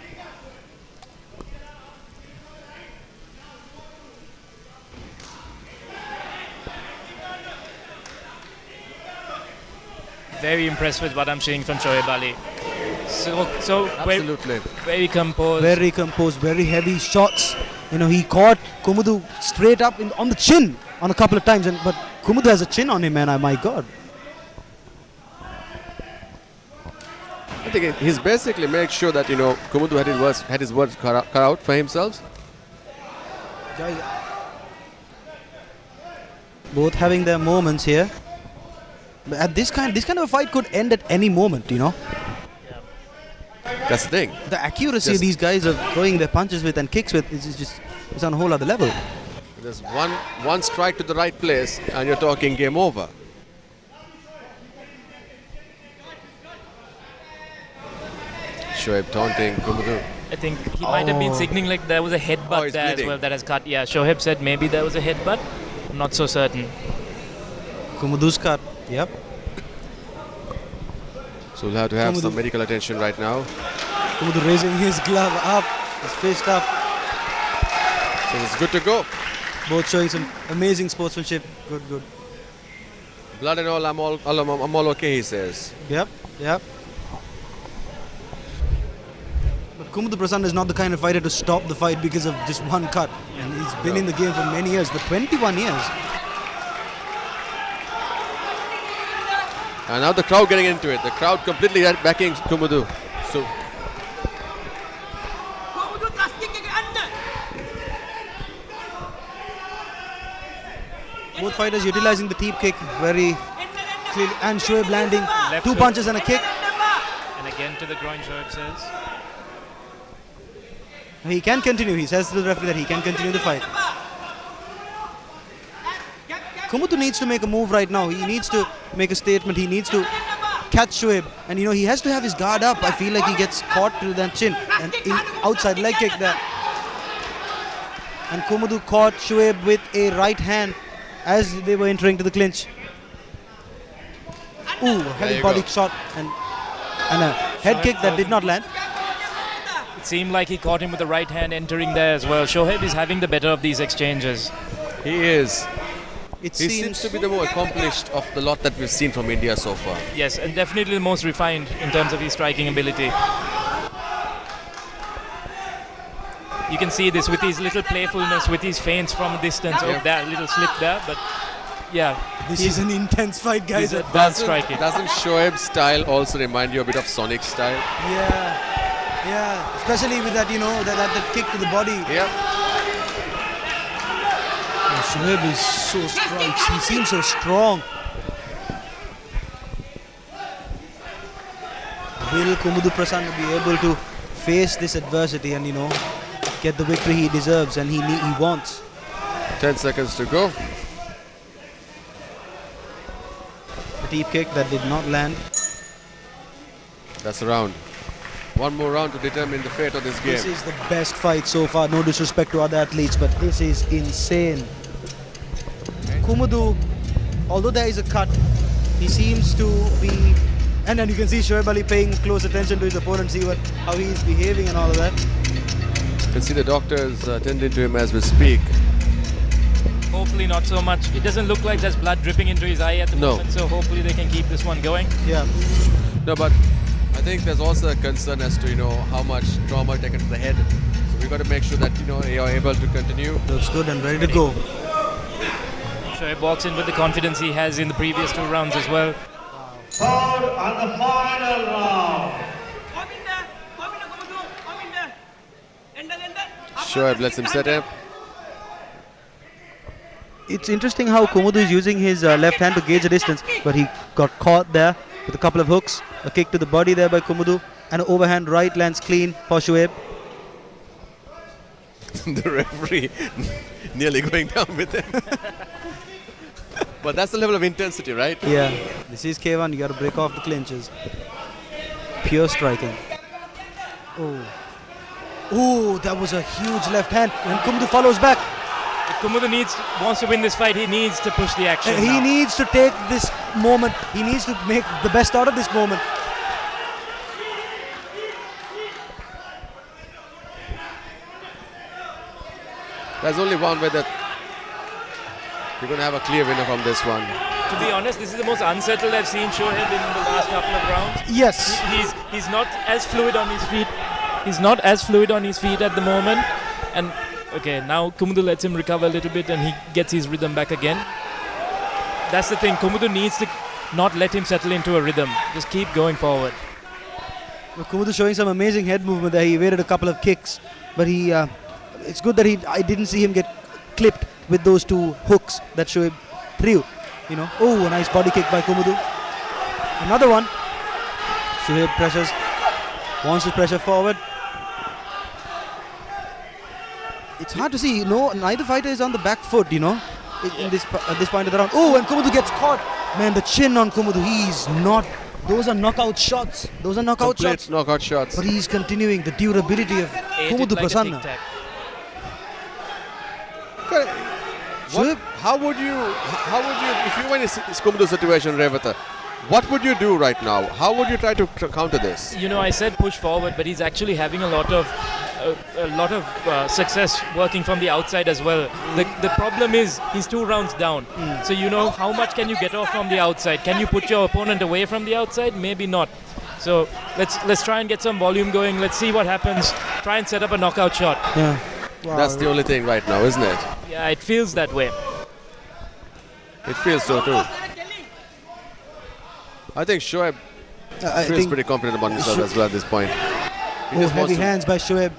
Speaker 4: Very impressed with what I'm seeing from Shoaib Ali. So
Speaker 6: Absolutely.
Speaker 4: very composed.
Speaker 5: Very composed, very heavy shots. He caught Kumudu straight up on the chin on a couple of times, but Kumudu has a chin on him, man. My God.
Speaker 6: I think he's basically made sure that Kumudu had his words cut out for himself.
Speaker 5: Both having their moments here. But at this kind of a fight could end at any moment,
Speaker 6: That's the thing.
Speaker 5: The accuracy these guys are throwing their punches with and kicks with is on a whole other level.
Speaker 6: There's one strike to the right place and you're talking game over. Shoaib taunting Kumudu.
Speaker 4: I think he might have been signaling like there was a headbutt there as well that has cut. Yeah, Shoaib said maybe there was a headbutt. I'm not so certain.
Speaker 5: Kumudu's cut. Yep.
Speaker 6: So we'll have to have some medical attention right now.
Speaker 5: Kumudu raising his glove up, his fist up.
Speaker 6: So it's good to go.
Speaker 5: Both showing some amazing sportsmanship. Good.
Speaker 6: Blood and all, I'm all okay, he says.
Speaker 5: Yep. But Kumudu Prasanna is not the kind of fighter to stop the fight because of just one cut. And he's been in the game for many years, for 21 years.
Speaker 6: And now the crowd getting into it. The crowd completely backing Kumudu. So
Speaker 5: both fighters utilizing the teep kick very clearly. And Shoaib landing
Speaker 4: Left
Speaker 5: 2
Speaker 4: hook.
Speaker 5: punches and a kick.
Speaker 4: And again to the groin, Shoaib says.
Speaker 5: He can continue. He says to the referee that he can continue the fight. Kumudu needs to make a move right now. He needs to make a statement. He needs to catch Shoaib. And he has to have his guard up. I feel like he gets caught to that chin. And outside leg kick there. And Kumudu caught Shoaib with a right hand as they were entering to the clinch. Ooh, heavy body shot and a head kick that did not land.
Speaker 4: It seemed like he caught him with the right hand entering there as well. Shoaib is having the better of these exchanges.
Speaker 6: he is.
Speaker 5: He
Speaker 6: seems to be the more accomplished of the lot that we've seen from India so far.
Speaker 4: Yes, and definitely the most refined in terms of his striking ability. You can see this with his little playfulness, with his feints from a distance. Oh, that little slip there, but yeah.
Speaker 5: This is an intense fight, guys.
Speaker 4: He's advanced striking.
Speaker 6: Doesn't Shoaib's style also remind you a bit of Sonic's style?
Speaker 5: Yeah. Especially with that, that kick to the body.
Speaker 6: Yep.
Speaker 5: Shoaib is so strong. He seems so strong. Will Kumudu Prasanna be able to face this adversity and, get the victory he deserves and he wants?
Speaker 6: 10 seconds to go.
Speaker 5: The deep kick that did not land.
Speaker 6: That's the round. One more round to determine the fate of this game.
Speaker 5: This is the best fight so far. No disrespect to other athletes, but this is insane. Kumudu, although there is a cut, he seems to be... And then you can see Shoaib Ali paying close attention to his opponent, see how he is behaving and all of that.
Speaker 6: You can see the doctors attending to him as we speak.
Speaker 4: Hopefully not so much. It doesn't look like there's blood dripping into his eye at the moment, so hopefully they can keep this one going.
Speaker 5: Yeah.
Speaker 6: No, but I think there's also a concern as to, how much trauma taken to the head. So we've got to make sure that, you're able to continue.
Speaker 5: Looks good and ready to go.
Speaker 4: Shoaib walks in with the confidence he has in the previous 2 rounds as well.
Speaker 11: Foul on the final round.
Speaker 6: Shoaib lets him set up.
Speaker 5: It's interesting how Kumudu is using his left hand to gauge the distance, but he got caught there with a couple of hooks. A kick to the body there by Kumudu, and an overhand right lands clean for Shoaib.
Speaker 6: The referee nearly going down with him. But that's the level of intensity, right?
Speaker 5: Yeah. This is K1. You got to break off the clinches. Pure striking. Oh. Ooh, that was a huge left hand, and Kumudu follows back.
Speaker 4: If Kumudu wants to win this fight, he needs to push the action.
Speaker 5: He
Speaker 4: now.
Speaker 5: needs to take this moment. He needs to make the best out of this moment.
Speaker 6: There's only one way that you're going to have a clear winner from this one.
Speaker 4: To be honest, this is the most unsettled I've seen Shoaib in the last couple of rounds.
Speaker 5: Yes.
Speaker 4: He's not as fluid on his feet. He's not as fluid on his feet at the moment. And okay, now Kumudu lets him recover a little bit and he gets his rhythm back again. That's the thing. Kumudu needs to not let him settle into a rhythm. Just keep going forward.
Speaker 5: Well, Kumudu showing some amazing head movement there. He evaded a couple of kicks, but it's good that I didn't see him get clipped with those two hooks that Shoaib threw. You know, oh, a nice body kick by Kumudu. Another one. Shoaib pressures, wants to pressure forward. It's hard to see. No, neither fighter is on the back foot. You know, at this point of the round. Oh, and Kumudu gets caught. Man, the chin on Kumudu. He's not. Those are knockout shots. Those are knockout
Speaker 6: Complete
Speaker 5: shots.
Speaker 6: knockout shots.
Speaker 5: But he's continuing the durability of Kumudu Prasanna.
Speaker 6: How would you, if you were in Kumudu's situation, Revata, what would you do right now? How would you try to counter this?
Speaker 4: You know, I said push forward, but he's actually having a lot of success working from the outside as well. The problem is he's 2 rounds down. So you know, how much can you get off from the outside? Can you put your opponent away from the outside? Maybe not. So let's try and get some volume going. Let's see what happens. Try and set up a knockout shot.
Speaker 5: Yeah. Wow.
Speaker 6: That's the only thing right now, isn't it?
Speaker 4: Yeah, it feels that way.
Speaker 6: It feels so too. I think Shoaib feels pretty confident about himself as well at this point.
Speaker 5: Heavy hands by Shoaib.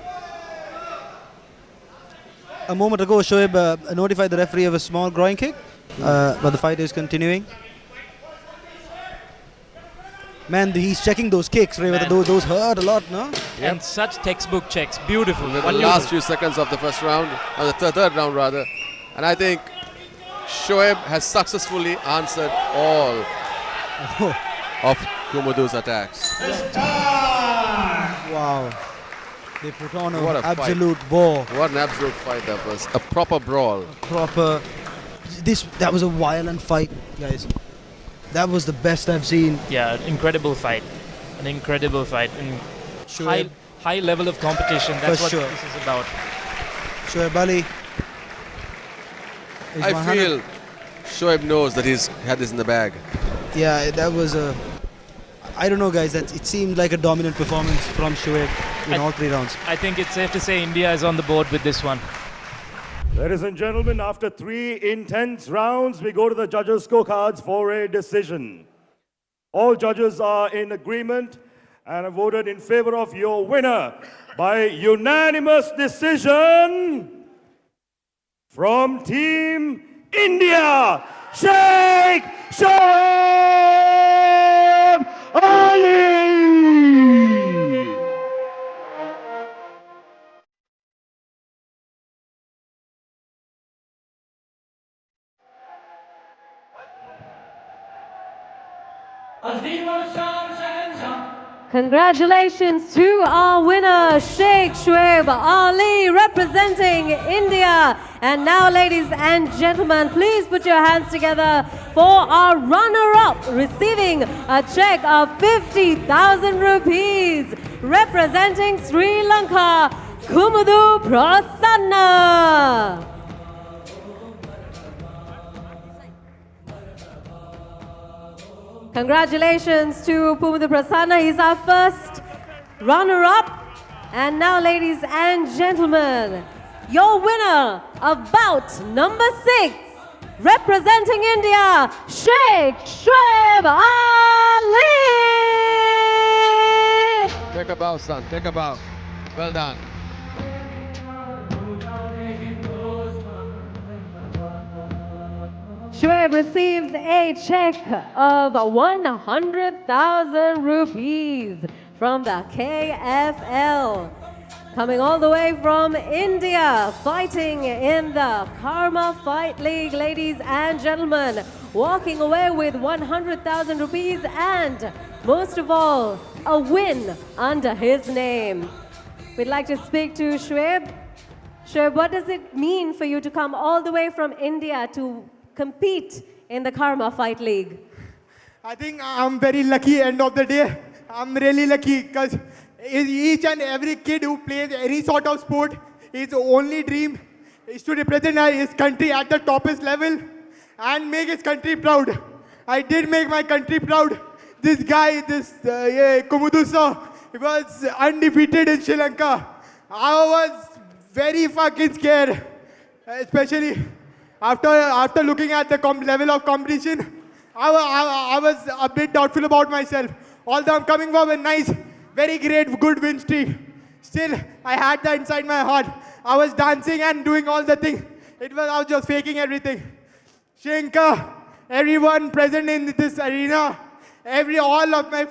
Speaker 5: A moment ago, Shoaib notified the referee of a small groin kick, but the fight is continuing. Man, he's checking those kicks, Revata. Those hurt a lot, no?
Speaker 4: And such textbook checks. Beautiful.
Speaker 6: In the last few seconds of the first round, or the third round rather. And I think Shoaib has successfully answered all of Kumudu's attacks.
Speaker 5: Wow. They put on
Speaker 6: What
Speaker 5: an
Speaker 6: a
Speaker 5: absolute war.
Speaker 6: What an absolute fight that was. A proper brawl.
Speaker 5: That was a violent fight, guys. That was the best I've seen.
Speaker 4: Yeah, incredible fight. An incredible fight. And high level of competition. That's what this is about.
Speaker 5: Shoaib Ali.
Speaker 6: I feel Shoaib knows that he's had this in the bag.
Speaker 5: Yeah, that was I don't know, guys. It seemed like a dominant performance from Shoaib in all 3 rounds.
Speaker 4: I think it's safe to say India is on the board with this one.
Speaker 2: Ladies and gentlemen, after 3 intense rounds, we go to the judges' scorecards for a decision. All judges are in agreement and have voted in favor of your winner by unanimous decision from Team India, Sheikh Shoaib Ali!
Speaker 1: Congratulations to our winner, Sheikh Shoaib Ali, representing India. And now, ladies and gentlemen, please put your hands together for our runner-up, receiving a check of 50,000 rupees, representing Sri Lanka, Kumudu Prasanna. Congratulations to Kumudu Prasanna. He's our first runner-up. And now, ladies and gentlemen, your winner of bout number 6, representing India, Sheikh Shoaib Ali.
Speaker 6: Take a bow, son. Take a bow. Well done.
Speaker 1: Shoaib receives a check of 100,000 rupees from the KFL. Coming all the way from India, fighting in the Karma Fight League, ladies and gentlemen. Walking away with 100,000 rupees and, most of all, a win under his name. we'd like to speak to Shoaib. Shoaib, what does it mean for you to come all the way from India to compete in the Karma Fight League?
Speaker 7: I think I'm very lucky end of the day. I'm really lucky because each and every kid who plays any sort of sport, his only dream is to represent his country at the toppest level and make his country proud. I did make my country proud. This guy, Kumudu sir, he was undefeated in Sri Lanka. I was very fucking scared, especially after looking at the level of competition. I was a bit doubtful about myself. Although I'm coming from a nice, very great, good win streak, still I had that inside my heart. I was dancing and doing all the things. I was just faking everything. Sri Lanka, everyone present in this arena, all of my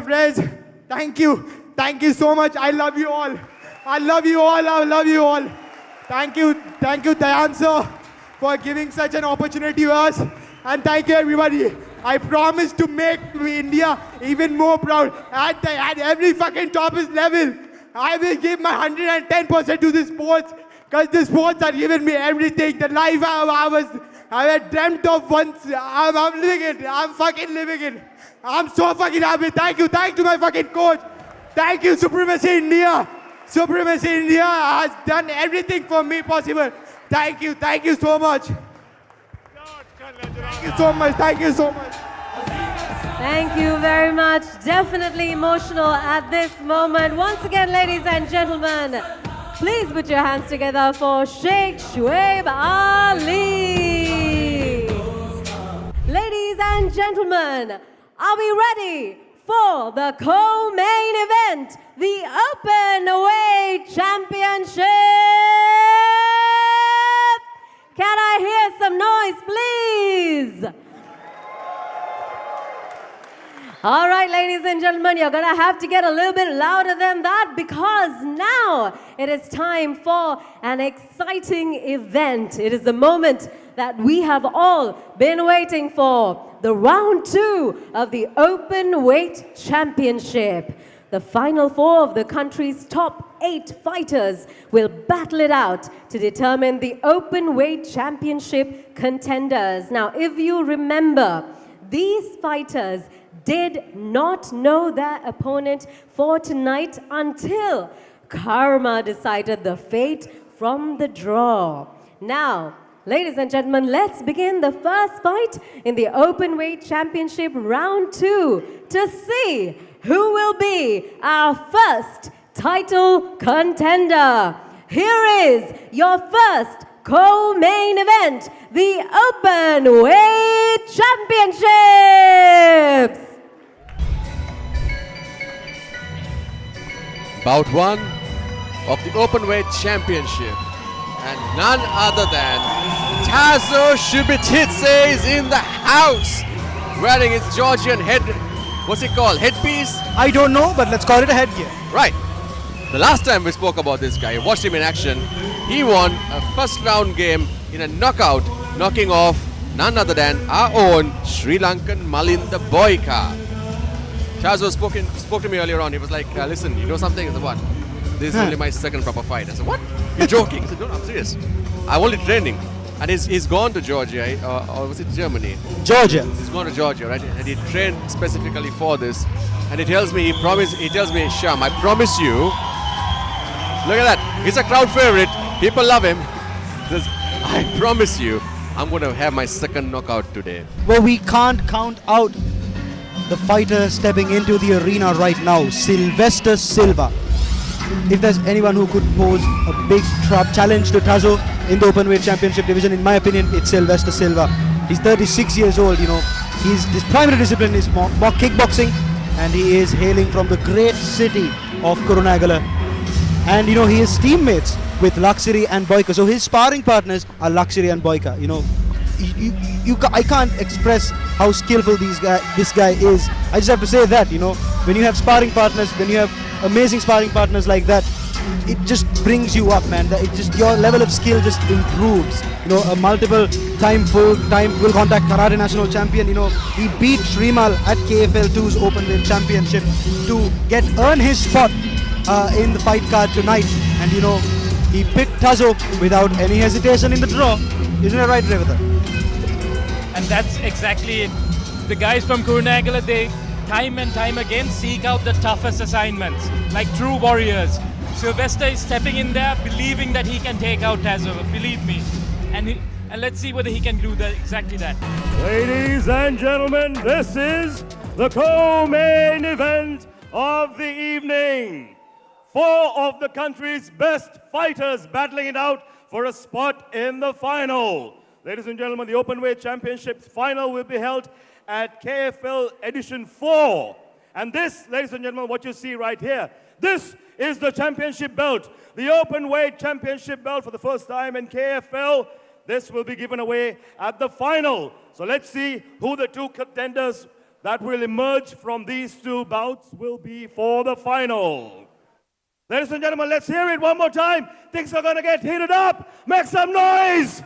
Speaker 7: friends, thank you so much. I love you all. I love you all. Thank you, Dhayan sir, for giving such an opportunity to us. And thank you, everybody. I promise to make India even more proud at every fucking toppest level. I will give my 110% to this sports because the sports are giving me everything. The life I had dreamt of once. I'm living it. I'm fucking living it. I'm so fucking happy. Thank you to my fucking coach. Thank you, Supremacy India. Supremacy India has done everything for me possible. Thank you so much. Thank you so much.
Speaker 1: Thank you very much. Definitely emotional at this moment. Once again, ladies and gentlemen, please put your hands together for Sheikh Shoaib Ali. Ladies and gentlemen, are we ready for the co-main event, the Open Weight Championship? Can I hear some noise, please? All right, ladies and gentlemen, you're going to have to get a little bit louder than that because now it is time for an exciting event. It is the moment that we have all been waiting for, the round 2 of the Open Weight Championship. The final 4 of the country's top 8 fighters will battle it out to determine the Open Weight Championship contenders. Now, if you remember, these fighters did not know their opponent for tonight until Karma decided the fate from the draw. Now, ladies and gentlemen, let's begin the first fight in the Open Weight Championship round 2 to see who will be our first title contender. Here is your first co-main event, the Open Weight Championships.
Speaker 6: Bout 1 of the Open Weight Championship. And none other than Tazo Shubititse is in the house, wearing his Georgian what's it called? Headpiece?
Speaker 5: I don't know, but let's call it a headgear.
Speaker 6: Right. The last time we spoke about this guy, watched him in action, he won a first round game in a knockout, knocking off none other than our own Sri Lankan Malinda Boyka. Tazo spoke to me earlier on. He was like, listen, you know something? I said, what? This is only my second proper fight. I said, what? You're joking? He said, no, I'm serious. I'm only training. And he's gone to Georgia, or was it Germany?
Speaker 5: Georgia.
Speaker 6: He's gone to Georgia, right? And he trained specifically for this. And he tells me, Sham, I promise you, look at that. He's a crowd favorite. People love him. He says, I promise you, I'm going to have my second knockout today.
Speaker 5: Well, we can't count out the fighter stepping into the arena right now, Sylvester Silva. If there's anyone who could pose a big challenge to Tazo in the Openweight Championship division, in my opinion, it's Sylvester Silva. He's 36 years old, his primary discipline is mock kickboxing, and he is hailing from the great city of Kurunegala. And he is teammates with Lakiri and Boyka. So his sparring partners are Lakiri and Boyka. I can't express how skillful this guy is. I just have to say that, when you have sparring partners, when you have amazing sparring partners like that, it just brings you up, man. Your level of skill just improves. A multiple time full contact karate national champion. He beat Srimal at KFL2's Openweight Championship to earn his spot in the fight card tonight. And you know, he picked Tazo without any hesitation in the draw. Isn't it right, Revata?
Speaker 4: And that's exactly it. The guys from Kurunegala, they time and time again seek out the toughest assignments, like true warriors. Sylvester is stepping in there, believing that he can take out Tazo, believe me. And let's see whether he can do exactly that.
Speaker 2: Ladies and gentlemen, this is the co-main event of the evening. 4 of the country's best fighters battling it out for a spot in the final. Ladies and gentlemen, the Openweight Championships final will be held at KFL Edition 4. And this, ladies and gentlemen, what you see right here, this is the championship belt, the Openweight Championship belt for the first time in KFL. This will be given away at the final. So let's see who the 2 contenders that will emerge from these 2 bouts will be for the final. Ladies and gentlemen, let's hear it one more time. Things are going to get heated up. Make some noise.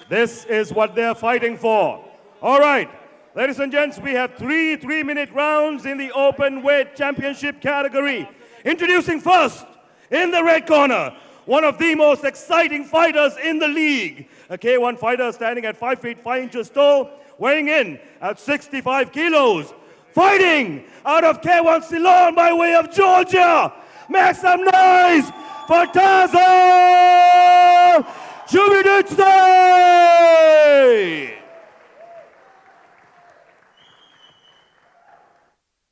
Speaker 2: This is what they're fighting for. All right, ladies and gents, we have 3 3-minute rounds in the open weight championship category. Introducing first, in the red corner, one of the most exciting fighters in the league. A K1 fighter standing at 5 feet 5 inches tall, weighing in at 65 kilos. Fighting out of K1 Ceylon by way of Georgia. Make some noise for Tazo! Chubiditse!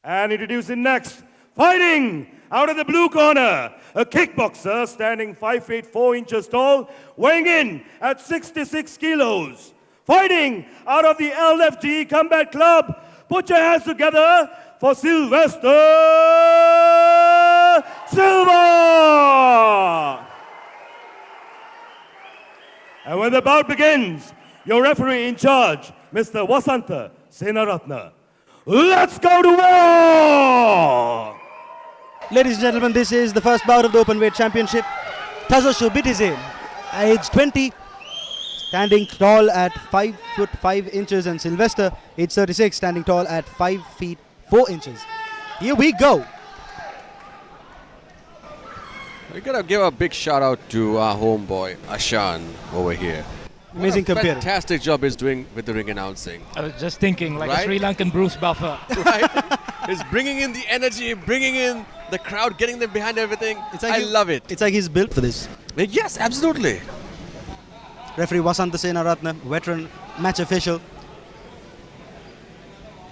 Speaker 2: And introducing next, fighting out of the blue corner, a kickboxer standing 5 feet 4 inches tall, weighing in at 66 kilos. Fighting out of the LFG Combat Club, put your hands together for Sylvester Silva! And when the bout begins, your referee in charge, Mr. Vasanta Senaratna. Let's go to war!
Speaker 5: Ladies and gentlemen, this is the first bout of the Openweight Championship. Tazo Chubiditse, age 20, standing tall at 5 foot 5 inches, and Sylvester, age 36, standing tall at 5 feet 4 inches. Here we go.
Speaker 6: We're going to give a big shout out to our homeboy, Ashan, over here.
Speaker 5: Amazing comparison.
Speaker 6: Fantastic job he's doing with the ring announcing.
Speaker 4: I was just thinking, like
Speaker 6: Right?
Speaker 4: a Sri Lankan Bruce Buffer.
Speaker 6: Right? He's bringing in the energy, bringing in the crowd, getting them behind everything. I love it.
Speaker 5: It's like he's built for this.
Speaker 6: Yes, absolutely.
Speaker 5: Referee Vasanta Senaratne, veteran match official,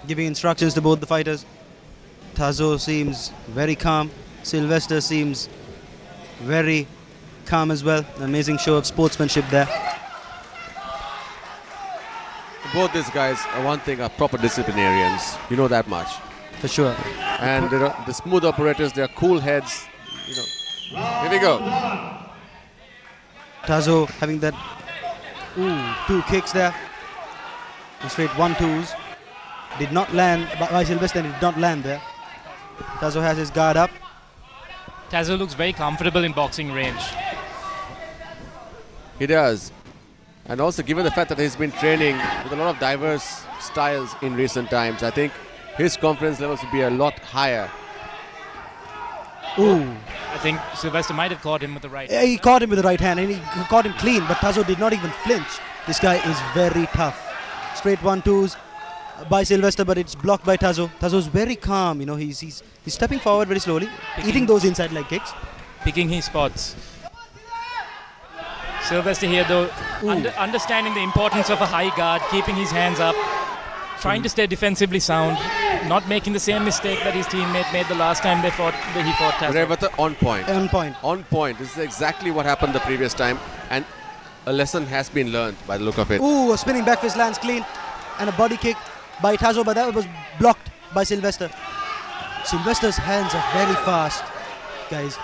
Speaker 5: giving instructions to both the fighters. Tazo seems very calm. Sylvester seems very calm as well. Amazing show of sportsmanship there.
Speaker 6: Both these guys are one thing, are proper disciplinarians. You know that much.
Speaker 5: For sure.
Speaker 6: And the smooth operators, they're cool heads. You know. Here we go.
Speaker 5: Tazo having that 2 kicks there. And straight 1-2s. Did not land by Sylvester, did not land there. Tazo has his guard up.
Speaker 4: Tazo looks very comfortable in boxing range.
Speaker 6: He does. And also given the fact that he's been training with a lot of diverse styles in recent times, I think his confidence levels will be a lot higher.
Speaker 5: Ooh.
Speaker 4: I think Sylvester might have caught him with the right.
Speaker 5: Yeah, he caught him with the right hand and he caught him clean, but Tazo did not even flinch. This guy is very tough. Straight 1-2s by Sylvester, but it's blocked by Tazo. Tazo's very calm, you know, he's stepping forward very slowly, eating those inside leg kicks.
Speaker 4: Picking his spots. Sylvester here though, understanding the importance of a high guard, keeping his hands up, trying to stay defensively sound, not making the same mistake that his teammate made the last time he fought Tazo.
Speaker 6: Revata on point.
Speaker 5: On point.
Speaker 6: On point. This is exactly what happened the previous time, and a lesson has been learned by the look of it.
Speaker 5: Ooh, a spinning back fist lands clean, and a body kick by Tazo, but that was blocked by Sylvester. Sylvester's hands are very fast, guys.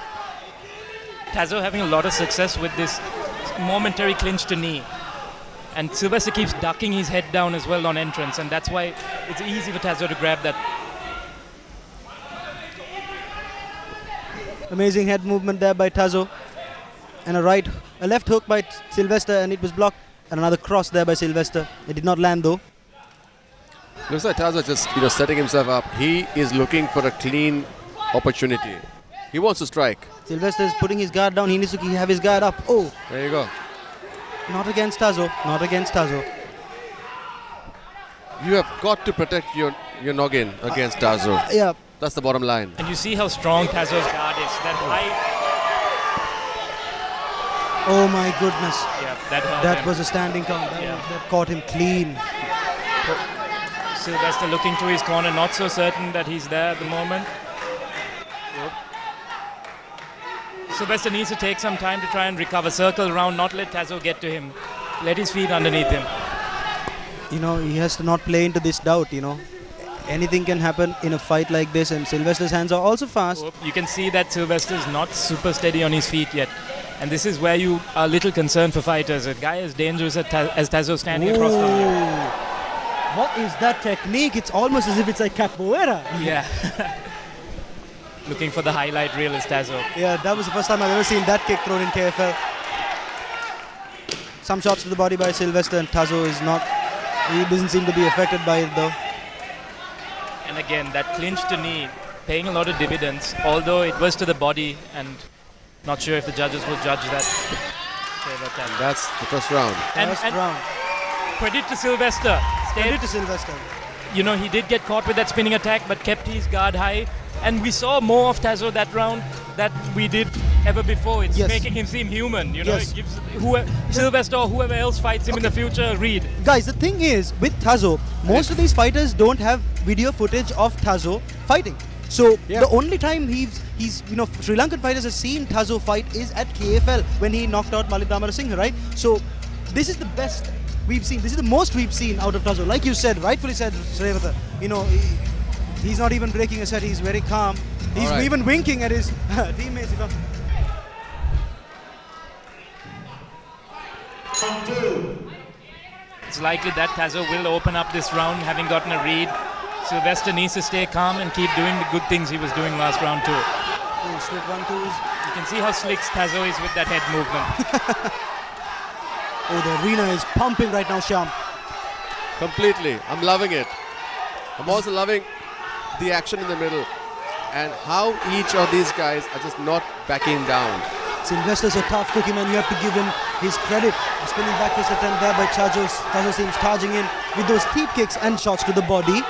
Speaker 4: Tazo having a lot of success with this momentary clinch to knee. And Sylvester keeps ducking his head down as well on entrance, and that's why it's easy for Tazo to grab that.
Speaker 5: Amazing head movement there by Tazo. And a left hook by Sylvester, and it was blocked. And another cross there by Sylvester. It did not land though.
Speaker 6: Looks like Tazo just setting himself up. He is looking for a clean opportunity. He wants to strike.
Speaker 5: Sylvester is putting his guard down. He needs to have his guard up. Oh,
Speaker 6: there you go.
Speaker 5: Not against Tazo. Not against Tazo.
Speaker 6: You have got to protect your noggin against Tazo.
Speaker 5: Yeah.
Speaker 6: That's the bottom line.
Speaker 4: And you see how strong Tazo's guard is. That high.
Speaker 5: Oh my goodness.
Speaker 4: Yeah, that hurt
Speaker 5: That
Speaker 4: him.
Speaker 5: was a standing count. That caught him clean.
Speaker 4: Sylvester looking to his corner, not so certain that he's there at the moment. Sylvester needs to take some time to try and recover. Circle around, not let Tazo get to him. Let his feet underneath him.
Speaker 5: He has to not play into this doubt, Anything can happen in a fight like this, and Sylvester's hands are also fast.
Speaker 4: You can see that Sylvester is not super steady on his feet yet. And this is where you are a little concerned for fighters. A guy as dangerous as Tazo standing across from you.
Speaker 5: What is that technique? It's almost as if it's like capoeira.
Speaker 4: Yeah. Looking for the highlight reel is Tazo.
Speaker 5: Yeah, that was the first time I've ever seen that kick thrown in KFL. Some shots to the body by Sylvester, and Tazo is not. He doesn't seem to be affected by it though.
Speaker 4: And again, that clinched knee, paying a lot of dividends, although it was to the body, and not sure if the judges will judge that.
Speaker 6: That's the first round.
Speaker 4: And credit to Sylvester.
Speaker 5: Credit to Sylvester.
Speaker 4: He did get caught with that spinning attack, but kept his guard high. And we saw more of Tazo that round that we did ever before. It's making him seem human. It gives Sylvester or whoever else fights him in the future a read.
Speaker 5: Guys, the thing is, with Tazo, most of these fighters don't have video footage of Tazo fighting. So the only time he's Sri Lankan fighters have seen Tazo fight is at KFL when he knocked out Malithamara Singh, right? So this is the best we've seen. This is the most we've seen out of Tazo. Like you said, rightfully said, Srivata. He's not even breaking a set. He's very calm. He's even winking at his teammates.
Speaker 4: It's likely that Tazo will open up this round, having gotten a read. Sylvester needs to stay calm and keep doing the good things he was doing last round too.
Speaker 5: Slip 1-2s.
Speaker 4: You can see how slick Tazo is with that head movement.
Speaker 5: The arena is pumping right now, Shyam.
Speaker 6: Completely. I'm loving it. I'm also loving the action in the middle and how each of these guys are just not backing down.
Speaker 5: Sylvester's a tough cookie, man. You have to give him his credit. The spinning back fist attempt there by Tazo seems charging in with those deep kicks and shots to the body.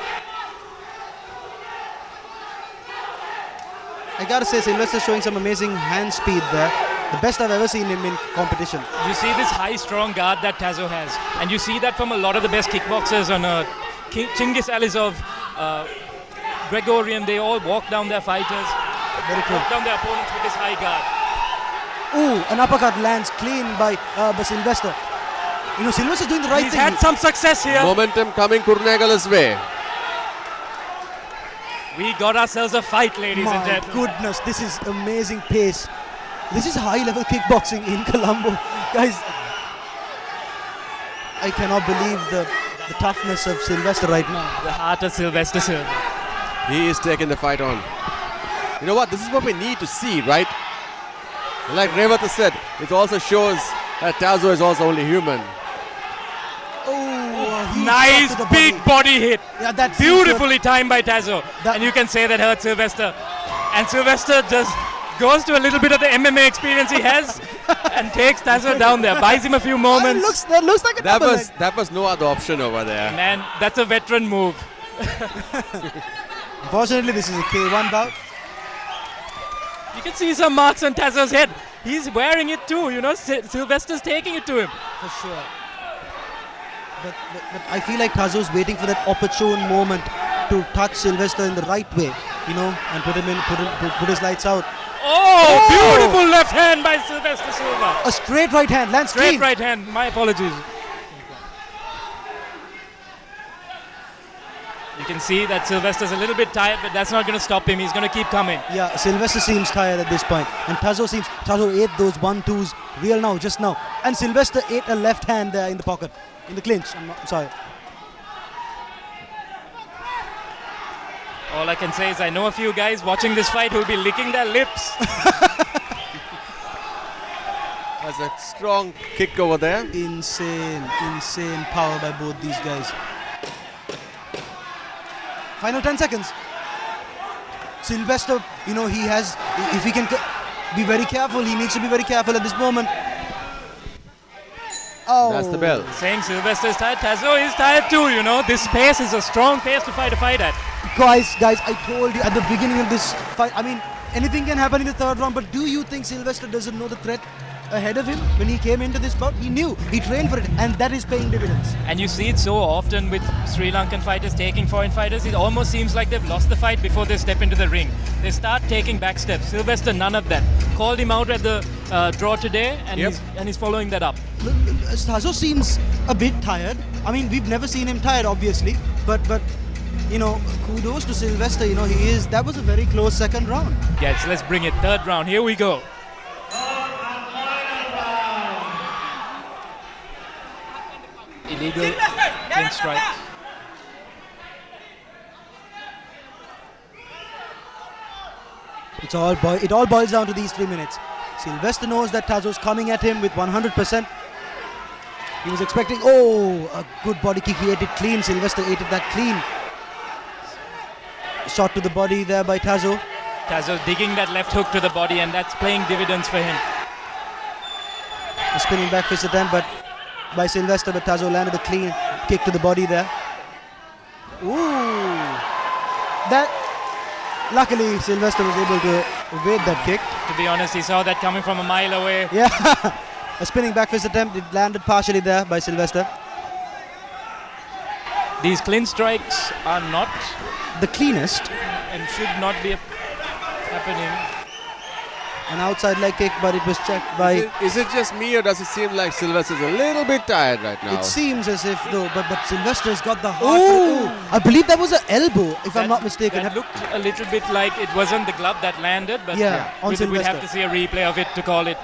Speaker 5: I gotta say, Sylvester's showing some amazing hand speed there. The best I've ever seen him in competition.
Speaker 4: You see this high, strong guard that Tazo has. And you see that from a lot of the best kickboxers on Chingiz Alizov, Gregorian. They all walk down their fighters, walk down their opponents with this high guard.
Speaker 5: Ooh, an uppercut lands clean by Sylvester. Sylvester's doing the right thing.
Speaker 4: He's had some success here.
Speaker 6: Momentum coming Kurnegala's way.
Speaker 4: We got ourselves a fight, ladies and
Speaker 5: My
Speaker 4: gentlemen.
Speaker 5: goodness, this is amazing pace. This is high-level kickboxing in Colombo. Guys, I cannot believe the toughness of Sylvester right now.
Speaker 4: The heart of Sylvester Silva.
Speaker 6: He is taking the fight on. You know what? This is what we need to see, right? Like Revata said, it also shows that Tazo is also only human.
Speaker 4: Nice big body hit.
Speaker 5: Yeah, that's
Speaker 4: beautifully timed by Tazo. And you can say that hurt Sylvester. And Sylvester just goes to a little bit of the MMA experience he has and takes Tazo down there, buys him a few moments.
Speaker 5: That looks like a double leg.
Speaker 6: That was no other option over there.
Speaker 4: Man, that's a veteran move.
Speaker 5: Unfortunately, this is a K1 bout.
Speaker 4: You can see some marks on Tazo's head. He's wearing it too, Sylvester's taking it to him.
Speaker 5: For sure. But I feel like Tazo's waiting for that opportune moment to touch Sylvester in the right way, and put his lights out.
Speaker 4: Oh, beautiful left hand by Sylvester Silva.
Speaker 5: A straight right hand, lands clean.
Speaker 4: Straight right hand, my apologies. You can see that Sylvester's a little bit tired, but that's not going to stop him. He's going to keep coming.
Speaker 5: Yeah, Sylvester seems tired at this point. And Tazo ate those 1-2s just now. And Sylvester ate a left hand there in the pocket, in the clinch. I'm sorry.
Speaker 4: All I can say is I know a few guys watching this fight who'll be licking their lips.
Speaker 6: That's a strong kick over there.
Speaker 5: Insane power by both these guys. Final 10 seconds. Sylvester, you know, he has, if he can be very careful, he needs to be very careful at this moment. Oh.
Speaker 6: That's the bell.
Speaker 4: Saying Sylvester is tired, Tazo is tired too, you know. This pace is a strong pace to fight a fight at.
Speaker 5: Guys, I told you at the beginning of this fight, I mean, anything can happen in the third round, but do you think Sylvester doesn't know the threat ahead of him when he came into this bout? He knew, he trained for it, and that is paying dividends.
Speaker 4: And you see it so often with Sri Lankan fighters taking foreign fighters. It almost seems like they've lost the fight before they step into the ring. They start taking back steps. Sylvester, none of that. Called him out at the draw today, and he's following that up.
Speaker 5: Tazo seems a bit tired. I mean, we've never seen him tired, obviously, but you know, kudos to Sylvester. You know, that was a very close second round.
Speaker 4: Yes, let's bring it. Third round. Here we go. Illegal clinch strike.
Speaker 5: It all boils down to these 3 minutes. Sylvester knows that Tazo's coming at him with 100%. He was expecting, a good body kick. He ate it clean. Sylvester ate it that clean. Shot to the body there by Tazo.
Speaker 4: Tazo digging that left hook to the body, and that's playing dividends for him.
Speaker 5: A spinning back fist attempt, but by Sylvester, but Tazo landed a clean kick to the body there. Ooh! Luckily, Sylvester was able to evade that kick.
Speaker 4: To be honest, he saw that coming from a mile away.
Speaker 5: Yeah, a spinning back fist attempt. It landed partially there by Sylvester.
Speaker 4: These clean strikes are not
Speaker 5: the cleanest
Speaker 4: and should not be happening.
Speaker 5: An outside leg kick, but it was checked by...
Speaker 6: Is it just me, or does it seem like Sylvester's a little bit tired right now?
Speaker 5: It seems as if though, but Sylvester's got the heart. Ooh! I believe that was an elbow, if I'm not mistaken.
Speaker 4: That looked a little bit like it wasn't the glove that landed, but
Speaker 5: on Sylvester.
Speaker 4: We'd have to see a replay of it to call it.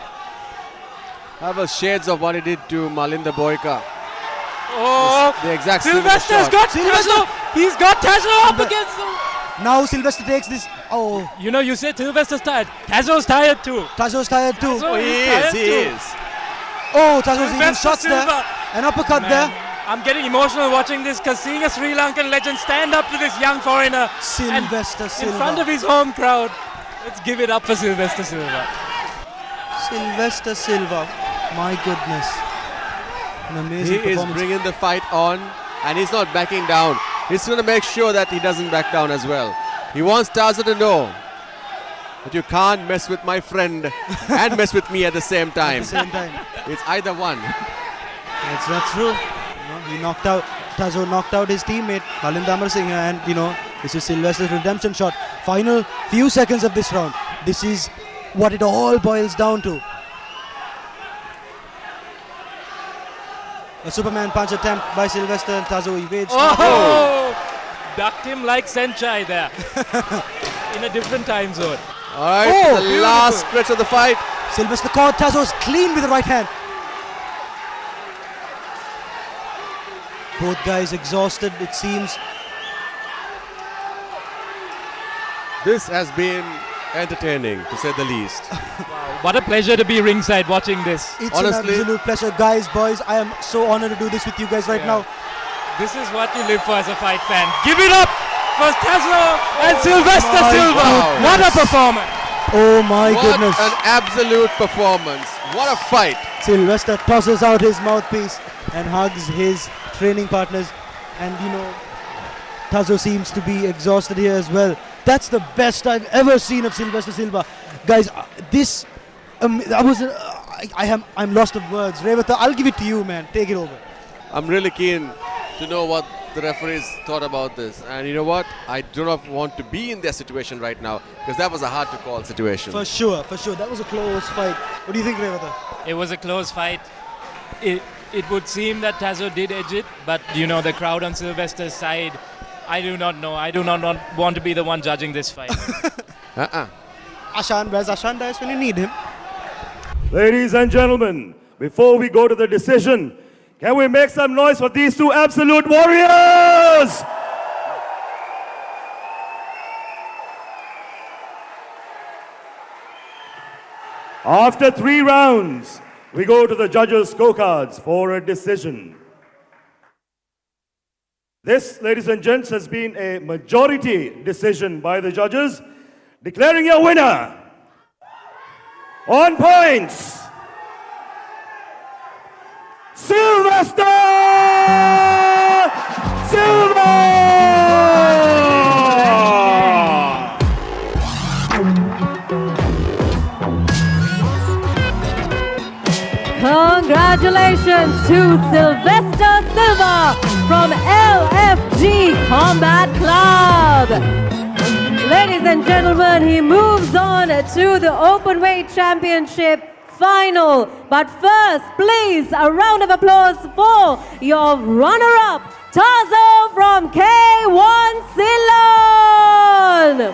Speaker 6: That was shades of what he did to Malinda Boyka.
Speaker 4: Oh!
Speaker 6: The exact
Speaker 4: Sylvester's got Tazo! He's got Tazo up against him!
Speaker 5: Now Sylvester takes this. Oh.
Speaker 4: You know, you said Sylvester's tired. Tazo's tired too.
Speaker 5: Tazo's tired too.
Speaker 6: He is.
Speaker 5: Oh, Tazo's eating shots there. An uppercut there.
Speaker 4: I'm getting emotional watching this because seeing a Sri Lankan legend stand up to this young foreigner
Speaker 5: Sylvester Silva
Speaker 4: in front of his home crowd. Let's give it up for Sylvester Silva.
Speaker 5: Sylvester Silva. My goodness. An amazing performance.
Speaker 6: He is bringing the fight on, and he's not backing down. He's going to make sure that he doesn't back down as well. He wants Tazo to know that you can't mess with my friend and mess with me at the same time. It's either one.
Speaker 5: That's not true. He knocked out, Tazo knocked out his teammate, Malinda Amarasinghe, and this is Sylvester's redemption shot. Final few seconds of this round. This is what it all boils down to. A Superman punch attempt by Sylvester, and Tazo evades.
Speaker 4: Ducked him like Senchai there. In a different time zone.
Speaker 6: Alright, the last stretch of the fight.
Speaker 5: Sylvester caught Tazo's clean with the right hand. Both guys exhausted, it seems.
Speaker 6: This has been entertaining, to say the least.
Speaker 4: Wow, what a pleasure to be ringside watching this.
Speaker 5: It's honestly an absolute pleasure. Guys, boys, I am so honored to do this with you guys right now.
Speaker 4: This is what you live for as a fight fan. Give it up for Tazo and Sylvester Silva.
Speaker 6: Wow.
Speaker 4: What a performance.
Speaker 5: Oh my goodness.
Speaker 6: What an absolute performance. What a fight.
Speaker 5: Sylvester tosses out his mouthpiece and hugs his training partners. And Tazo seems to be exhausted here as well. That's the best I've ever seen of Sylvester Silva. Guys, this, I'm lost of words. Revata, I'll give it to you, man. Take it over.
Speaker 6: I'm really keen to know what the referees thought about this. And you know what? I do not want to be in their situation right now, because that was a hard to call situation.
Speaker 5: For sure. That was a close fight. What do you think, Revata?
Speaker 4: It was a close fight. It would seem that Tazo did edge it, but the crowd on Sylvester's side, I do not know. I do not want to be the one judging this fight.
Speaker 5: Ashan, where's Ashan Dias when you need him?
Speaker 2: Ladies and gentlemen, before we go to the decision, can we make some noise for these two absolute warriors? After 3 rounds, we go to the judges' scorecards for a decision. This, ladies and gents, has been a majority decision by the judges, declaring your winner on points, Sylvester Silva!
Speaker 1: Congratulations to Sylvester Silva from LFG Combat Club. Ladies and gentlemen, he moves on to the Openweight Championship final. But first, please, a round of applause for your runner-up, Tazo from K1 Ceylon.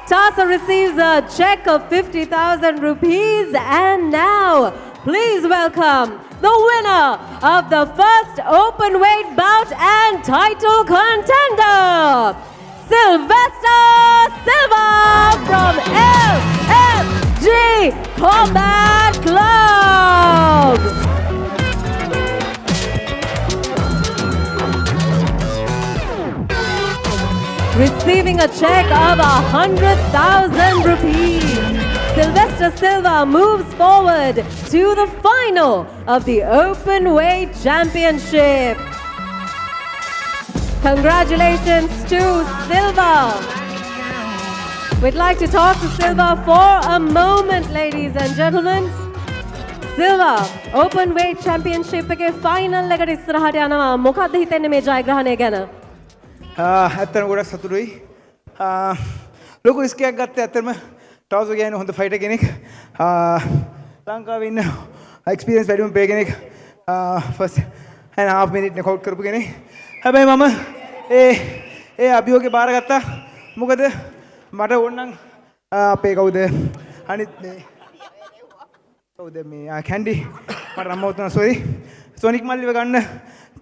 Speaker 1: Tazo receives a check of 50,000 rupees, and now please welcome the winner of the first openweight bout and title contender, Sylvester Silva from LFG Combat Club. Receiving a check of 100,000 rupees, Sylvester Silva moves forward to the final of the Openweight Championship. Congratulations to Silva. We'd like to talk to Silva for a moment, ladies and gentlemen. Silva, Openweight Championship එකේ final එකට ඉස්සරහට යනවා. මොකක්ද හිතන්නේ මේ ජයග්‍රහණය ගැන?
Speaker 7: ඇත්තටම ගොඩක් සතුටුයි. ලොකු රිස්ක් එකක් ගත්තේ ඇත්තටම ටාසෝ කියන්නේ හොඳ ෆයිටර් කෙනෙක්. ලංකාවේ ඉන්න එක්ස්පීරියන්ස් වැඩිම පේ කෙනෙක්. ෆස්ට් and half minute නකවුට් කරපු කෙනෙක්. හැබැයි මම ඒ අභියෝගේ බාරගත්තා. මොකද මට ඕනනම් අපේ කවුද අනිත් කවුද මේ කැන්ඩි මට නම වුණා සෝරි. සොනික් මල්ලිව ගන්න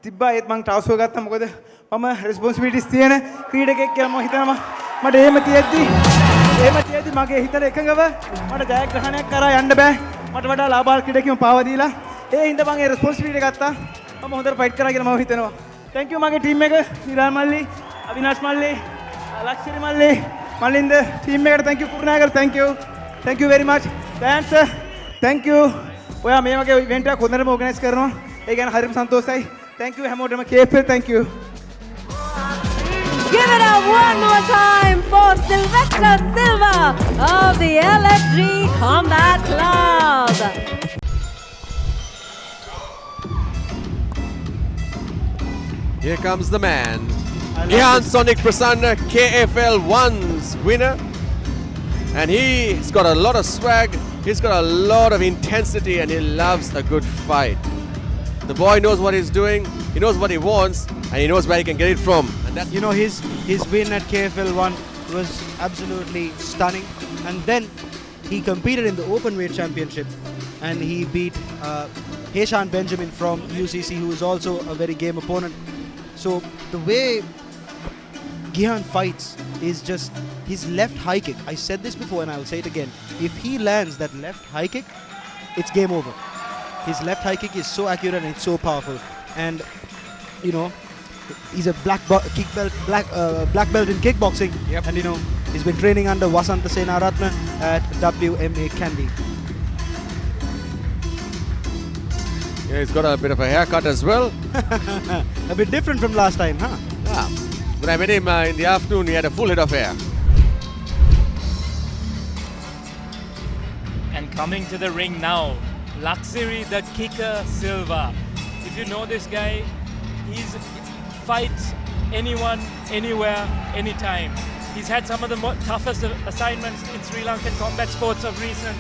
Speaker 7: තිබ්බා ඒත් මං ටාසෝ ගත්තා. මොකද මම රෙස්පොන්සිබිලිටිස් තියෙන ක්‍රීඩකයෙක් කියලා මම හිතනවා. මට එහෙම තියෙද්දි මගේ හිතට එකඟව මට ජයග්‍රහණයක් කරා යන්න බෑ. මට වඩා ලාභාල ක්‍රීඩකයෙක්ම පාව දීලා ඒ හින්දා මම ඒ රෙස්පොන්සිබිලිටි ගත්තා. මම හොඳට ෆයිට් කරා කියලා මම හිතනවා. Thank you මගේ ටීම් එක, නිරාල් මල්ලි, අවිනාශ් මල්ලි, ලක්ෂරි මල්ලි, මලින්ද ටීම් එකට thank you කුරුණාගල thank you very much. Thanks thank you. ඔයා මේ වගේ ඉවෙන්ට් එකක් හොඳටම ඕගනයිස් කරනවා. ඒ ගැන හරිම සන්තෝෂයි. Thank you හැමෝටම KFL thank you.
Speaker 1: Give it up one more time for Sylvester Silva of the LFG Combat Club.
Speaker 6: Here comes the man. Gihan Sonic Prasanna, KFL 1's winner. And he's got a lot of swag, he's got a lot of intensity, and he loves a good fight. The boy knows what he's doing, he knows what he wants, and he knows where he can get it from. And that's,
Speaker 5: you know, his win at KFL 1 was absolutely stunning. And then he competed in the Openweight Championship and he beat Heshan Benjamin from UCC, who is also a very game opponent. So the way Gihan fights is just his left high kick. I said this before and I'll say it again. If he lands that left high kick, it's game over. His left high kick is so accurate and it's so powerful. And you know, he's a black belt in kickboxing.
Speaker 6: Yep.
Speaker 5: And you know, he's been training under Vasanta Senaratna at WMA Kandy.
Speaker 6: yeah, he's got a bit of a haircut as well.
Speaker 5: A bit different from last time, huh?
Speaker 6: Yeah. When I met him in the afternoon, he had a full head of hair.
Speaker 4: And coming to the ring now, Lakiri the Kicker Silva. If you know this guy, he fights anyone, anywhere, anytime. He's had some of the toughest assignments in Sri Lankan combat sports of recent,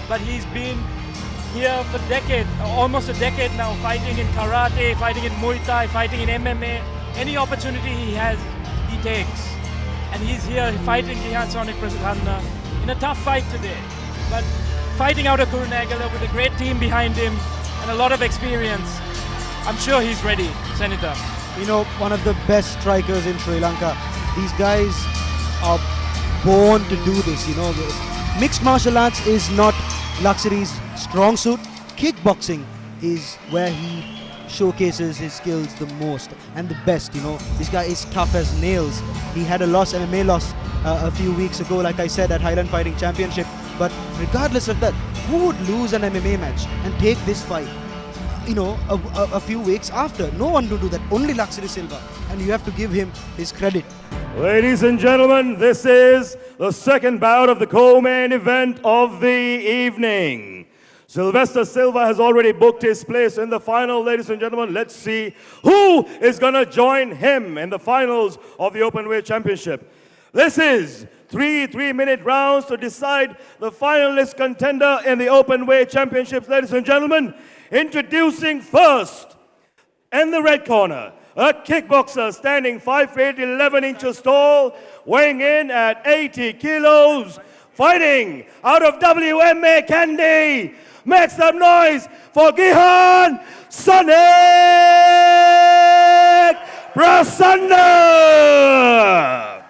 Speaker 4: but he's been here for almost a decade now, fighting in karate, fighting in Muay Thai, fighting in MMA. Any opportunity he has, he takes. And he's here fighting Gihan Sonic Prasanna in a tough fight today. But fighting out of Kurunegala with a great team behind him and a lot of experience. I'm sure he's ready, Senator.
Speaker 5: You know, one of the best strikers in Sri Lanka. These guys are born to do this, you know. Mixed martial arts is not Lakiri's strong suit. Kickboxing is where he showcases his skills the most and the best. You know, this guy is tough as nails. He had a MMA loss a few weeks ago, like I said, at Highland Fighting Championship. But regardless of that, who would lose an MMA match and take this fight, you know, a few weeks after? No one will do that. Only Lakiri Silva, and you have to give him his credit.
Speaker 2: Ladies and gentlemen, this is the second bout of the co-main event of the evening. Sylvester Silva has already booked his place in the final. Ladies and gentlemen, let's see who is going to join him in the finals of the Openweight Championship. This is three 3-minute rounds to decide the finalist contender in the Openweight Championships. Ladies and gentlemen, introducing first, in the red corner, a kickboxer standing 5 feet 11 inches tall, weighing in at 80 kilos, fighting out of WMA Kandy. Make some noise for Gihan Sonic Prasanna.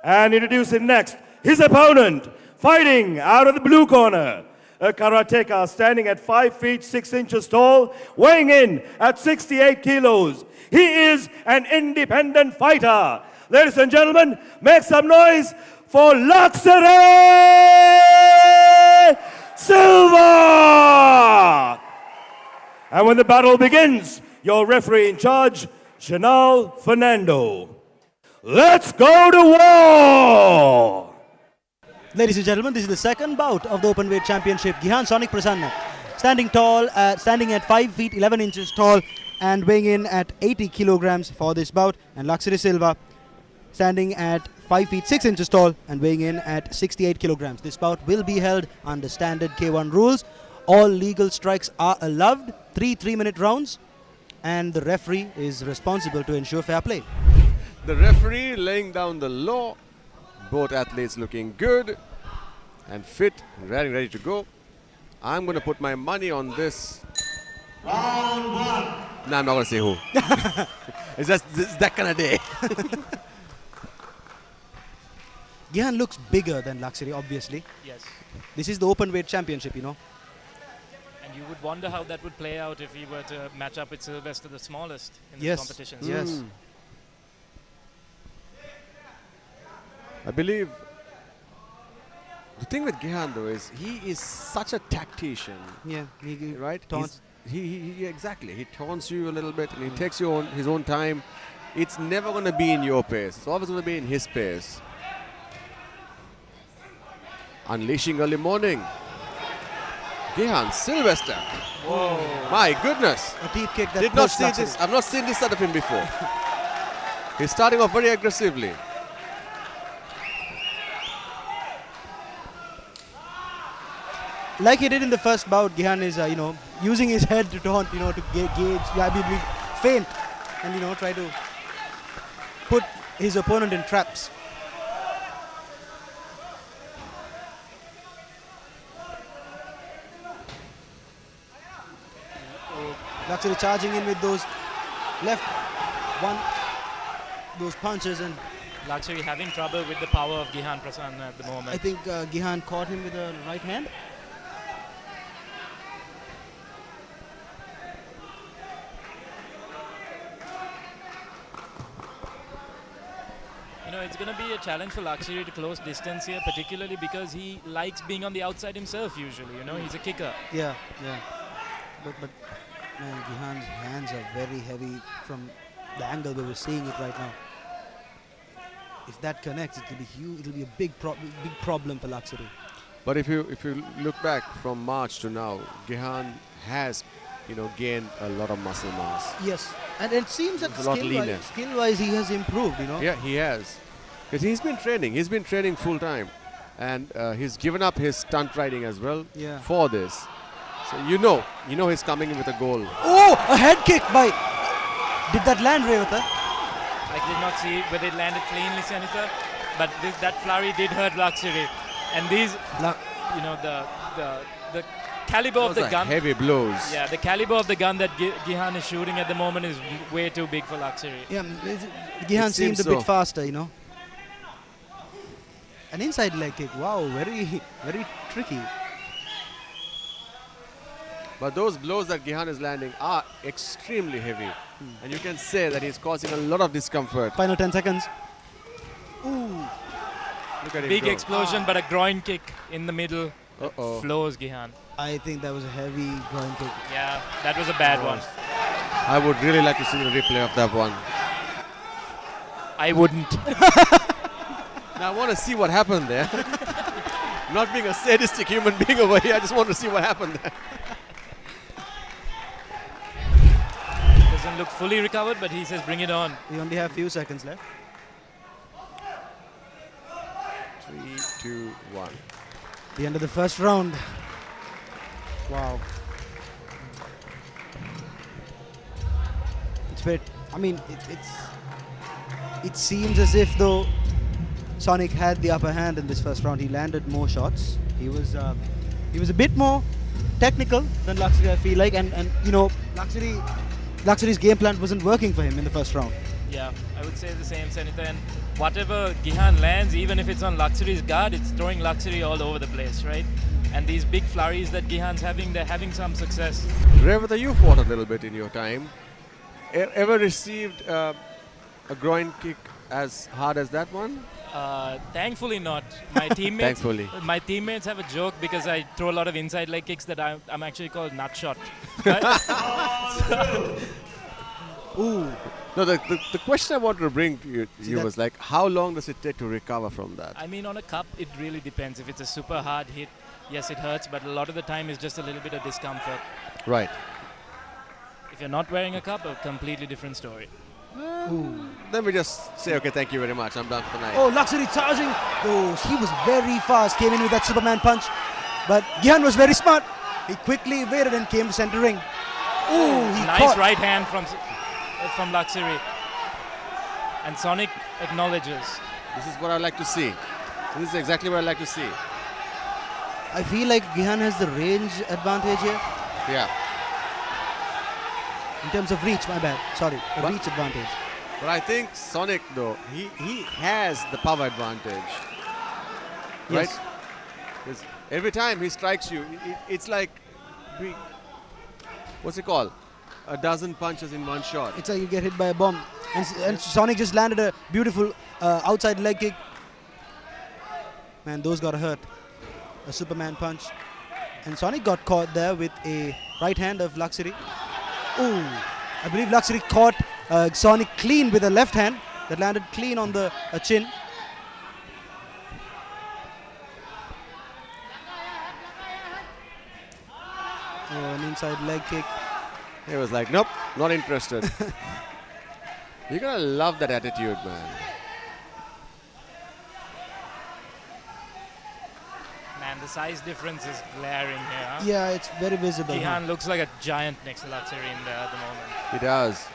Speaker 2: And introducing next, his opponent, fighting out of the blue corner, a karateka standing at 5 feet 6 inches tall, weighing in at 68 kilos. He is an independent fighter. Ladies and gentlemen, make some noise for Lakiri Silva. And when the battle begins, your referee in charge, Chanel Fernando. Let's go to war!
Speaker 5: Ladies and gentlemen, this is the second bout of the Openweight Championship. Gihan Sonic Prasanna, standing at 5 feet 11 inches tall and weighing in at 80 kilograms for this bout. And Lakiri Silva, standing at 5 feet 6 inches tall and weighing in at 68 kilograms. This bout will be held under standard K1 rules. All legal strikes are allowed, 3 3-minute rounds, and the referee is responsible to ensure fair play.
Speaker 6: The referee laying down the law. Both athletes looking good and fit and ready to go. I'm going to put my money on this.
Speaker 11: Round one.
Speaker 6: No, I'm not going to say who. It's that kind of day.
Speaker 5: Gihan looks bigger than Lakiri, obviously.
Speaker 4: Yes.
Speaker 5: This is the Openweight Championship, you know.
Speaker 4: And you would wonder how that would play out if he were to match up with Sylvester, the smallest in
Speaker 5: Yes.
Speaker 4: the competitions.
Speaker 5: Yes.
Speaker 6: I believe the thing with Gihan though is he is such a tactician.
Speaker 5: Yeah,
Speaker 6: right?
Speaker 5: Taunts.
Speaker 6: He exactly. He taunts you a little bit and he takes you on his own time. It's never going to be in your pace. It's always going to be in his pace. Unleashing early morning. Gihan, Sylvester.
Speaker 5: Whoa.
Speaker 6: My goodness.
Speaker 5: A deep kick that
Speaker 6: Did not
Speaker 5: pushed
Speaker 6: see
Speaker 5: Lakiri.
Speaker 6: this. I've not seen this side of him before. He's starting off very aggressively.
Speaker 5: Like he did in the first bout, Gihan is, using his head to taunt, to gauge, feint, and, try to put his opponent in traps. Lakiri charging in with those those punches, and
Speaker 4: Lakiri having trouble with the power of Gihan Prasanna at the moment.
Speaker 5: I think Gihan caught him with a right hand.
Speaker 4: It's going to be a challenge for Lakiri to close distance here, particularly because he likes being on the outside himself usually. He's a kicker.
Speaker 5: Yeah. But man, Gihan's hands are very heavy from the angle we were seeing it right now. If that connects, it will be huge. It will be a big problem for Lakiri.
Speaker 6: But if you look back from March to now, Gihan has gained a lot of muscle mass.
Speaker 5: Yes, and it seems that
Speaker 6: a lot leaner.
Speaker 5: skill-wise he has improved.
Speaker 6: Yeah, he has. Because he's been training. He's been training full time, and he's given up his stunt riding as well for this. So you know he's coming in with a goal.
Speaker 5: Oh, a head kick by. Did that land, Revata?
Speaker 4: I did not see whether it landed cleanly, Senator, but that flurry did hurt Lakiri. And these, the caliber of the gun.
Speaker 6: Heavy blows.
Speaker 4: Yeah, the caliber of the gun that Gihan is shooting at the moment is way too big for Lakiri.
Speaker 5: Yeah, Gihan seems a bit faster, An inside leg kick. Wow, very, very tricky.
Speaker 6: But those blows that Gihan is landing are extremely heavy. And you can say that he's causing a lot of discomfort.
Speaker 5: Final 10 seconds.
Speaker 6: Look at him
Speaker 4: Big
Speaker 6: go.
Speaker 4: explosion, but a groin kick in the middle.
Speaker 6: Uh-oh.
Speaker 4: Flows Gihan.
Speaker 5: I think that was a heavy groin kick.
Speaker 4: Yeah, that was a bad one.
Speaker 6: I would really like to see the replay of that one.
Speaker 4: I wouldn't.
Speaker 6: Now I want to see what happened there. Not being a sadistic human being over here, I just want to see what happened there.
Speaker 4: Doesn't look fully recovered, but he says bring it on.
Speaker 5: We only have few seconds left.
Speaker 6: 3, 2, 1.
Speaker 5: The end of the first round. Wow. It's bit. I mean, it seems as if though Sonic had the upper hand in this first round. He landed more shots. He was a bit more technical than Lakiri, I feel like, and you know, Lakiri's game plan wasn't working for him in the first round.
Speaker 4: Yeah, I would say the same, Sanita. And whatever Gihan lands, even if it's on Lakiri's guard, it's throwing Lakiri all over the place, right? And these big flurries that Gihan's having, they're having some success.
Speaker 6: Revata, you fought a little bit in your time. Ever received a groin kick as hard as that one?
Speaker 4: Thankfully not. My teammates,
Speaker 6: Thankfully.
Speaker 4: my teammates have a joke because I throw a lot of inside leg kicks that I'm actually called nut shot.
Speaker 5: Ooh.
Speaker 6: No, the question I wanted to bring to you was like, how long does it take to recover from that?
Speaker 4: I mean, on a cup, it really depends. If it's a super hard hit, yes, it hurts, but a lot of the time it's just a little bit of discomfort.
Speaker 6: Right.
Speaker 4: If you're not wearing a cup, a completely different story.
Speaker 6: Then we just say, okay, thank you very much, I'm done for the night.
Speaker 5: Oh, Lakiri charging. Oh, he was very fast. Came in with that Superman punch. But Gihan was very smart. He quickly evaded and came to center ring. Oh, he
Speaker 4: Nice
Speaker 5: caught.
Speaker 4: right hand from Lakiri. And Sonic acknowledges.
Speaker 6: This is what I like to see. This is exactly what I like to see.
Speaker 5: I feel like Gihan has the range advantage here.
Speaker 6: Yeah.
Speaker 5: In terms of reach, my bad. Sorry,
Speaker 6: What?
Speaker 5: reach advantage.
Speaker 6: But I think Sonic, though, he has the power advantage.
Speaker 5: Yes.
Speaker 6: Right? 'Cause every time he strikes you, it's like, what's it called? A dozen punches in one shot.
Speaker 5: It's like you get hit by a bomb. And Sonic just landed a beautiful outside leg kick. Man, those got hurt. A Superman punch. And Sonic got caught there with a right hand of Lakiri. Oh, I believe Lakiri caught Sonic clean with a left hand that landed clean on the chin. Oh, an inside leg kick.
Speaker 6: He was like, nope, not interested. You're going to love that attitude, man.
Speaker 4: Man, the size difference is glaring here. Huh?
Speaker 5: Yeah, it's very visible.
Speaker 4: Gihan looks like a giant next to Lakiri in there at the moment.
Speaker 6: He does.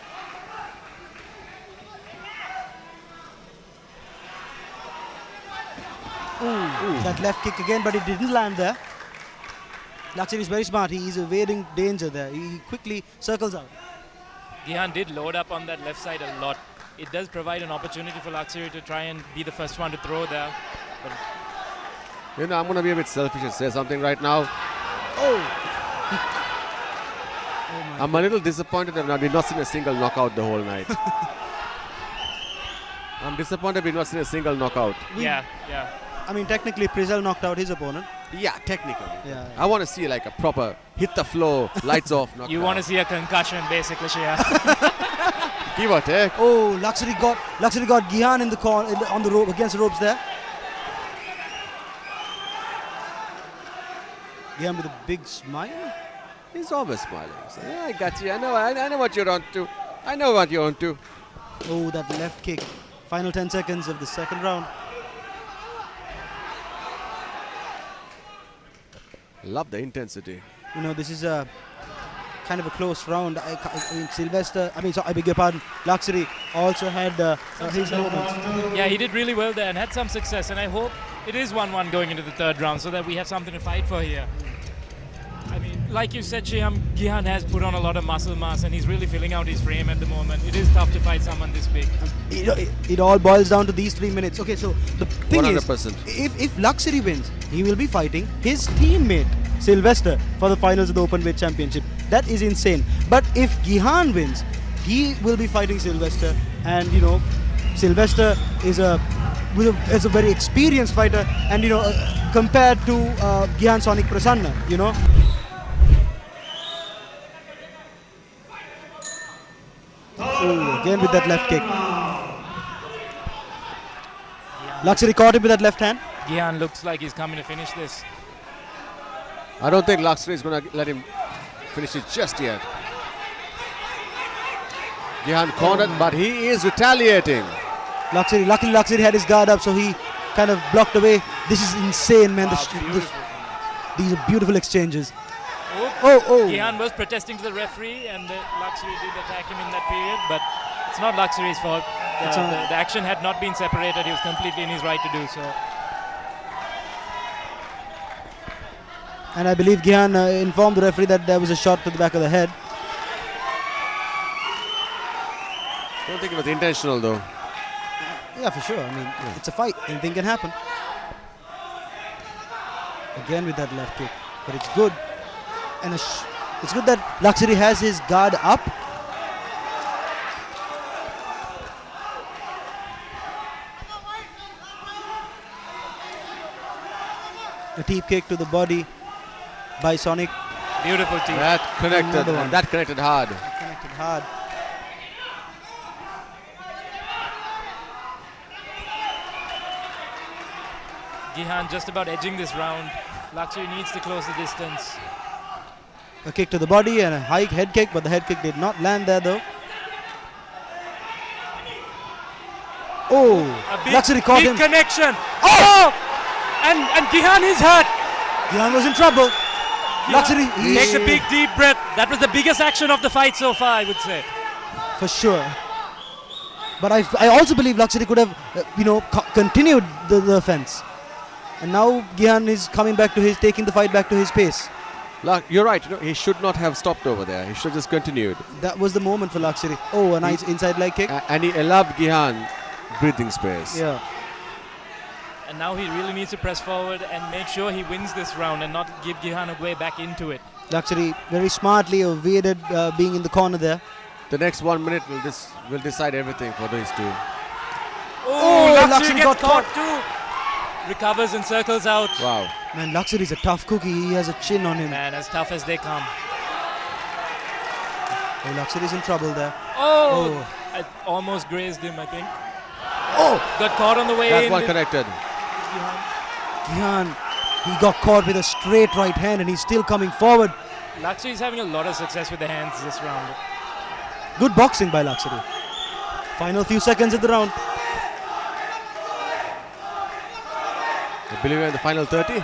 Speaker 5: Ooh. That left kick again, but it didn't land there. Lakiri is very smart. He is evading danger there. He quickly circles out.
Speaker 4: Gihan did load up on that left side a lot. It does provide an opportunity for Lakiri to try and be the first one to throw there. But
Speaker 6: You know, I'm going to be a bit selfish and say something right now. I'm a little disappointed that we've not seen a single knockout the whole night. I'm disappointed we've not seen a single knockout.
Speaker 4: yeah.
Speaker 5: I mean, technically, Prizel knocked out his opponent.
Speaker 6: Yeah, technically.
Speaker 5: Yeah.
Speaker 6: I want to see like a proper hit the floor, lights off knockout.
Speaker 4: You want to see a concussion, basically, Shia.
Speaker 6: Give or take.
Speaker 5: Oh, Lakiri got Gihan in the corner on the rope against the ropes there. Gihan with a big smile.
Speaker 6: He's always smiling. So, yeah, I got you. I know what you're on to. I know what you're on to.
Speaker 5: Oh, that left kick. Final 10 seconds of the second round.
Speaker 6: Love the intensity.
Speaker 5: You know, this is a kind of a close round. I mean, Sylvester, I beg your pardon, Lakiri also had his moments.
Speaker 4: Yeah, he did really well there and had some success. And I hope it is 1-1 going into the third round so that we have something to fight for here. I mean, like you said, Shyam, Gihan has put on a lot of muscle mass and he's really filling out his frame at the moment. It is tough to fight someone this big.
Speaker 5: It all boils down to these 3 minutes. Okay, so the thing
Speaker 6: 100%.
Speaker 5: is, if Lakiri wins, he will be fighting his teammate Sylvester for the finals of the Openweight Championship. That is insane. But if Gihan wins, he will be fighting Sylvester, and you know, Sylvester is a very experienced fighter, and you know, compared to Gihan Sonic Prasanna, you know. Oh, again with that left kick. Lakiri caught him with that left hand.
Speaker 4: Gihan looks like he's coming to finish this.
Speaker 6: I don't think Lakiri is going to let him finish it just yet. Gihan cornered, but he is retaliating.
Speaker 5: Luckily Lakiri had his guard up, so he kind of blocked away. This is insane, man.
Speaker 4: Wow,
Speaker 5: These are beautiful exchanges.
Speaker 4: Gihan was protesting to the referee, and Lakiri did attack him in that period, but it's not Lakiri's fault. The action had not been separated. He was completely in his right to do so.
Speaker 5: And I believe Gihan informed the referee that there was a shot to the back of the head.
Speaker 6: I don't think it was intentional though.
Speaker 5: Yeah, for sure. I mean, it's a fight. Anything can happen. Again with that left kick. But it's good. And it's good that Lakiri has his guard up. A deep kick to the body by Sonic.
Speaker 4: Beautiful team.
Speaker 6: That connected. That connected hard.
Speaker 5: Connected hard.
Speaker 4: Gihan just about edging this round. Lakiri needs to close the distance.
Speaker 5: A kick to the body and a high head kick, but the head kick did not land there though. Oh, Lakiri caught him.
Speaker 4: Big connection. Oh! And Gihan is hurt.
Speaker 5: Gihan was in trouble. Lakiri
Speaker 4: takes a big deep breath. That was the biggest action of the fight so far, I would say.
Speaker 5: For sure. But I also believe Lakiri could have, continued the offense. And now Gihan is coming back to taking the fight back to his pace.
Speaker 6: You're right. He should not have stopped over there. He should have just continued.
Speaker 5: That was the moment for Lakiri. Oh, a nice inside leg kick.
Speaker 6: And he allowed Gihan breathing space.
Speaker 5: Yeah.
Speaker 4: And now he really needs to press forward and make sure he wins this round and not give Gihan a way back into it.
Speaker 5: Lakiri very smartly evaded being in the corner there.
Speaker 6: The next 1 minute will decide everything for these two.
Speaker 4: Oh, Lakiri gets caught too. Recovers and circles out.
Speaker 6: Wow.
Speaker 5: Man, Lakiri is a tough cookie. He has a chin on him.
Speaker 4: Man, as tough as they come.
Speaker 5: Oh, Lakiri is in trouble there.
Speaker 4: Oh! I almost grazed him, I think.
Speaker 5: Oh!
Speaker 4: Got caught on the way in.
Speaker 6: That one connected.
Speaker 5: Gihan, he got caught with a straight right hand and he's still coming forward.
Speaker 4: Lakiri is having a lot of success with the hands this round.
Speaker 5: Good boxing by Lakiri. Final few seconds of the round.
Speaker 6: I believe we're in the final 30.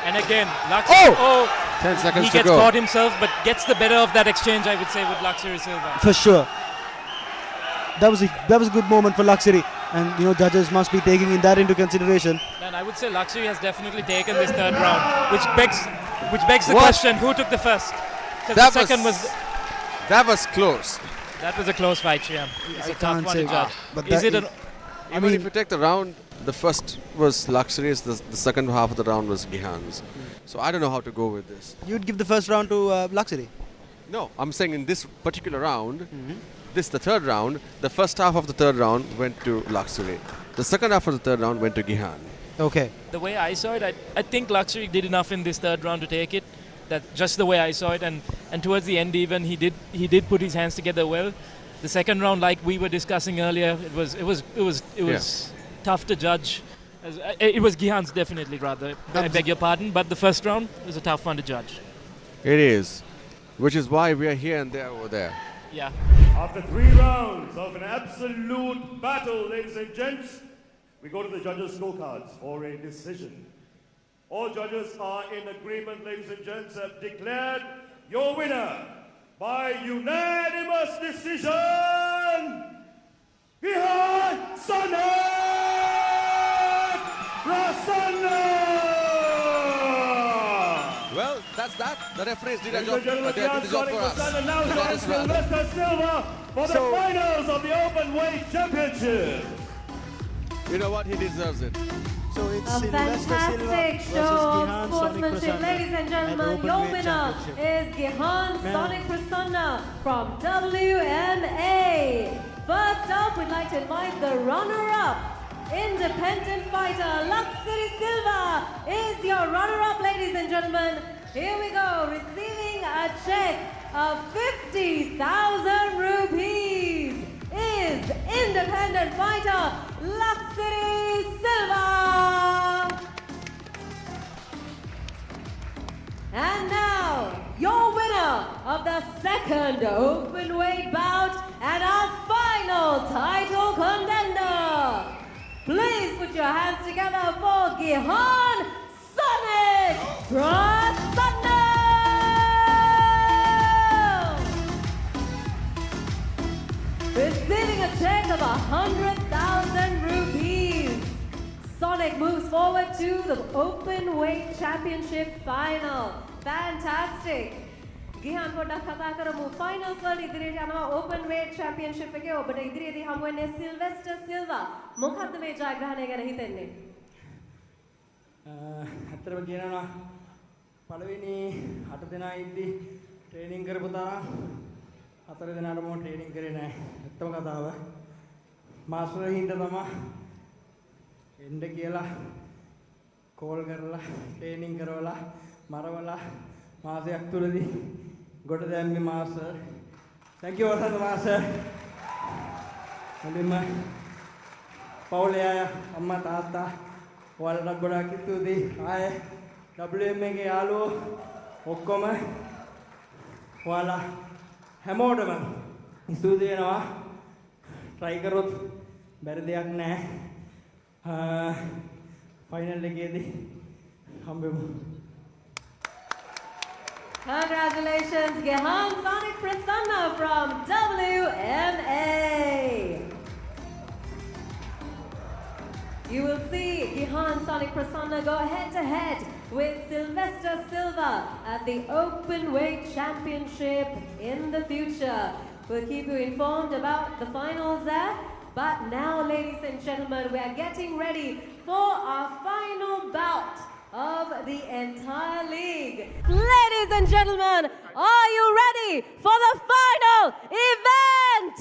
Speaker 4: And again, Lakiri.
Speaker 6: 10 seconds
Speaker 4: he
Speaker 6: to
Speaker 4: gets
Speaker 6: go.
Speaker 4: caught himself, but gets the better of that exchange, I would say, with Lakiri Silva.
Speaker 5: For sure. That was a good moment for Lakiri, and judges must be taking that into consideration.
Speaker 4: And I would say Lakiri has definitely taken this third round, which begs the question: who took the first? Because the second was.
Speaker 6: That was close.
Speaker 4: That was a close fight, Shyam. It's a tough one to judge.
Speaker 5: But
Speaker 4: Is it an?
Speaker 6: Even if you take the round, the first was Lakiri's, the second half of the round was Gihan's. So I don't know how to go with this.
Speaker 5: You'd give the first round to Lakiri?
Speaker 6: No, I'm saying in this particular round, this the third round, the first half of the third round went to Lakiri. The second half of the third round went to Gihan.
Speaker 5: Okay.
Speaker 4: The way I saw it, I think Lakiri did enough in this third round to take it. That's just the way I saw it, and towards the end even he did put his hands together well. The second round, like we were discussing earlier, it was tough to judge. It was Gihan's definitely, rather. I beg your pardon, but the first round was a tough one to judge.
Speaker 6: It is, which is why we are here and there over there.
Speaker 4: Yeah.
Speaker 2: After 3 rounds of an absolute battle, ladies and gents, we go to the judges' scorecards for a decision. All judges are in agreement, ladies and gents, have declared your winner by unanimous decision, Gihan Sonic Prasanna!
Speaker 6: Well, that's that. The referees did a
Speaker 2: Ladies
Speaker 6: job.
Speaker 2: and gentlemen,
Speaker 6: They did the job for us.
Speaker 2: Prasanna now
Speaker 6: The
Speaker 2: joins
Speaker 6: judges rather.
Speaker 2: Sylvester Silva for the finals of the Openweight Championship.
Speaker 6: You know what? He deserves it.
Speaker 5: So it's
Speaker 1: A
Speaker 5: Sylvester
Speaker 1: fantastic
Speaker 5: Silva
Speaker 1: show
Speaker 5: versus
Speaker 1: of
Speaker 5: Gihan Sonic
Speaker 1: sportsmanship.
Speaker 5: Prasanna
Speaker 1: Ladies and
Speaker 5: at
Speaker 1: gentlemen, your
Speaker 5: Openweight
Speaker 1: winner
Speaker 5: Championship.
Speaker 1: is Gihan
Speaker 5: Ma'am.
Speaker 1: Sonic Prasanna from WMA. First up, we'd like to invite the runner-up, independent fighter, Lakiri Silva is your runner-up, ladies and gentlemen. Here we go, receiving a check of 50,000 rupees is independent fighter, Lakiri Silva. And now, your winner of the second open weight bout and our final title contender. Please put your hands together for Gihan Sonic Prasanna. Receiving a check of 100,000 rupees. Sonic moves forward to the open weight championship final. Fantastic. Gihan පොඩ්ඩක් කතා කරමු. Finals වල ඉදිරියට යනවා open weight championship එකේ ඔබට ඉදිරියේදී හමු වෙන්නේ Sylvester Silva. මොකක්ද මේ ජයග්‍රහණය ගැන හිතෙන්නේ?
Speaker 7: ඇත්තටම කියනවා පළවෙනි 8 දෙනා ඉද්දි ට්‍රේනින් කරපු තරම් 4 දෙනාටම ට්‍රේනින් කරේ නැහැ. ඇත්තම කතාව. මාස්ටර් හින්දා තමයි එන්න කියලා කෝල් කරලා ට්‍රේනින් කරවලා මරවලා මාසයක් තුලදී ගොඩ දැම්මේ master. Thank you Wasantha master. මුලින්ම පවුලේ අය අම්මා තාත්තා ඔයාලට ගොඩාක් ස්තුතියි. ආයේ WM එකේ යාළුවෝ ඔක්කොම ඔයාලා හැමෝටම ස්තුති වෙනවා. try කරොත් බැරි දෙයක් නැහැ. ෆයිනල් එකේදී හම්බෙමු.
Speaker 1: Congratulations, Gihan Sonic Prasanna from WMA. You will see Gihan Sonic Prasanna go head-to-head with Sylvester Silva at the Open Weight Championship in the future. We'll keep you informed about the finals there. But now, ladies and gentlemen, we are getting ready for our final bout of the entire league. Ladies and gentlemen, are you ready for the final event?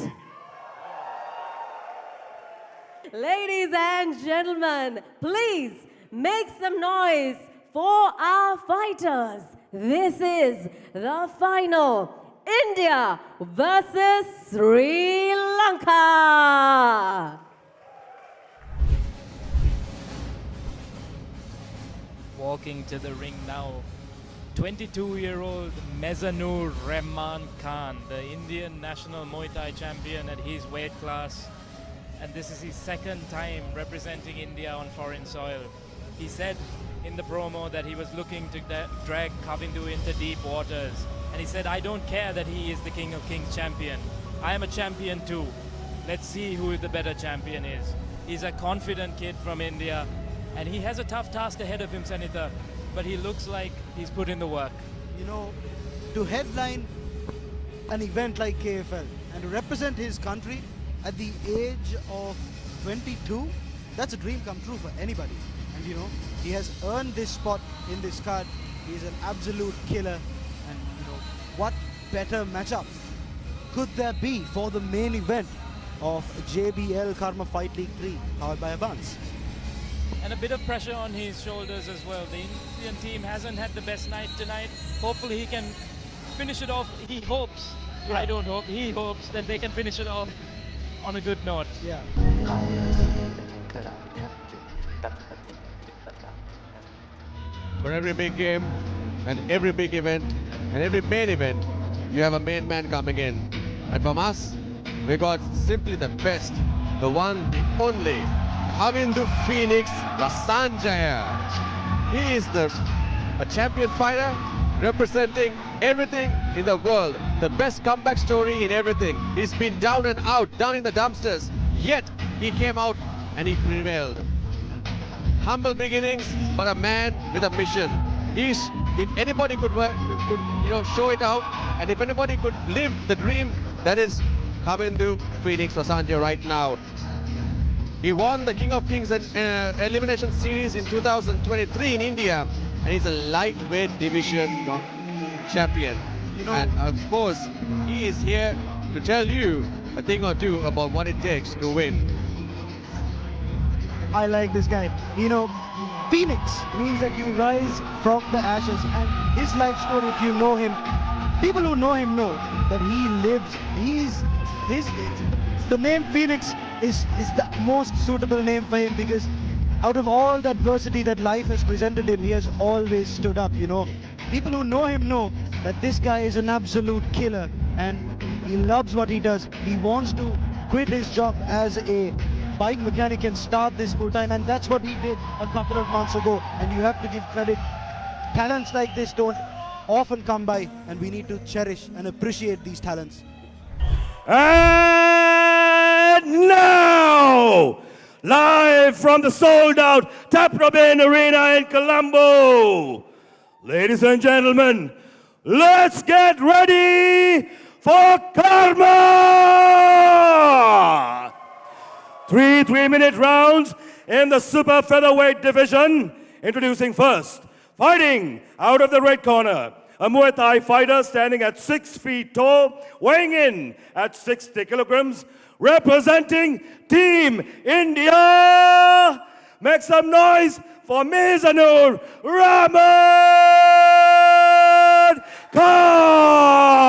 Speaker 1: Ladies and gentlemen, please make some noise for our fighters. This is the final. India versus Sri Lanka.
Speaker 4: Walking to the ring now, 22-year-old Mezanur Khan, the Indian national Muay Thai champion at his weight class. And this is his second time representing India on foreign soil. He said in the promo that he was looking to drag Kavindu into deep waters. And he said, I don't care that he is the King of Kings champion. I am a champion too. Let's see who the better champion is. He's a confident kid from India. And he has a tough task ahead of him, Sanita. But he looks like he's put in the work.
Speaker 5: You know, to headline an event like KFL and to represent his country at the age of 22, that's a dream come true for anybody. And you know, he has earned this spot in this card. He's an absolute killer. And you know, what better matchup could there be for the main event of JBL Karma Fight League 3, powered by Abans?
Speaker 4: And a bit of pressure on his shoulders as well. The Indian team hasn't had the best night tonight. Hopefully he can finish it off. He hopes, I don't hope, he hopes that they can finish it off on a good note.
Speaker 5: Yeah.
Speaker 6: For every big game and every big event and every main event, you have a main man coming in. And from us, we got simply the best, the one, the only, Kavindu Phoenix Rasanjaya. He is a champion fighter representing everything in the world. The best comeback story in everything. He's been down and out, down in the dumpsters, yet he came out and he prevailed. Humble beginnings, but a man with a mission. If anybody could show it out, and if anybody could live the dream, that is Kavindu Phoenix Rasanjaya right now. He won the King of Kings Elimination Series in 2023 in India, and he's a lightweight division champion. And of course, he is here to tell you a thing or two about what it takes to win.
Speaker 5: I like this guy. Phoenix means that you rise from the ashes, and his life story, if you know him, people who know him know that he lives, the name Phoenix is the most suitable name for him, because out of all the adversity that life has presented him, he has always stood up, People who know him know that this guy is an absolute killer, and he loves what he does. He wants to quit his job as a bike mechanic and start this full time, and that's what he did a couple of months ago. And you have to give credit. Talents like this don't often come by, and we need to cherish and appreciate these talents.
Speaker 2: And now, live from the sold-out Taprobin Arena in Colombo, ladies and gentlemen, let's get ready for Karma! 3 3-minute rounds in the super featherweight division. Introducing first, fighting out of the red corner, a Muay Thai fighter standing at 6 feet tall, weighing in at 60 kilograms, representing Team India. Make some noise for Mezanur Rahman Khan.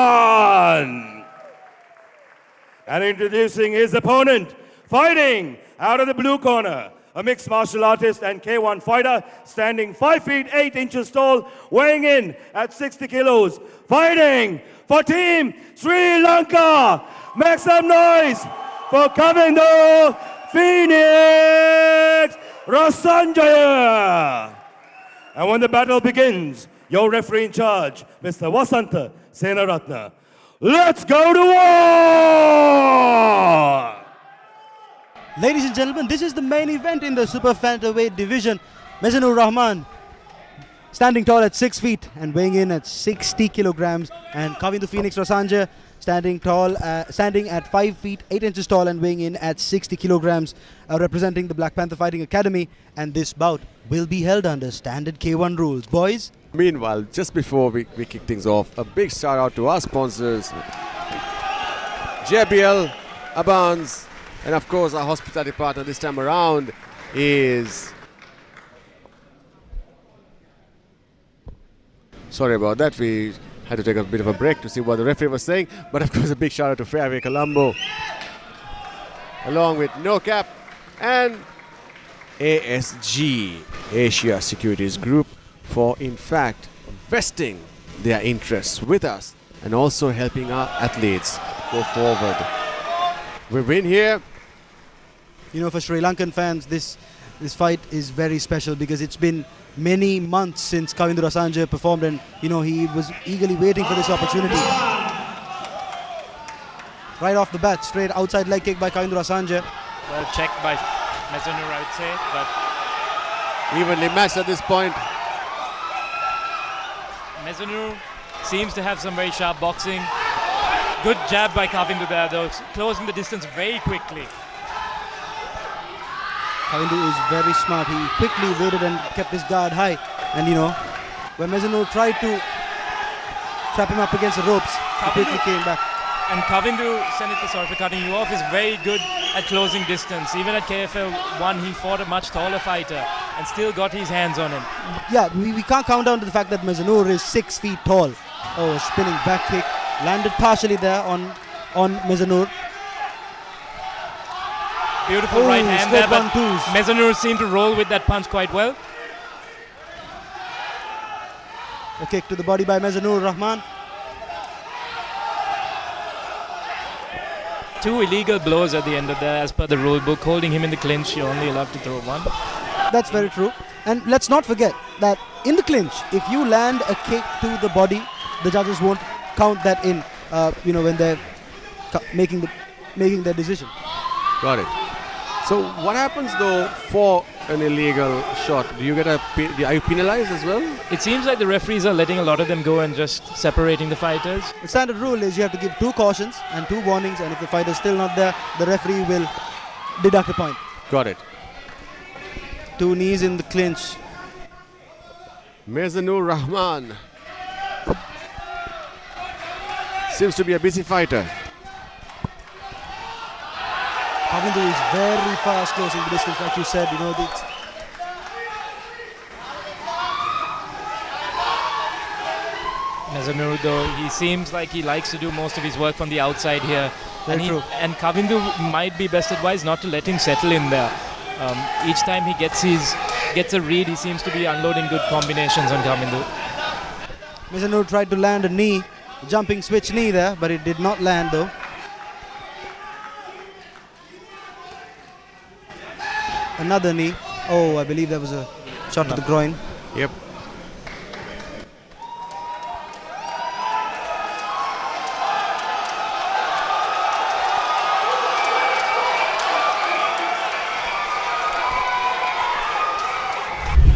Speaker 2: And introducing his opponent, fighting out of the blue corner, a mixed martial artist and K1 fighter, standing 5 feet 8 inches tall, weighing in at 60 kilos, fighting for Team Sri Lanka. Make some noise for Kavindu Phoenix Rasanjaya. And when the battle begins, your referee in charge, Mr. Vasanta Senaratna. Let's go to war!
Speaker 5: Ladies and gentlemen, this is the main event in the super featherweight division. Mezanur Rahman standing tall at 6 feet and weighing in at 60 kilograms, and Kavindu Phoenix Rasanjaya standing at 5 feet 8 inches tall and weighing in at 60 kilograms, representing the Black Panther Fighting Academy. And this bout will be held under standard K1 rules. Boys?
Speaker 6: Meanwhile, just before we kick things off, a big shout out to our sponsors, JBL, Abans, and of course our hospitality partner this time around is... Sorry about that, we had to take a bit of a break to see what the referee was saying, but of course a big shout out to Fairway Colombo, along with No Cap and ASG, Asia Securities Group, for in fact vesting their interests with us and also helping our athletes go forward. We win here.
Speaker 5: For Sri Lankan fans, this fight is very special because it's been many months since Kavindu Rasanjaya performed, and he was eagerly waiting for this opportunity. Right off the bat, straight outside leg kick by Kavindu Rasanjaya.
Speaker 4: Well checked by Mezanur, I would say, but
Speaker 6: evenly matched at this point.
Speaker 4: Mezanur seems to have some very sharp boxing. Good jab by Kavindu there, though, closing the distance very quickly.
Speaker 5: Kavindu is very smart. He quickly waited and kept his guard high. And when Mezanur tried to trap him up against the ropes, he quickly came back.
Speaker 4: And Kavindu, Senator, sorry for cutting you off, is very good at closing distance. Even at KFL 1, he fought a much taller fighter and still got his hands on him. Yeah,
Speaker 5: we can't count down to the fact that Mezanur is 6 feet tall. Oh, spinning back kick. Landed partially there on Mezanur.
Speaker 4: Beautiful right hand there, but Mezanur seemed to roll with that punch quite well.
Speaker 5: A kick to the body by Mezanur Rahman.
Speaker 4: 2 illegal blows at the end of that, as per the rule book. Holding him in the clinch, you're only allowed to throw 1.
Speaker 5: That's very true. And let's not forget that in the clinch, if you land a kick to the body, the judges won't count that in, when they're making their decision.
Speaker 6: Got it. So what happens though for an illegal shot? Are you penalized as well?
Speaker 4: It seems like the referees are letting a lot of them go and just separating the fighters.
Speaker 5: The standard rule is you have to give 2 cautions and 2 warnings, and if the fighter is still not there, the referee will deduct a point.
Speaker 6: Got it.
Speaker 5: 2 knees in the clinch.
Speaker 6: Mezanur Rahman seems to be a busy fighter.
Speaker 5: Kavindu is very fast closing the distance, like you said. You know,
Speaker 4: Mezanur, though, he seems like he likes to do most of his work from the outside here.
Speaker 5: Very true.
Speaker 4: And Kavindu might be best advised not to let him settle in there. Each time he gets a read, he seems to be unloading good combinations on Kavindu.
Speaker 5: Mezanur tried to land a knee, jumping switch knee there, but it did not land though. Another knee. Oh, I believe that was a shot to the groin.
Speaker 6: Yep.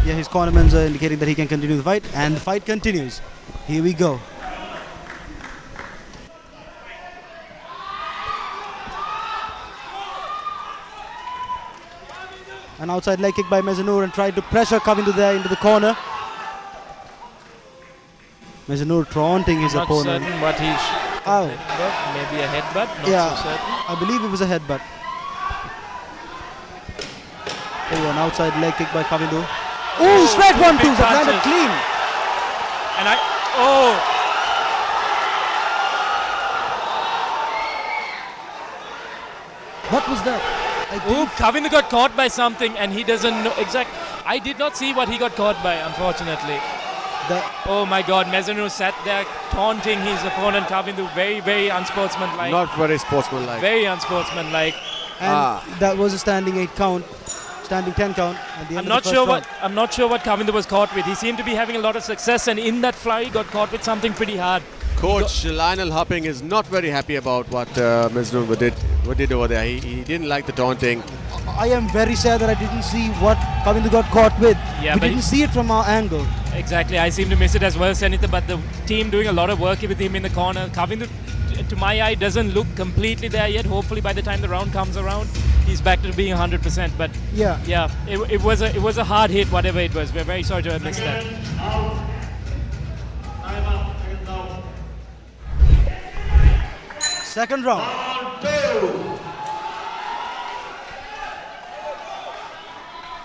Speaker 5: Yeah, his cornermen are indicating that he can continue the fight, and the fight continues. Here we go. An outside leg kick by Mezanur and tried to pressure Kavindu there into the corner. Mezanur taunting his opponent.
Speaker 4: Not certain what he maybe a headbutt, not so certain.
Speaker 5: I believe it was a headbutt. Oh, an outside leg kick by Kavindu. Oh, straight 1-2, that landed clean.
Speaker 4: And
Speaker 5: What was that?
Speaker 4: Kavindu got caught by something and he doesn't know exactly. I did not see what he got caught by, unfortunately. Oh my God, Mezanur sat there taunting his opponent Kavindu, very, very unsportsmanlike.
Speaker 6: Not very sportsmanlike.
Speaker 4: Very unsportsmanlike.
Speaker 5: And that was a standing 8 count, standing 10 count at the end of the first round.
Speaker 4: I'm not sure what Kavindu was caught with. He seemed to be having a lot of success, and in that flurry got caught with something pretty hard.
Speaker 6: Coach Lionel Hopping is not very happy about what Mezanur did over there. He didn't like the taunting.
Speaker 5: I am very sad that I didn't see what Kavindu got caught with.
Speaker 4: Yeah,
Speaker 5: we didn't see it from our angle.
Speaker 4: Exactly, I seem to miss it as well, Senita, but the team doing a lot of work with him in the corner. Kavindu, to my eye, doesn't look completely there yet. Hopefully by the time the round comes around, he's back to being 100%. But yeah, it was a hard hit, whatever it was. We're very sorry to have missed that.
Speaker 5: Second round.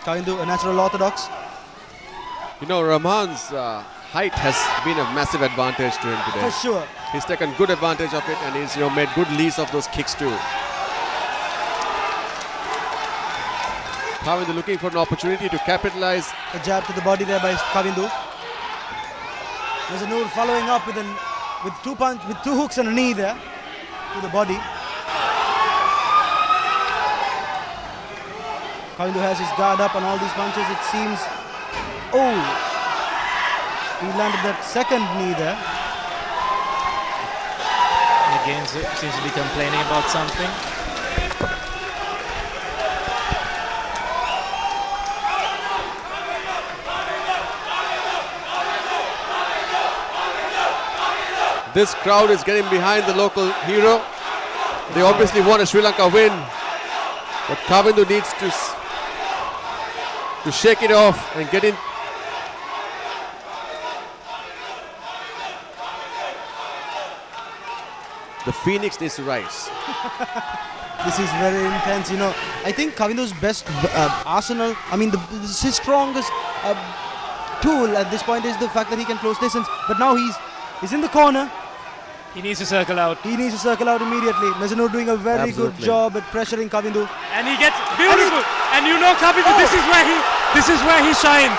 Speaker 5: Kavindu, a natural orthodox.
Speaker 6: You know, Rahman's height has been a massive advantage to him today.
Speaker 5: For sure.
Speaker 6: He's taken good advantage of it, and he's made good leads of those kicks too. Kavindu looking for an opportunity to capitalize.
Speaker 5: A jab to the body there by Kavindu. Mezanur following up with two hooks and a knee there to the body. Kavindu has his guard up on all these punches. It seems. Oh, he landed that second knee there.
Speaker 4: Again, seems to be complaining about something.
Speaker 6: This crowd is getting behind the local hero. They obviously want a Sri Lanka win, but Kavindu needs to shake it off and get in. The Phoenix needs to rise.
Speaker 5: This is very intense, you know. I think Kavindu's best arsenal, his strongest tool at this point is the fact that he can close distance. But now he's in the corner.
Speaker 4: He needs to circle out.
Speaker 5: He needs to circle out immediately. Mezanur doing a very good job at pressuring Kavindu.
Speaker 4: And he gets beautiful. And you know Kavindu, this is where he shines.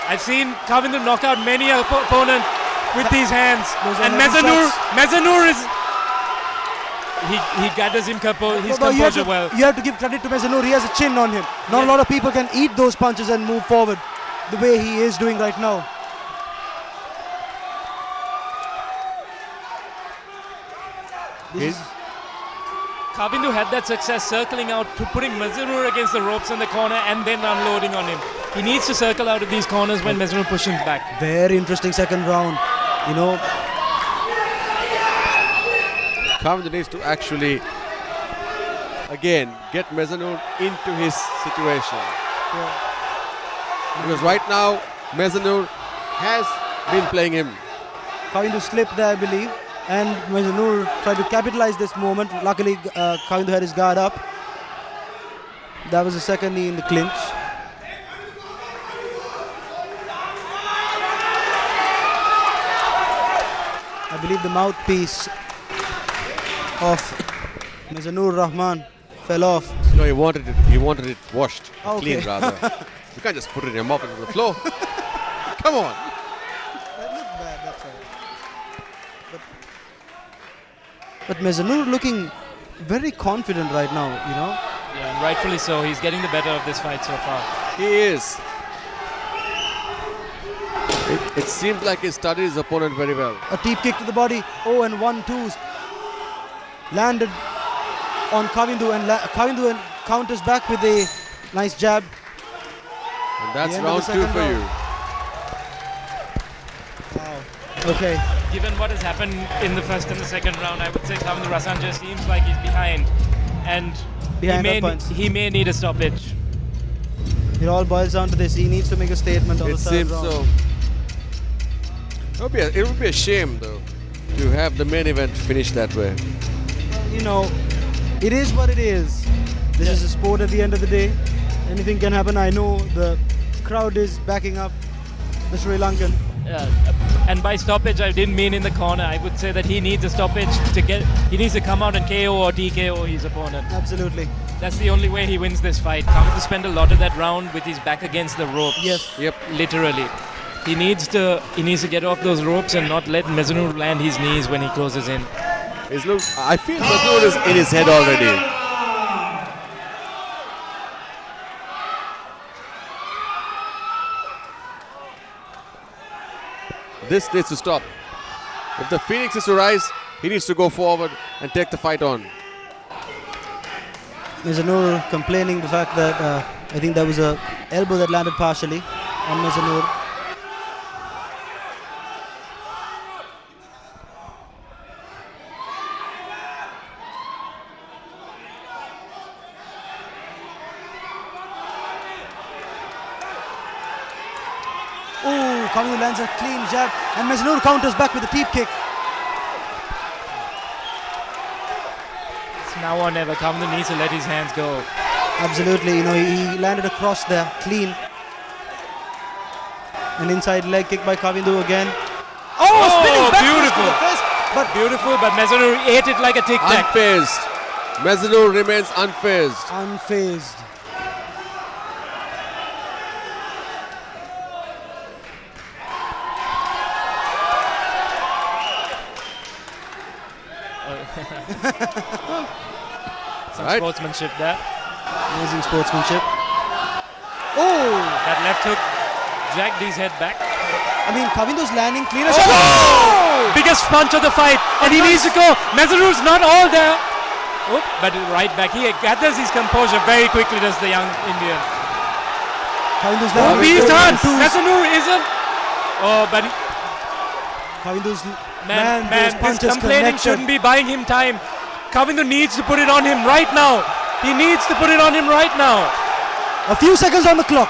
Speaker 4: I've seen Kavindu knock out many opponents with these hands. And Mezanur is he gathers his composure well.
Speaker 5: You have to give credit to Mezanur. He has a chin on him. Not a lot of people can eat those punches and move forward the way he is doing right now.
Speaker 4: Kavindu had that success circling out, to putting Mezanur against the ropes in the corner and then unloading on him. He needs to circle out of these corners when Mezanur pushes him back.
Speaker 5: Very interesting second round. You know,
Speaker 6: Kavindu needs to actually again get Mezanur into his situation. Because right now, Mezanur has been playing him.
Speaker 5: Kavindu slipped there, I believe, and Mezanur tried to capitalize this moment. Luckily, Kavindu had his guard up. That was the second knee in the clinch. I believe the mouthpiece of Mezanur Rahman fell off.
Speaker 6: No, he wanted it washed,
Speaker 5: Okay.
Speaker 6: clean rather. You can't just put it in your mouth and on the floor. Come on.
Speaker 5: That looked bad, that's all. But Mezanur looking very confident right now, you know.
Speaker 4: Yeah, and rightfully so. He's getting the better of this fight so far.
Speaker 6: He is. It seems like he studied his opponent very well.
Speaker 5: A deep kick to the body. Oh, and 1-2s. Landed on Kavindu, and Kavindu counters back with a nice jab.
Speaker 6: And that's
Speaker 5: The end of
Speaker 6: round
Speaker 5: the
Speaker 6: 2
Speaker 5: second
Speaker 6: for you.
Speaker 5: Wow. Okay.
Speaker 4: Given what has happened in the first and the second round, I would say Kavindu Rasanja seems like he's behind. And he may need a stoppage.
Speaker 5: It all boils down to this. He needs to make a statement on
Speaker 6: It
Speaker 5: the third
Speaker 6: seems
Speaker 5: round.
Speaker 6: so. It would be a shame, though, to have the main event finish that way.
Speaker 5: You know, it is what it is. This is a sport at the end of the day. Anything can happen. I know the crowd is backing up the Sri Lankan.
Speaker 4: And by stoppage, I didn't mean in the corner. I would say that he needs a stoppage he needs to come out and KO or TKO his opponent.
Speaker 5: Absolutely.
Speaker 4: That's the only way he wins this fight. Coming to spend a lot of that round with his back against the ropes.
Speaker 5: Yes.
Speaker 6: Yep.
Speaker 4: Literally. He needs to get off those ropes and not let Mezanur land his knees when he closes in.
Speaker 6: I feel Mezanur is in his head already. This needs to stop. If the Phoenix is to rise, he needs to go forward and take the fight on.
Speaker 5: Mezanur complaining the fact that I think there was a elbow that landed partially on Mezanur. Oh, Kavindu lands a clean jab, and Mezanur counters back with a deep kick.
Speaker 4: It's now or never. Kavindu needs to let his hands go.
Speaker 5: Absolutely, you know, he landed a cross there, clean. An inside leg kick by Kavindu again. Oh, spinning back
Speaker 4: beautiful.
Speaker 5: to the face, but
Speaker 4: Beautiful, but Mezanur ate it like a tic-tac.
Speaker 6: Unfazed. Mezanur remains unfazed.
Speaker 5: unfazed.
Speaker 4: Some
Speaker 6: Right.
Speaker 4: sportsmanship there.
Speaker 5: Amazing sportsmanship. Oh,
Speaker 4: That left hook dragged his head back.
Speaker 5: I mean, Kavindu's landing cleaner.
Speaker 4: Biggest punch of the fight, and he needs to go. Mezanur's not all there. Oh, but right back. He gathers his composure very quickly, does the young Indian.
Speaker 5: Kavindu's
Speaker 4: Oh,
Speaker 5: landing.
Speaker 4: he's done.
Speaker 5: Twos.
Speaker 4: Mezanur isn't. Oh, but
Speaker 5: Kavindu's
Speaker 4: man,
Speaker 5: those
Speaker 4: this
Speaker 5: punches
Speaker 4: complaining
Speaker 5: connected.
Speaker 4: shouldn't be buying him time. Kavindu needs to put it on him right now. He needs to put it on him right now.
Speaker 5: A few seconds on the clock.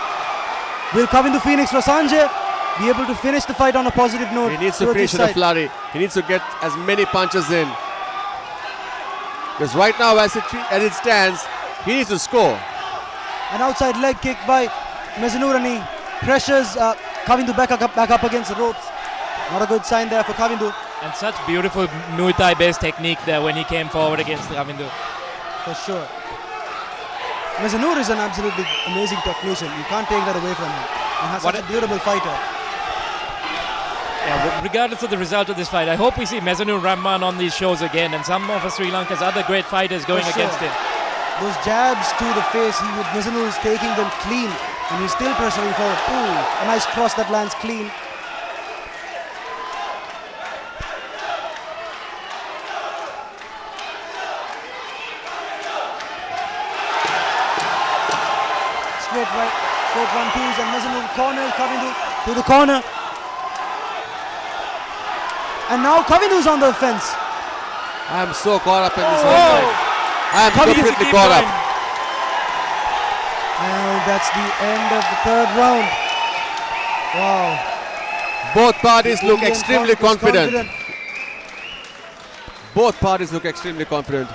Speaker 5: Will Kavindu Phoenix Rasanja be able to finish the fight on a positive note?
Speaker 6: He needs to
Speaker 5: towards
Speaker 6: finish
Speaker 5: his
Speaker 6: with a
Speaker 5: side?
Speaker 6: flurry. He needs to get as many punches in. Because right now, as it stands, he needs to score.
Speaker 5: An outside leg kick by Mezanur, and he pressures Kavindu back up against the ropes. Not a good sign there for Kavindu.
Speaker 4: And such beautiful Muay Thai based technique there when he came forward against Kavindu.
Speaker 5: For sure. Mezanur is an absolutely amazing technician. You can't take that away from him. He has such a durable fighter.
Speaker 4: Yeah, regardless of the result of this fight, I hope we see Mezanur Rahman on these shows again, and some of Sri Lanka's other great fighters going
Speaker 5: For sure.
Speaker 4: against him.
Speaker 5: Those jabs to the face, Mezanur is taking them clean, and he's still pressuring forward. Ooh, a nice cross that lands clean. Straight right, straight 1-2s, and Mezanur corner, Kavindu to the corner. And now Kavindu's on the fence.
Speaker 6: I'm so caught up in this whole fight. I am completely
Speaker 4: Easy
Speaker 6: caught up.
Speaker 4: point.
Speaker 5: And that's the end of the third round. Wow.
Speaker 6: Both parties look
Speaker 5: Indian
Speaker 6: extremely
Speaker 5: count is
Speaker 6: confident. Both parties look extremely confident.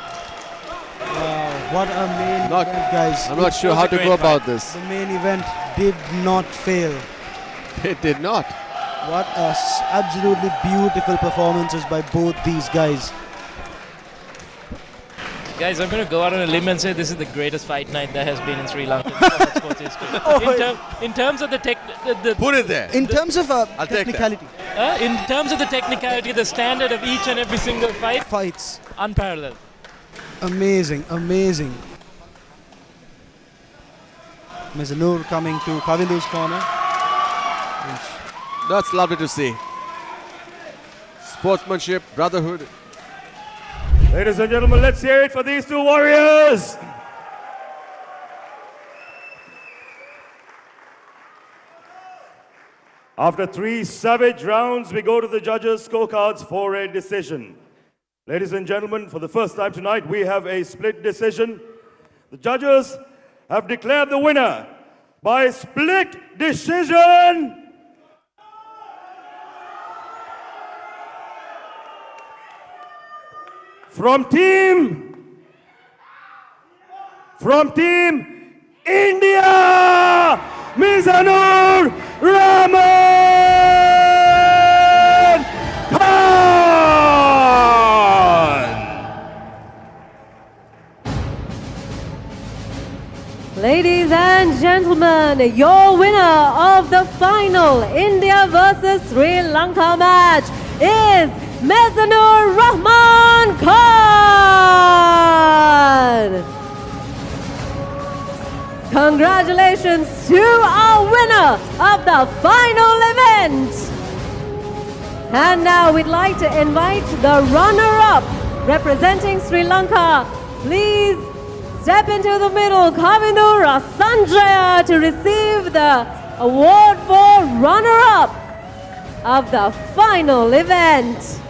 Speaker 5: Wow, what a main
Speaker 6: Not-
Speaker 5: event, guys.
Speaker 6: I'm not sure how to
Speaker 4: great
Speaker 6: go about
Speaker 4: fight.
Speaker 6: this.
Speaker 5: The main event did not fail.
Speaker 6: It did not.
Speaker 5: What absolutely beautiful performances by both these guys.
Speaker 4: Guys, I'm going to go out on a limb and say this is the greatest fight night there has been in Sri Lankan combat sports history. In terms of the
Speaker 6: Put it there.
Speaker 5: In terms of
Speaker 6: I'll take that.
Speaker 5: technicality,
Speaker 4: in terms of the technicality, the standard of each and every single fight,
Speaker 5: fights,
Speaker 4: unparalleled.
Speaker 5: amazing, amazing. Mezanur coming to Kavindu's corner.
Speaker 6: That's lovely to see. Sportsmanship, brotherhood.
Speaker 2: Ladies and gentlemen, let's hear it for these two warriors. After 3 savage rounds, we go to the judges' scorecards for a decision. Ladies and gentlemen, for the first time tonight, we have a split decision. The judges have declared the winner by split decision. From team India, Mezanur Rahman Khan.
Speaker 1: Ladies and gentlemen, your winner of the final India versus Sri Lanka match is Mezanur Rahman Khan. Congratulations to our winner of the final event. And now we'd like to invite the runner-up representing Sri Lanka. Please step into the middle, Kavindu Sanjaya, to receive the award for runner-up of the final event.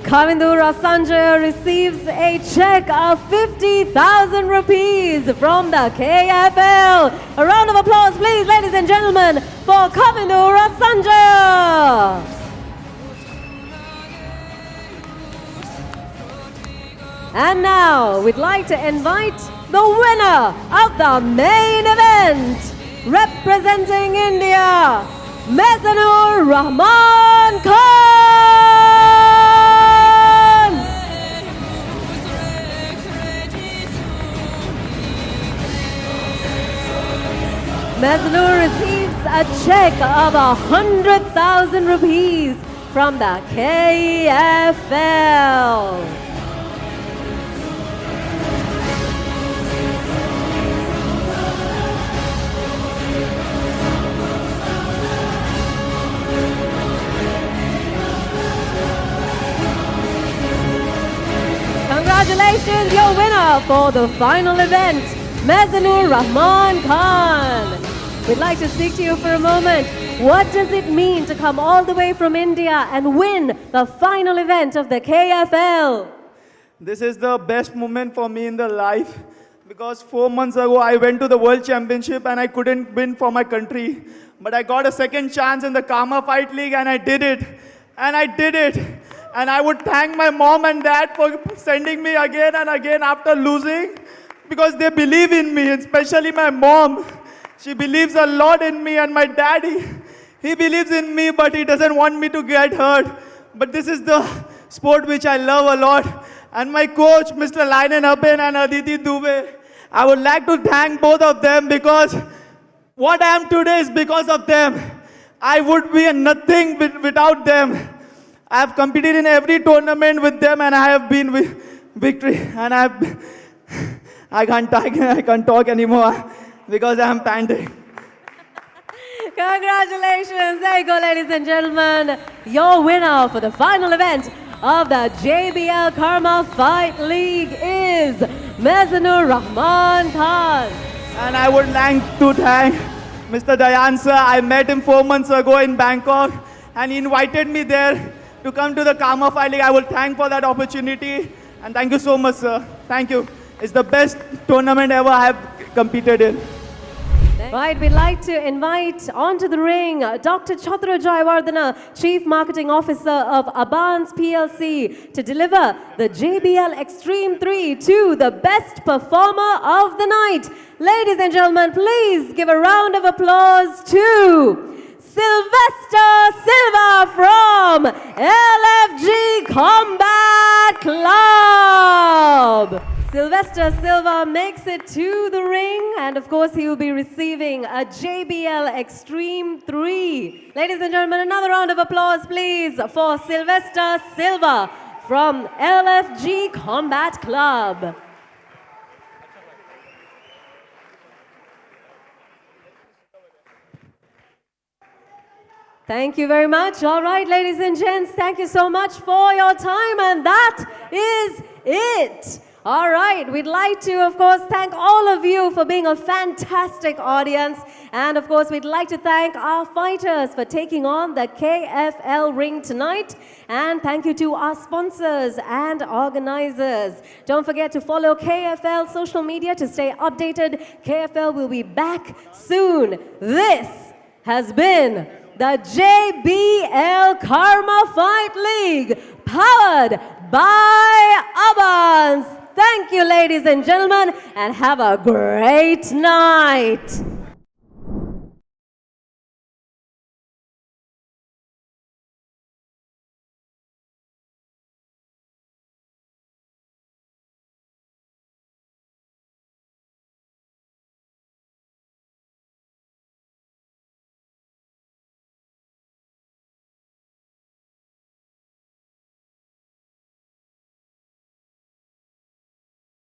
Speaker 1: Kavindu Sanjaya receives a check of 50,000 rupees from the KFL. A round of applause, please, ladies and gentlemen, for Kavindu Sanjaya. And now we'd like to invite the winner of the main event, representing India, Mezanur Rahman Khan. Mezanur receives a check of 100,000 rupees from the KFL. Congratulations, your winner for the final event, Mezanur Rahman Khan. We'd like to speak to you for a moment. What does it mean to come all the way from India and win the final event of the KFL?
Speaker 9: This is the best moment for me in the life because 4 months ago I went to the World Championship and I couldn't win for my country. But I got a second chance in the Kama Fight League and I did it. And I did it. And I would thank my mom and dad for sending me again and again after losing because they believe in me, especially my mom. She believes a lot in me, and my daddy, he believes in me, but he doesn't want me to get hurt. But this is the sport which I love a lot. And my coach, Mr. Lionel and Aditi Dubey, I would like to thank both of them because what I am today is because of them. I would be nothing without them. I have competed in every tournament with them, and I have been with victory. And I can't talk anymore because I am panting.
Speaker 1: Congratulations. There you go, ladies and gentlemen. Your winner for the final event of the JBL Karma Fight League is Mezanur Rahman Khan.
Speaker 9: And I would like to thank Mr. Dhyan sir. I met him 4 months ago in Bangkok, and he invited me there to come to the Karma Fight League. I will thank for that opportunity. And thank you so much, sir. Thank you. It's the best tournament ever I have competed in.
Speaker 1: Right, we'd like to invite onto the ring Dr. Chandra Jayawardena, Chief Marketing Officer of Abans PLC, to deliver the JBL Extreme 3 to the best performer of the night. Ladies and gentlemen, please give a round of applause to Sylvester Silva from LFG Combat Club. Sylvester Silva makes it to the ring, and of course he will be receiving a JBL Extreme 3. Ladies and gentlemen, another round of applause please for Sylvester Silva from LFG Combat Club. Thank you very much. All right, ladies and gents, thank you so much for your time, and that is it. All right, we'd like to, of course, thank all of you for being a fantastic audience. And, of course, we'd like to thank our fighters for taking on the KFL ring tonight. And thank you to our sponsors and organizers. Don't forget to follow KFL social media to stay updated. KFL will be back soon. This has been the JBL Karma Fight League, powered by Abans. Thank you, ladies and gentlemen, and have a great night.